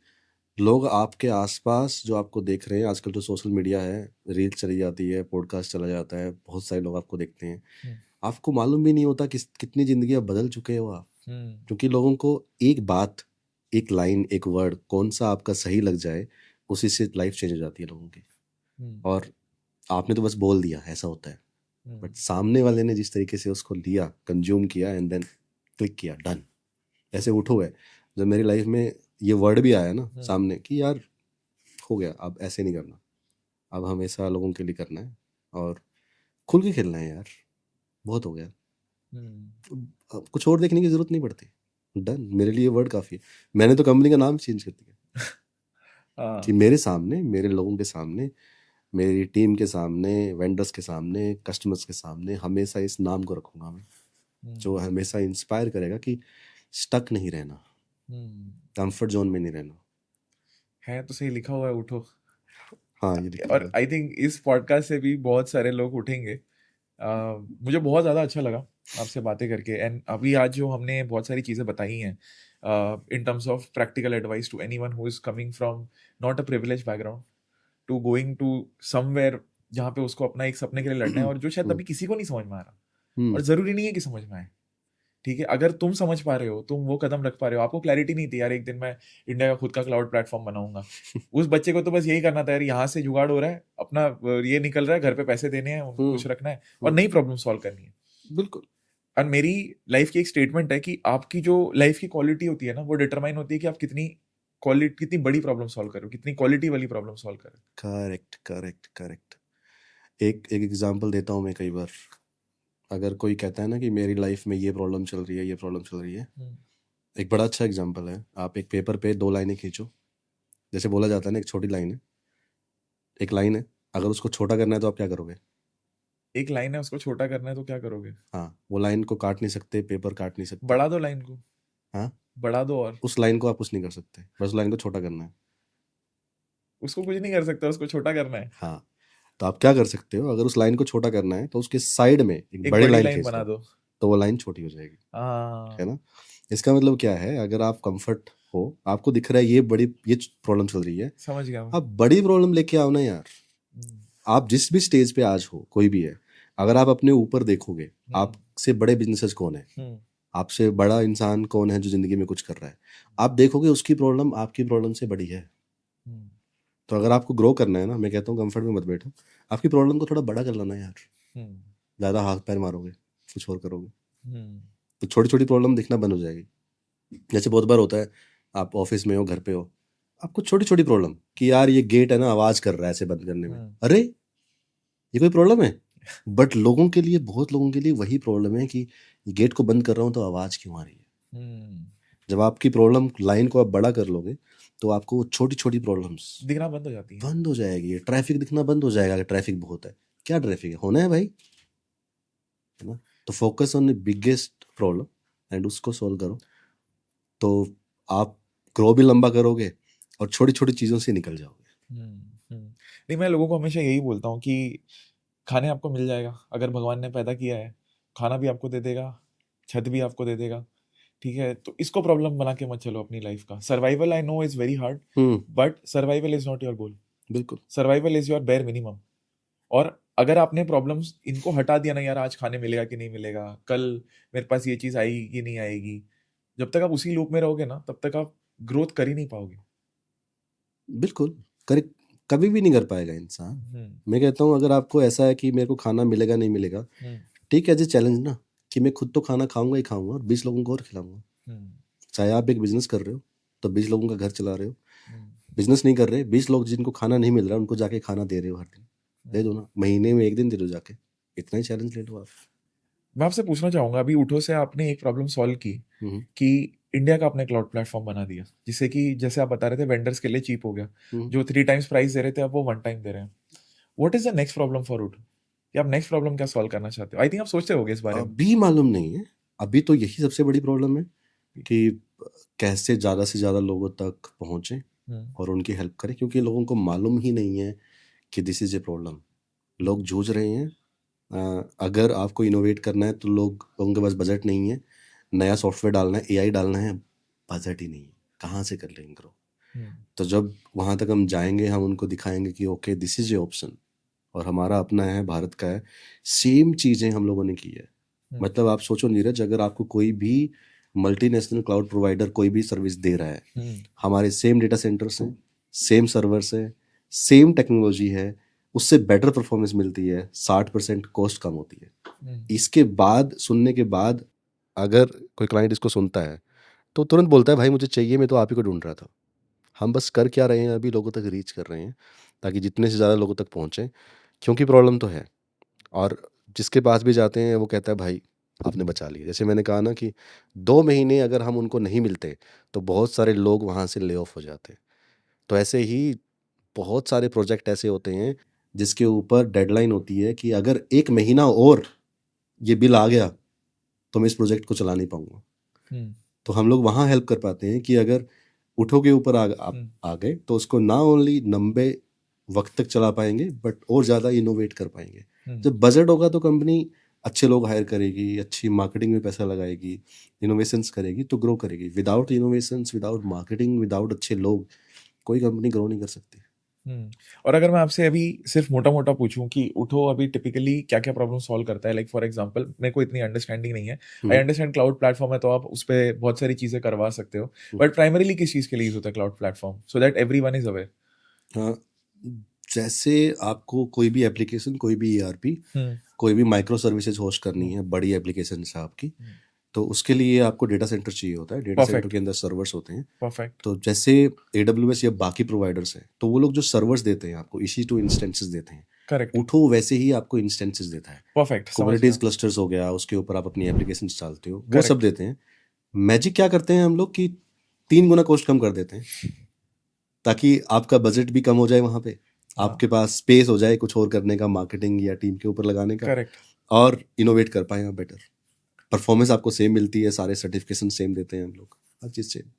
लोग आपके आसपास जो आपको देख रहे हैं, आजकल तो सोशल मीडिया है, रील चली जाती है, पॉडकास्ट चला जाता है, बहुत सारे लोग आपको देखते हैं, आपको मालूम भी नहीं होता कितनी जिंदगी आप बदल चुके हो आप। क्योंकि लोगों को एक बात, एक लाइन, एक वर्ड कौन सा आपका सही लग जाए, उसी से लाइफ चेंज हो जाती है लोगों की। और आपने तो बस बोल दिया ऐसा होता है, बट सामने वाले ने जिस तरीके से उसको लिया, कंज्यूम किया एंड देन क्लिक किया, डन। ऐसे उठो है, जब मेरी लाइफ में ये वर्ड भी आया ना सामने कि यार हो गया, अब ऐसे नहीं करना, अब हमेशा लोगों के लिए करना है और खुल के खेलना है यार, बहुत हो गया, अब कुछ और देखने की जरूरत नहीं पड़ती, डन। मेरे लिए वर्ड काफी है। मैंने तो कंपनी का नाम चेंज कर दिया कि मेरे सामने, मेरे लोगों के सामने, मेरी टीम के सामने, वेंडर्स के सामने, कस्टमर्स के सामने हमेशा इस नाम को रखूंगा मैं, जो हमेशा इंस्पायर करेगा कि स्टक नहीं रहना, कंफर्ट जोन में नहीं रहना। है तो सही लिखा हुआ है उठो। हाँ, ये लिखा और हुआ है। आई थिंक इस पॉडकास्ट से भी बहुत सारे लोग उठेंगे। मुझे बहुत ज़्यादा अच्छा लगा आपसे बातें करके। एंड अभी आज जो हमने बहुत सारी चीज़ें बताई हैं in terms of practical advice to anyone who is coming from not a privilege background to going to somewhere जहाँ पे उसको अपना एक सपने के लिए लड़ना है, और जो शायद अभी किसी को नहीं समझ में आ रहा, और ज़रूरी नहीं है कि समझ में आए। ठीक है, अगर तुम समझ पा रहे हो, तुम वो कदम रख पा रहे हो, आपको क्लैरिटी नहीं थी यार एक दिन मैं इंडिया का खुद का क्लाउड प्लेटफॉर्म बनाऊंगा, उस बच्चे को तो बस यही करना था यार, यहाँ से जुगाड़ हो रहा है अपना, ये निकल रहा है, घर पे पैसे देने हैं, उनको खुश रखना है और नई प्रॉब्लम सॉल्व करनी है। बिल्कुल। और मेरी लाइफ की एक स्टेटमेंट है कि आपकी जो लाइफ की क्वालिटी होती है ना, वो डिटरमाइन होती है कि आप कितनी क्वालिटी, कितनी बड़ी प्रॉब्लम सॉल्व करो, कितनी क्वालिटी वाली प्रॉब्लम सॉल्व करो। Correct correct correct. एक एक एग्जांपल देता हूँ मैं। कई बार अगर कोई कहता है ना कि मेरी लाइफ में ये प्रॉब्लम चल रही है, ये प्रॉब्लम चल रही है, एक बड़ा अच्छा एग्जांपल है। आप एक पेपर पे 2 लाइनें खींचो, जैसे बोला जाता है ना, एक छोटी लाइन है, एक लाइन है, अगर उसको छोटा करना है तो आप क्या करोगे? एक लाइन है, उसको छोटा करना है तो क्या करोगे? हाँ, वो लाइन को काट नहीं सकते, पेपर काट नहीं सकते। बढ़ा दो लाइन को। हाँ, बढ़ा दो, और उस लाइन को आप कुछ नहीं कर सकते, बस लाइन को छोटा करना है। उसको कुछ नहीं कर सकता, उसको छोटा करना है। हाँ, तो आप क्या कर सकते हो, अगर उस लाइन को छोटा करना है तो उसके साइड में एक एक बड़ी बड़ी लाइन लाइन खींच बना दो, दो। तो वो लाइन छोटी हो जाएगी, है हाँ। ना? इसका मतलब क्या है, अगर आप कंफर्ट हो, आपको दिख रहा है ये प्रॉब्लम चल रही है, समझ गया मैं। आप बड़ी प्रॉब्लम लेके आओ ना यार। हम्म, आप जिस भी स्टेज पे आज हो, कोई भी है, अगर आप अपने ऊपर देखोगे, हम्म, आपसे बड़े बिजनेसेस कौन है, हम्म, आपसे बड़ा इंसान कौन है जो जिंदगी में कुछ कर रहा है, आप देखोगे उसकी प्रॉब्लम आपकी प्रॉब्लम से बड़ी है। हम्म, तो अगर आपको ग्रो करना है ना, मैं कहता हूँ कंफर्ट में मत बैठो, आपकी प्रॉब्लम को थोड़ा बड़ा कर लेना यार। हम्म, ज़्यादा हाथ पैर मारोगे, कुछ और करोगे, हम्म, तो छोटी छोटी प्रॉब्लम दिखना बंद हो जाएगी। जैसे बहुत बार होता है, आप ऑफिस में हो, घर पे हो, आपको छोटी छोटी प्रॉब्लम कि यार ये गेट है ना, आवाज़ कर रहा है ऐसे बंद करने में, हम्म, अरे ये कोई प्रॉब्लम है? बट लोगों के लिए, बहुत लोगों के लिए वही प्रॉब्लम है कि ये गेट को बंद कर रहा हूँ तो आवाज़ क्यों आ रही है। हम्म, जब आपकी प्रॉब्लम लाइन को आप बड़ा कर लोगे, तो आपको छोटी छोटी प्रॉब्लम्स दिखना बंद हो जाती है। बंद हो जाएगी। ट्रैफिक दिखना बंद हो जाएगा कि ट्रैफिक बहुत है, क्या ट्रैफिक है, होना है भाई, है ना? तो focus on the biggest problem and उसको सॉल्व करो, तो आप ग्रो भी लंबा करोगे और छोटी छोटी चीज़ों से निकल जाओगे। नहीं, मैं लोगों को हमेशा यही बोलता हूँ कि खाने आपको मिल जाएगा, अगर भगवान ने पैदा किया है, खाना भी आपको दे देगा, छत भी आपको दे देगा। ठीक है, तो इसको प्रॉब्लम बना के मत चलो अपनी लाइफ का। Survival I know is very hard, but survival is not your goal. बिल्कुल। Survival is your bare minimum. और अगर आपने प्रॉब्लम्स इनको हटा दिया ना यार, आज खाने मिलेगा कि नहीं मिलेगा, कल मेरे पास ये चीज आएगी कि नहीं आएगी, जब तक आप उसी लूप में रहोगे ना, तब तक आप ग्रोथ कर ही नहीं पाओगे। बिल्कुल। करे, कभी भी नहीं कर पाएगा इंसान। मैं कहता हूँ अगर आपको ऐसा है कि मेरे को खाना मिलेगा नहीं मिलेगा, ठीक है, एज ए चैलेंज ना, कि मैं खुद तो खाना खाऊंगा ही खाऊंगा और 20 लोगों को और खिलाऊंगा। चाहे आप एक बिजनेस कर रहे हो तो 20 लोगों का घर चला रहे हो, बिजनेस नहीं कर रहे, 20 लोग जिनको खाना नहीं मिल रहा उनको जाके खाना दे रहे हो हर दिन, दे दो ना, महीने में 1 दिन दे दो जाके, इतना ही चैलेंज ले लो आप। मैं आपसे पूछना चाहूंगा, अभी उठो से आपने एक प्रॉब्लम सॉल्व की कि इंडिया का अपने क्लाउड प्लेटफॉर्म बना दिया, जिससे कि जैसे आप बता रहे थे वेंडर्स के लिए चीप हो गया, जो 3 टाइम्स प्राइस दे रहे थे अब वो 1 टाइम दे रहे हैं। What is the next problem for उठो, कि आप नेक्स्ट प्रॉब्लम क्या सॉल्व करना चाहते हो? आई थिंक आप सोचते होगे इस बारे में। अभी मालूम नहीं है, अभी तो यही सबसे बड़ी प्रॉब्लम है कि कैसे ज़्यादा से ज़्यादा लोगों तक पहुँचे और उनकी हेल्प करें, क्योंकि लोगों को मालूम ही नहीं है कि दिस इज़ ए प्रॉब्लम। लोग जूझ रहे हैं। अगर आपको इनोवेट करना है तो लोगों के पास बजट नहीं है, नया सॉफ्टवेयर डालना है, एआई डालना है, बजट ही नहीं है, कहाँ से कर लेंगे ग्रो? तो जब वहाँ तक हम जाएंगे, हम उनको दिखाएंगे कि okay this is A option, और हमारा अपना है, भारत का है, सेम चीज़ें हम लोगों ने की है। मतलब आप सोचो नीरज, अगर आपको कोई भी मल्टीनेशनल क्लाउड प्रोवाइडर कोई भी सर्विस दे रहा है, हमारे सेम डेटा सेंटर्स हैं, सेम सर्वर्स हैं, सेम टेक्नोलॉजी है, उससे बेटर परफॉर्मेंस मिलती है, 60% कॉस्ट कम होती है। इसके बाद सुनने के बाद अगर कोई क्लाइंट इसको सुनता है तो तुरंत बोलता है भाई मुझे चाहिए, मैं तो आप ही को ढूंढ रहा था। हम बस कर क्या रहे हैं, अभी लोगों तक रीच कर रहे हैं ताकि जितने से ज़्यादा लोगों तक पहुँचें, क्योंकि प्रॉब्लम तो है। और जिसके पास भी जाते हैं वो कहता है भाई आपने बचा लिया। जैसे मैंने कहा ना कि 2 महीने अगर हम उनको नहीं मिलते तो बहुत सारे लोग वहाँ से ले ऑफ हो जाते। तो ऐसे ही बहुत सारे प्रोजेक्ट ऐसे होते हैं जिसके ऊपर डेडलाइन होती है कि अगर 1 महीना और ये बिल आ गया तो मैं इस प्रोजेक्ट को चला नहीं पाऊंगा। तो हम लोग वहाँ हेल्प कर पाते हैं कि अगर उठो के ऊपर आ गए तो उसको ना ओनली लंबे वक्त तक चला पाएंगे बट और ज़्यादा इनोवेट कर पाएंगे। जब बजट होगा तो कंपनी अच्छे लोग हायर करेगी, अच्छी मार्केटिंग में पैसा लगाएगी, इनोवेशंस करेगी तो ग्रो करेगी। Without innovations, without marketing, without अच्छे लोग कोई कंपनी ग्रो नहीं कर सकती। और अगर मैं आपसे अभी सिर्फ मोटा मोटा पूछूं कि उठो अभी टिपिकली क्या क्या प्रॉब्लम सॉल्व करता है, लाइक फॉर एग्जांपल मेरे को इतनी अंडरस्टैंडिंग नहीं है, आई अंडरस्टैंड क्लाउड प्लेटफॉर्म है तो आप उस पर बहुत सारी चीजें करवा सकते हो, बट प्राइमरीली किस चीज के लिए यूज होता है cloud platform, so that everyone is aware? हाँ, जैसे आपको कोई भी एप्लीकेशन, कोई भी ERP, कोई भी माइक्रो सर्विसेज होस्ट करनी है, बड़ी एप्लीकेशन है आपकी, तो उसके लिए आपको डेटा सेंटर चाहिए होता है। डेटा सेंटर के अंदर सर्वर्स होते हैं। परफेक्ट। तो जैसे AWS या बाकी प्रोवाइडर्स हैं तो वो लोग जो सर्वर्स देते हैं आपको EC2 इंस्टेंसेस देते हैं। करेक्ट। उठो वैसे ही आपको इंस्टेंसेस देता है। परफेक्ट। कुबरनेटिस क्लस्टर्स हो गया, उसके ऊपर आप अपनी एप्लीकेशन डालते हो, वो सब देते हैं। मैजिक क्या करते हैं हम लोग कि 3 गुना कॉस्ट कम कर देते हैं ताकि आपका बजट भी कम हो जाए, वहां पे आपके पास स्पेस हो जाए कुछ और करने का, मार्केटिंग या टीम के ऊपर लगाने का। करेक्ट। और इनोवेट कर पाए आप बेटर। परफॉर्मेंस आपको सेम मिलती है, सारे सर्टिफिकेशन सेम देते हैं हम लोग, हर चीज सेम।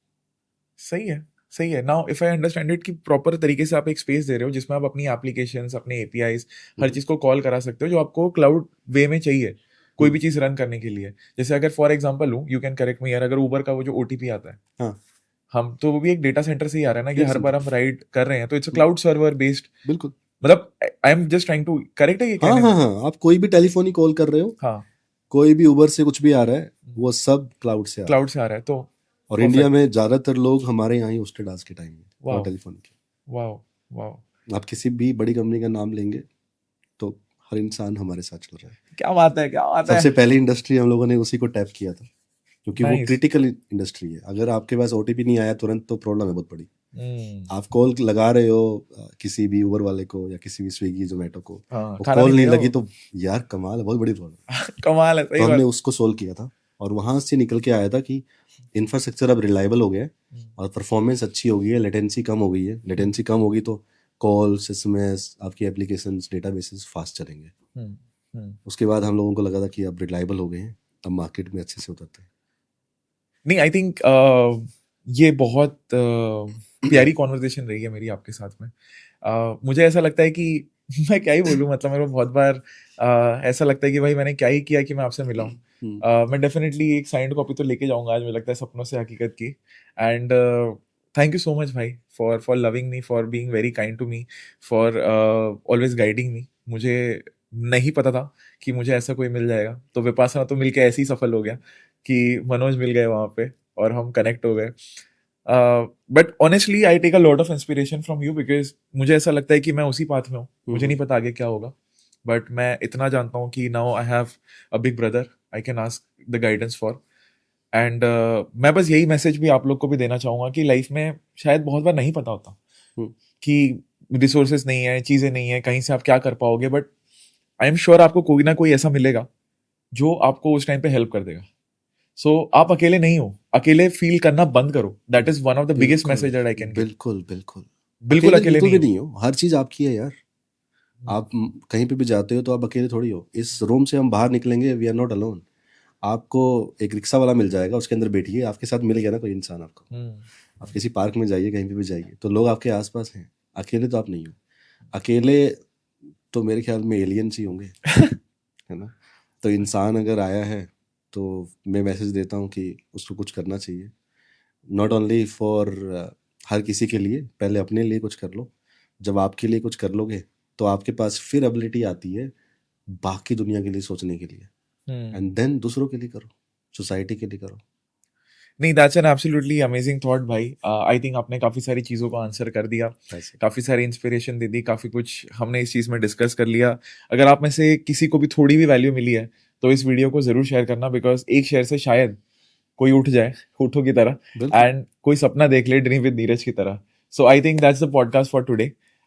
सही है, सही है। Now if I understand it कि प्रॉपर तरीके से आप एक स्पेस दे रहे हो जिसमें आप अपनी एप्लीकेशंस, अपने एपीआईज, हर चीज को कॉल करा सकते हो जो आपको क्लाउड वे में चाहिए कोई भी चीज रन करने के लिए। जैसे अगर फॉर एग्जांपल लूं, यू कैन करेक्ट मी यार, अगर उबर का वो जो ओटीपी आता है, हाँ, हम तो वो भी एक डेटा सेंटर से ही आ रहा है ना कि हर बार हम राइड कर रहे हैं, तो it's a cloud server based. बिल्कुल। मतलब I am just trying to correct है ये हाँ कहने हाँ में? हाँ, आप कोई भी टेलीफोन कॉल कर रहे हो, हाँ, कोई भी उबर से कुछ भी आ रहा है, वो सब क्लाउड से आ रहा है। क्लाउड से आ रहा है तो। और इंडिया में ज्यादातर लोग हमारे यहाँ ही होस्टेड आज के टाइम में और टेलीफोन के। वाओ वाओ, आप किसी भी बड़ी कंपनी का नाम लेंगे तो हर इंसान हमारे साथ चल रहा है। क्या बात है, क्या बात है। सबसे पहली इंडस्ट्री हम लोगों ने उसी को टैप किया था क्योंकि वो Nice. क्रिटिकल इंडस्ट्री है। अगर आपके पास OTP नहीं आया तुरंत तो प्रॉब्लम है बहुत बड़ी। आप कॉल लगा रहे हो किसी भी उबर वाले को या किसी भी स्विगी जोमेटो को, वो कॉल नहीं लगी तो यार कमाल है, बहुत बड़ी प्रॉब्लम। कमाल है, सही तो बात। हमने उसको सोल्व किया था और वहां से निकल के आया था कि इंफ्रास्ट्रक्चर अब रिलायबल हो गया है और परफॉर्मेंस अच्छी हो गई है, लेटेंसी कम हो गई है। लेटेंसी कम होगी तो कॉल्स, SMS, आपकी एप्लीकेशंस, डेटाबेसेस फास्ट चलेंगे। उसके बाद हम लोगों को लगा था कि अब रिलायबल हो गए हैं, अब मार्केट में अच्छे से उतरते हैं। नहीं, आई थिंक ये बहुत प्यारी कॉन्वर्जेशन रही है मेरी आपके साथ में। मुझे ऐसा लगता है कि मैं क्या ही बोलूं, मतलब मेरे को बहुत बार ऐसा लगता है कि भाई मैंने क्या ही किया कि मैं आपसे मिला हूं। मैं डेफिनेटली एक साइंड कॉपी तो लेके जाऊंगा आज, मुझे लगता है सपनों से हकीकत की। And thank you so much भाई for loving me, for being very kind to me, for always guiding me. मुझे नहीं पता था कि मुझे ऐसा कोई मिल जाएगा, तो विपासना तो मिलके ऐसे ही सफल हो गया कि मनोज मिल गए वहां पे और हम कनेक्ट हो गए। But honestly I take a lot of inspiration from you, because मुझे ऐसा लगता है कि मैं उसी पाथ में हूँ। मुझे नहीं पता आगे क्या होगा, बट मैं इतना जानता हूँ कि now I have a big brother I can ask the guidance for. And मैं बस यही मैसेज भी आप लोग को भी देना चाहूंगा कि लाइफ में शायद बहुत बार नहीं पता होता कि रिसोर्सेज नहीं है, चीजें नहीं है, कहीं से आप क्या कर पाओगे, बट आई एम श्योर आपको कोई ना कोई ऐसा मिलेगा जो आपको उस टाइम पे हेल्प कर देगा। सो आप अकेले नहीं हो, अकेले फील करना बंद करो। That is one of the biggest message that I can give. बिल्कुल बिल्कुल बिल्कुल अकेले बिल्कुल भी नहीं नहीं हो, हर चीज आपकी है यार। आप कहीं पे भी जाते हो तो आप अकेले थोड़ी हो। इस रूम से हम बाहर निकलेंगे, वी आर नॉट अलोन। आपको एक रिक्शा वाला मिल जाएगा, उसके अंदर बैठिए, आपके साथ मिल गया ना कोई इंसान आपको। आप किसी पार्क में जाइए, कहीं पे भी जाइए तो लोग आपके आसपास हैं। अकेले तो आप नहीं हो। अकेले तो मेरे ख्याल में एलियंस ही होंगे है ना। तो इंसान अगर आया है तो मैं मैसेज देता हूँ कि उसको कुछ करना चाहिए। नॉट ओनली फॉर हर किसी के लिए, पहले अपने लिए कुछ कर लो। जब आपके लिए कुछ कर लोगे तो आपके पास फिर एबिलिटी आती है बाकी दुनिया के लिए सोचने के लिए। एंड देन दूसरों के लिए करो, सोसाइटी के लिए करो। नहीं, that's an absolutely amazing thought भाई। आई थिंक आपने काफी सारी चीजों को आंसर कर दिया, ऐसे काफी सारी इंस्पिरेशन दे दी, काफी कुछ हमने इस चीज में डिस्कस कर लिया। अगर आप में से किसी को भी थोड़ी भी वैल्यू मिली है तो इस वीडियो को जरूर शेयर करना, बिकॉज एक शेयर से शायद कोई उठ जाए उठो की तरह, बिल्कुल। एंड कोई सपना देख ले ड्रीम विद नीरज की तरह। So I think that's the podcast for today,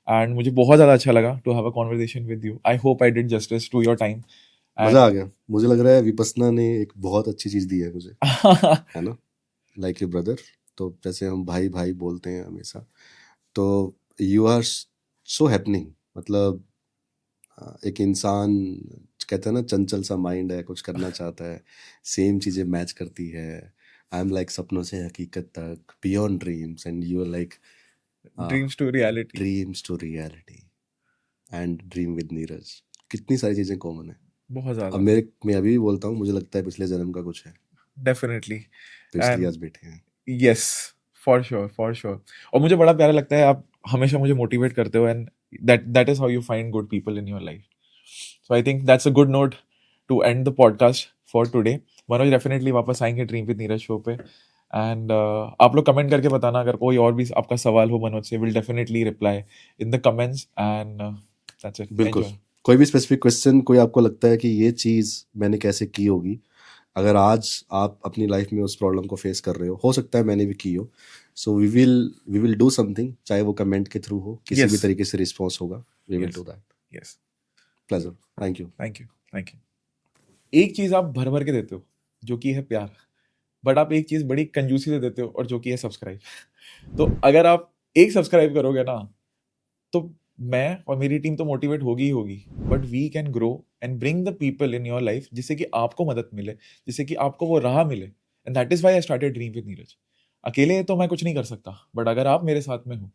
and मुझे बहुत ज्यादा अच्छा लगा to have a conversation with you. I hope I did justice to your time. मजा आ गया। मुझे लग रहा है विपस्सना ने एक बहुत अच्छी चीज दी है मुझे, है ना, लाइक ए ब्रदर। तो जैसे हम भाई भाई बोलते हैं हमेशा, तो यू आर सो हैपनिंग। मतलब एक इंसान कहता है ना, चंचल सा माइंड है, कुछ करना चाहता है, सेम चीजें मैच करती है। आई एम लाइक सपनों से हकीकत तक, beyond dreams, and you are like dreams to reality. Dreams to reality and dream with Neeraj. कितनी सारी चीजें कॉमन है। बहुत अब ज्यादा, मैं अभी भी बोलता हूँ, मुझे लगता है पिछले जन्म का कुछ है, डेफिनेटली। तो इसलिए एंड आज बैठे हैं। Yes, for sure for sure. और मुझे बड़ा प्यारा लगता है, आप हमेशा मुझे मोटिवेट करते हो, and that is how you find good people in your life. So I think that's a good note to end the podcast for today. Manoj definitely वापस आएंगे ड्रीम विद नीरज शो पे, एंड आप लोग कमेंट करके बताना अगर कोई और भी आपका सवाल हो मनोज से, will definitely reply in the comments, and that's it. बिल्कुल। एंजॉय। कोई भी स्पेसिफिक क्वेश्चन, कोई आपको लगता है कि ये चीज मैंने कैसे की होगी, अगर आज आप अपनी लाइफ में उस प्रॉब्लम को फेस कर रहे हो सकता है मैंने भी की हो, so we will do something, चाहे वो कमेंट के थ्रू हो, किसी भी यस तरीके से रिस्पॉन्स होगा, we will yes do that. Yes. Pleasure. Thank you. Thank you thank you. एक चीज आप भर भर के देते हो जो कि है प्यार, बट आप एक चीज बड़ी कंजूसी से देते हो और जो कि है सब्सक्राइब। तो अगर आप एक सब्सक्राइब करोगे ना, तो मैं और मेरी टीम तो मोटिवेट होगी ही होगी, but we can grow and bring the people in your life, जिससे कि आपको मदद मिले, जिससे कि आपको वो राह मिले। And that is why I started dream with Neeraj. अकेले तो मैं कुछ नहीं कर सकता, बट अगर आप मेरे साथ में हो,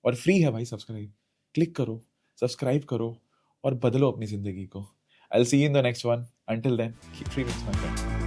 और फ्री है भाई सब्सक्राइब, क्लिक करो, सब्सक्राइब करो और बदलो अपनी जिंदगी को। I will see you in the next one. Until then keep dreaming my friend.